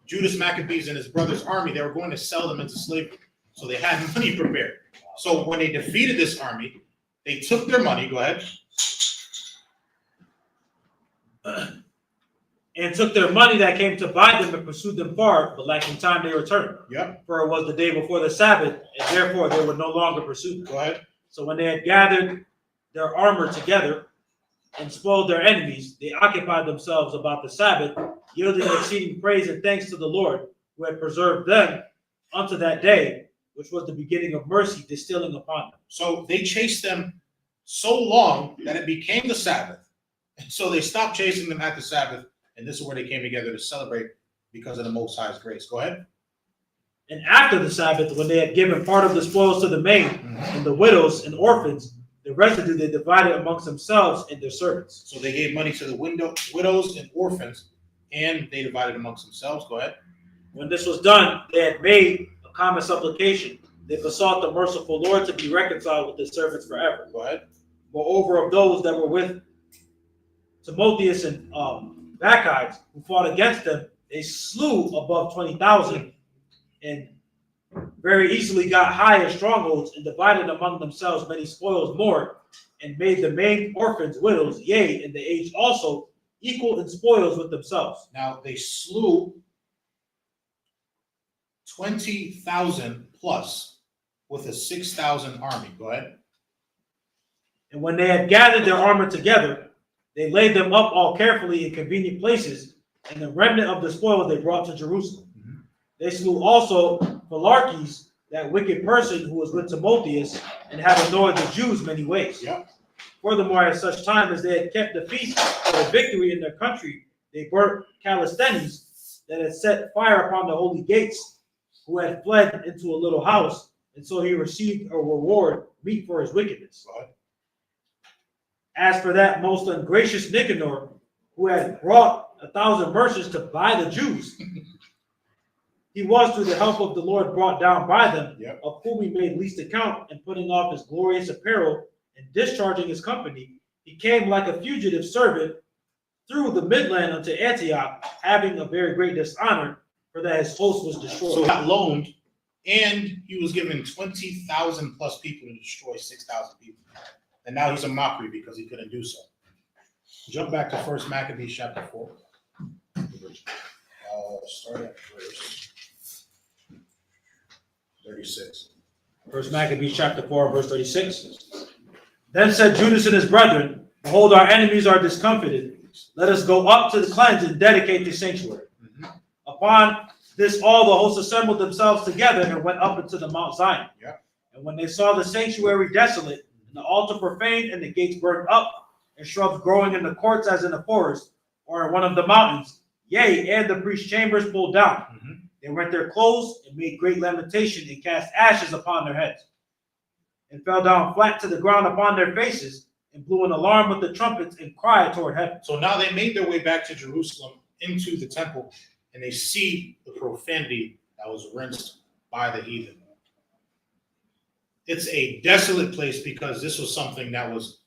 Judas Maccabees and his brother's army, they were going to sell them into slavery. So they had money prepared. So when they defeated this army, they took their money. Go ahead. And took their money that came to buy them, and pursued them far, but lacking time they returned. For it was the day before the Sabbath, and therefore they were no longer pursued. Go ahead. So when they had gathered their armor together and spoiled their enemies, they occupied themselves about the Sabbath, yielding exceeding praise and thanks to the Lord, who had preserved them unto that day, which was the beginning of mercy distilling upon them. So they chased them so long that it became the Sabbath. And so they stopped chasing them at the Sabbath, and this is where they came together to celebrate because of the Most High's grace. Go ahead. And after the Sabbath, when they had given part of the spoils to the maid, and the widows and orphans, the residue they divided amongst themselves and their servants. So they gave money to the widows and orphans, and they divided amongst themselves. Go ahead. When this was done, they had made a common supplication. They besought the merciful Lord to be reconciled with his servants forever. Go ahead. Moreover, of those that were with Timotheus and Bacchides, who fought against them, they slew above 20,000, and very easily got high in strongholds, and divided among themselves many spoils more, and made the main orphans widows, yea, and the aged also, equal in spoils with themselves. Now they slew 20,000 plus with a 6,000 army. Go ahead. And when they had gathered their armor together, they laid them up all carefully in convenient places, and the remnant of the spoil they brought to Jerusalem. They slew also Phalarches, that wicked person who was with Timotheus, and had annoyed the Jews many ways. Furthermore, at such time as they had kept the feast for the victory in their country, they burnt Callisthenes, that had set fire upon the holy gates, who had fled into a little house, and so he received a reward meet for his wickedness. As for that most ungracious Nicanor, who had brought 1,000 merchants to buy the Jews, he was through the help of the Lord brought down by them, of whom he made least account, and putting off his glorious apparel and discharging his company, he came like a fugitive servant through the midland unto Antioch, having a very great dishonor, for that his host was destroyed. So he got loaned, and he was given 20,000 plus people to destroy 6,000 people. And now he's a mockery because he couldn't do so. Jump back to First Maccabees chapter 4. Start at verse 36. First Maccabees chapter 4, verse 36. Then said Judas and his brethren, behold, our enemies are discomfited. Let us go up to the cleanse and dedicate the sanctuary. Upon this, all the hosts assembled themselves together and went up into the Mount Zion. Yeah. And when they saw the sanctuary desolate, and the altar profaned, and the gates burned up, and shrubs growing in the courts as in a forest, or in one of the mountains, yea, and the priest's chambers pulled down, they rent their clothes and made great lamentation and cast ashes upon their heads, and fell down flat to the ground upon their faces, and blew an alarm with the trumpets and cried toward heaven. So now they made their way back to Jerusalem into the temple, and they see the profanity that was rinsed by the heathen. It's a desolate place because this was something that was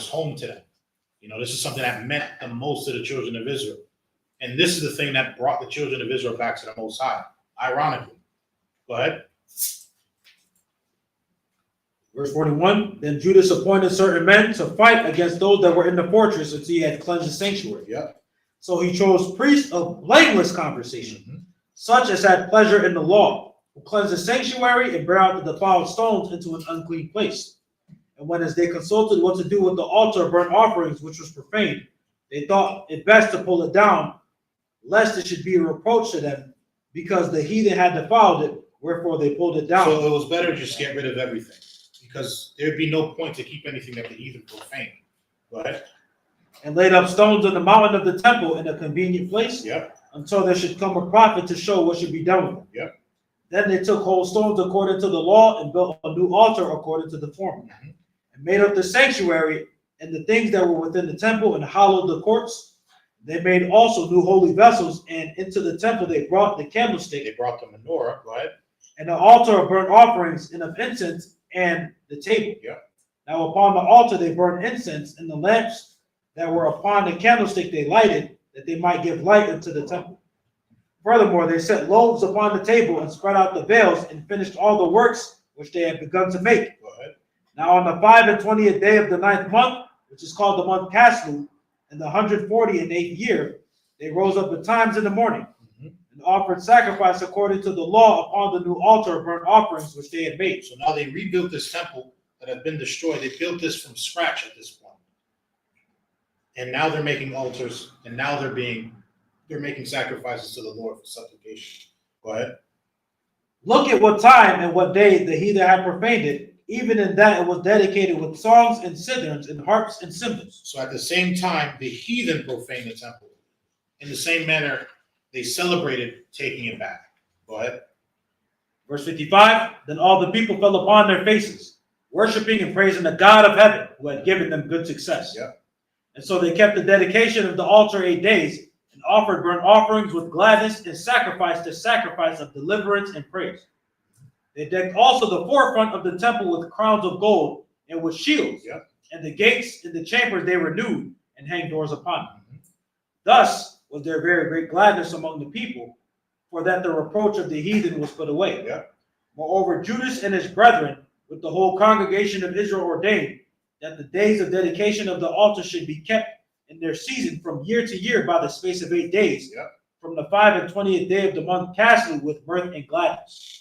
home to them. You know, this is something that meant the most to the children of Israel. And this is the thing that brought the children of Israel back to the Most High, ironically. Go ahead. Verse 41, then Judas appointed certain men to fight against those that were in the fortress until he had cleansed the sanctuary. Yeah. So he chose priests of blameless conversation, such as had pleasure in the law, who cleansed the sanctuary and brought out the defiled stones into an unclean place. And when as they consulted what to do with the altar of burnt offerings, which was profaned, they thought it best to pull it down, lest it should be a reproach to them, because the heathen had defiled it, wherefore they pulled it down. So it was better to just get rid of everything, because there'd be no point to keep anything that the heathen profaned. Go ahead. And laid up stones on the mountain of the temple in a convenient place, Yep. until there should come a prophet to show what should be done with them. Yep. Then they took whole stones according to the law and built a new altar according to the former, and made up the sanctuary and the things that were within the temple and hollowed the courts. They made also new holy vessels, and into the temple they brought the candlestick. They brought the menorah. Go ahead. And the altar of burnt offerings and of incense and the table. Yeah. Now upon the altar they burned incense, and the lamps that were upon the candlestick they lighted, that they might give light into the temple. Furthermore, they set loaves upon the table and spread out the veils and finished all the works which they had begun to make. Go ahead. Now on the 25th day of the 9th month, which is called the month Caslu, in the 148th year, they rose up betimes in the morning and offered sacrifice according to the law upon the new altar of burnt offerings which they had made. So now they rebuilt this temple that had been destroyed. They built this from scratch at this point. And now they're making altars, and now they're making sacrifices to the Lord for supplication. Go ahead. Look at what time and what day the heathen had profaned it. Even in that it was dedicated with songs and citherns and harps and cymbals. So at the same time, the heathen profaned the temple. In the same manner, they celebrated taking it back. Go ahead. Verse 55, then all the people fell upon their faces, worshiping and praising the God of heaven, who had given them good success. Yeah. And so they kept the dedication of the altar 8 days, and offered burnt offerings with gladness, and sacrificed the sacrifice of deliverance and praise. They decked also the forefront of the temple with crowns of gold and with shields, Yeah. and the gates and the chambers they renewed, and hanged doors upon them. Thus was there very great gladness among the people, for that the reproach of the heathen was put away. Yeah. Moreover, Judas and his brethren, with the whole congregation of Israel, ordained that the days of dedication of the altar should be kept in their season from year to year by the space of 8 days, Yeah. from the 25th day of the month Caslu, with mirth and gladness.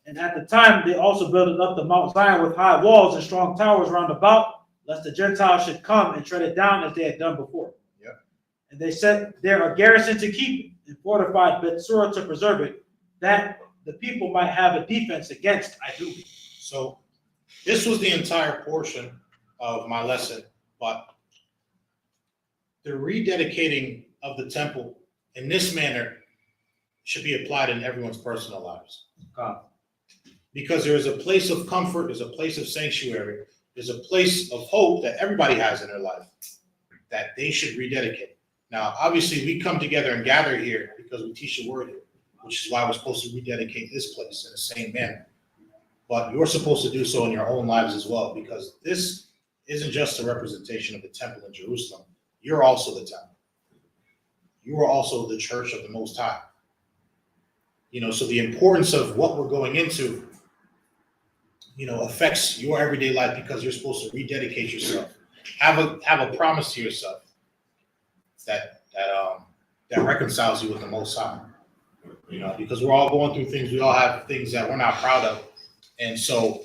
And at the time they also built up the Mount Zion with high walls and strong towers round about, lest the Gentiles should come and tread it down as they had done before. Yeah. And they set there a garrison to keep it, and fortified Bethsura to preserve it, that the people might have a defense against Idumea. So this was the entire portion of my lesson, but the rededicating of the temple in this manner should be applied in everyone's personal lives. Because there is a place of comfort, there's a place of sanctuary, there's a place of hope that everybody has in their life that they should rededicate. Now, obviously, we come together and gather here because we teach the word here, which is why we're supposed to rededicate this place in the same manner. But you're supposed to do so in your own lives as well, because this isn't just a representation of the temple in Jerusalem. You're also the temple. You are also the church of the Most High. You know, so the importance of what we're going into, you know, affects your everyday life because you're supposed to rededicate yourself. have a promise to yourself that reconciles you with the Most High. You know, because we're all going through things. We all have things that we're not proud of, and so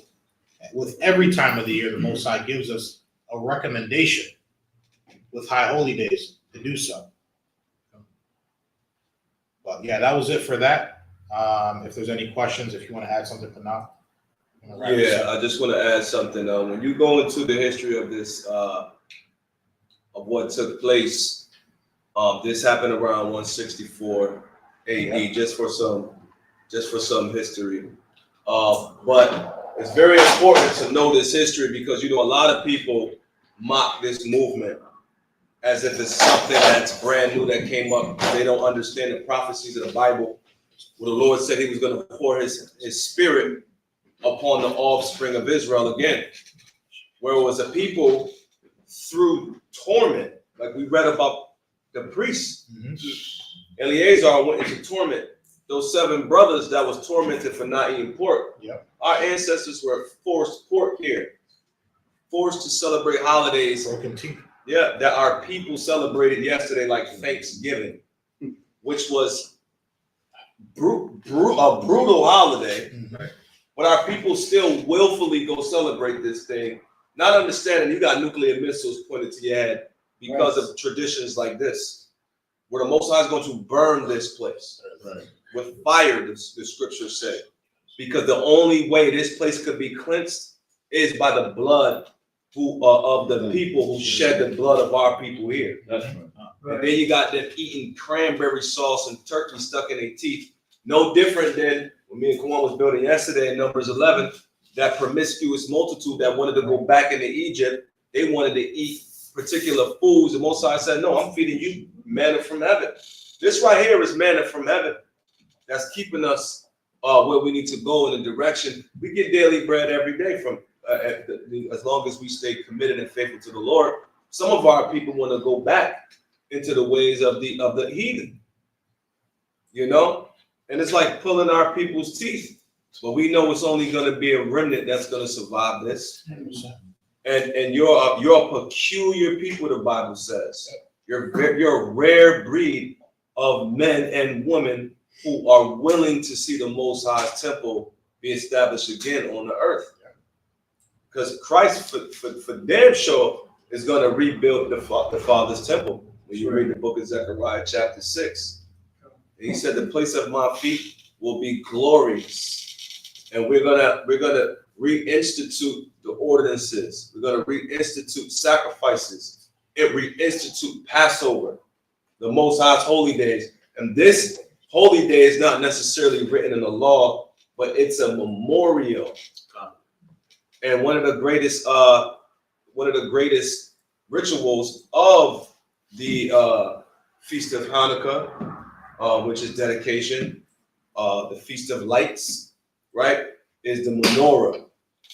with every time of the year, the Most High gives us a recommendation with high holy days to do so. But yeah, that was it for that. If there's any questions, if you want to add something, Panah. Yeah, I just want to add something. When you go into the history of this, of what took place, this happened around 164 AD. Just for some history. But it's very important to know this history because a lot of people mock this movement as if it's something that's brand new that came up. They don't understand the prophecies of the Bible, where the Lord said He was going to pour His Spirit upon the offspring of Israel again, where it was a people through torment, like we read about the priests. Eleazar went into torment. Those 7 brothers that was tormented for not eating pork. Yep. Our ancestors were forced pork here, forced to celebrate holidays. Yeah, that our people celebrated yesterday, like Thanksgiving, which was a brutal holiday. But our people still willfully go celebrate this thing, not understanding you got nuclear missiles pointed to your head because of traditions like this, where the Most High is going to burn this place with fire, the scriptures say, because the only way this place could be cleansed is by the blood of the people who shed the blood of our people here. And then you got them eating cranberry sauce and turkey stuck in their teeth. No different than when me and Kwan was building yesterday in Numbers 11, that promiscuous multitude that wanted to go back into Egypt. They wanted to eat particular foods. The Most High said, no, I'm feeding you manna from heaven. This right here is manna from heaven. That's keeping us where we need to go in the direction. We get daily bread every day from as long as we stay committed and faithful to the Lord. Some of our people want to go back into the ways of the heathen, you know, and it's like pulling our people's teeth. But we know it's only going to be a remnant that's going to survive this. 100%. And you're a peculiar people, the Bible says. You're a rare breed of men and women who are willing to see the Most High's temple be established again on the earth. Because Christ, for damn sure, is going to rebuild the Father's temple. When you read the book of Zechariah, chapter 6, and He said, "The place of my feet will be glorious," and we're gonna reinstitute the ordinances. We're gonna reinstitute sacrifices. It reinstitute Passover, the Most High's holy days, and this holy day is not necessarily written in the law, but it's a memorial. And one of the greatest rituals of the Feast of Hanukkah, which is dedication, the Feast of Lights, right, is the menorah.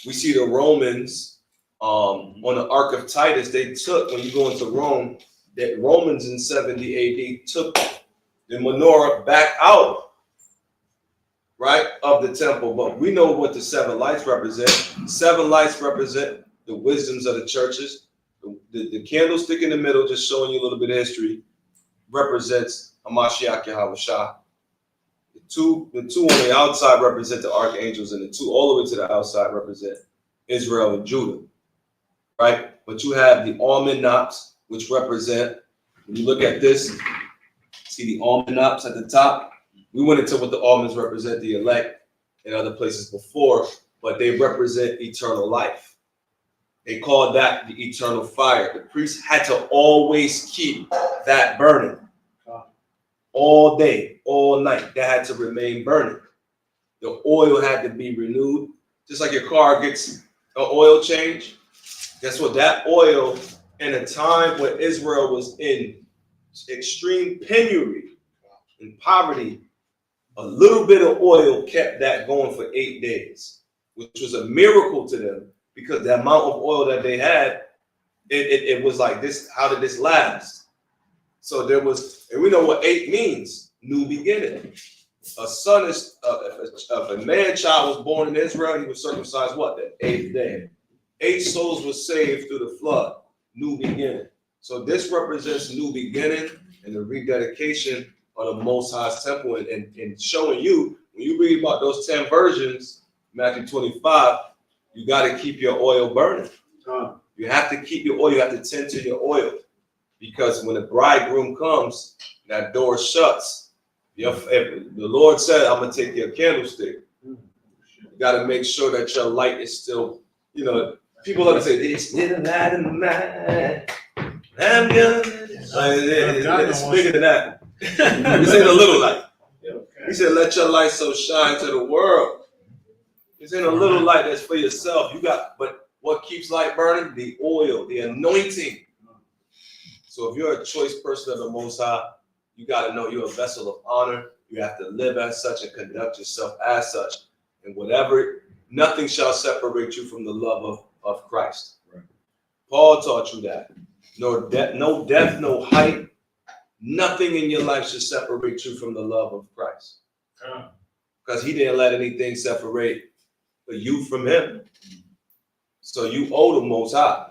We see the Romans on the Ark of Titus. They took, when you go into Rome, that Romans in 70 AD took the menorah back out, right, of the temple. But we know what the 7 lights represent. 7 lights represent the wisdoms of the churches. The candlestick in the middle, just showing you a little bit of history, represents Hamashiach YHWH. The two on the outside represent the archangels, and the 2 all the way to the outside represent Israel and Judah, right? But you have the almond knops, which represent, when you look at this, see the almond knops at the top? We went into what the almonds represent, the elect, in other places before, but they represent eternal life. They called that the eternal fire. The priest had to always keep that burning. All day, all night, that had to remain burning. The oil had to be renewed. Just like your car gets an oil change. Guess what? That oil, in a time when Israel was in extreme penury and poverty, a little bit of oil kept that going for 8 days, which was a miracle to them, because the amount of oil that they had, it was like this. How did this last? So there was, and we know what 8 means: new beginning. A son is, if a man child was born in Israel, he was circumcised what? The 8th day. 8 souls were saved through the flood. new beginning. So this represents new beginning and the rededication of the Most High's temple, and showing you, when you read about those 10 virgins, Matthew 25, you got to keep your oil burning. You have to keep your oil, you have to tend to your oil, because when the bridegroom comes, that door shuts. If the Lord said, I'm going to take your candlestick, you got to make sure that your light is still, you know, people love to say, it's still a light in the mind. I'm good. It's bigger than that. This ain't a little light. He said, let your light so shine to the world. This ain't a little light that's for yourself. You got, but what keeps light burning? The oil, the anointing. So if you're a choice person of the Most High, you got to know you're a vessel of honor. You have to live as such and conduct yourself as such. And whatever, nothing shall separate you from the love of Christ. Right. Paul taught you that. No death, no height, nothing in your life should separate you from the love of Christ. Because he didn't let anything separate you from him. So you owe the Most High.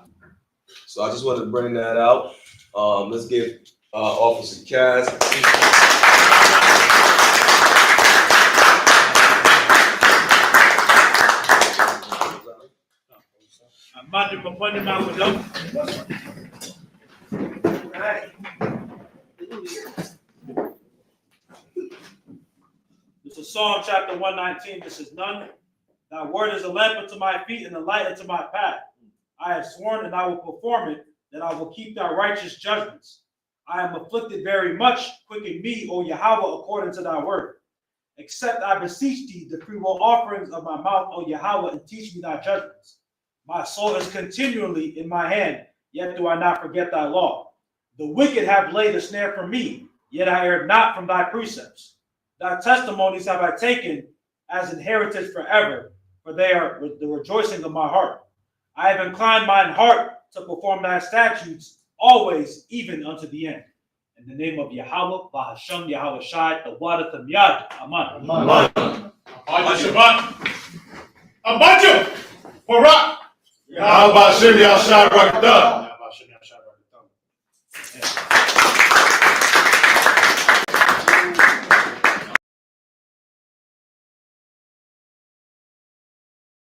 So I just wanted to bring that out. Let's give Officer Kaz. This is Psalm chapter 119. This is none. Thy word is a lamp unto my feet and a light unto my path. I have sworn and I will perform it, that I will keep thy righteous judgments. I am afflicted very much. Quicken me, O Yahweh, according to thy word. Accept, I beseech thee, the freewill offerings of my mouth, O Yahweh, and teach me thy judgments. My soul is continually in my hand, yet do I not forget thy law. The wicked have laid a snare for me, yet I erred not from thy precepts. Thy testimonies have I taken as inheritance forever, for they are the rejoicing of my heart. I have inclined mine heart to perform thy statutes always, even unto the end. In the name of Yahweh, Bahasham, Yahweh Shai, the water to Miyad. Aman. Abadu Shabbat. Abadu Barak. Yahweh Hashem Yahshua Rakatah.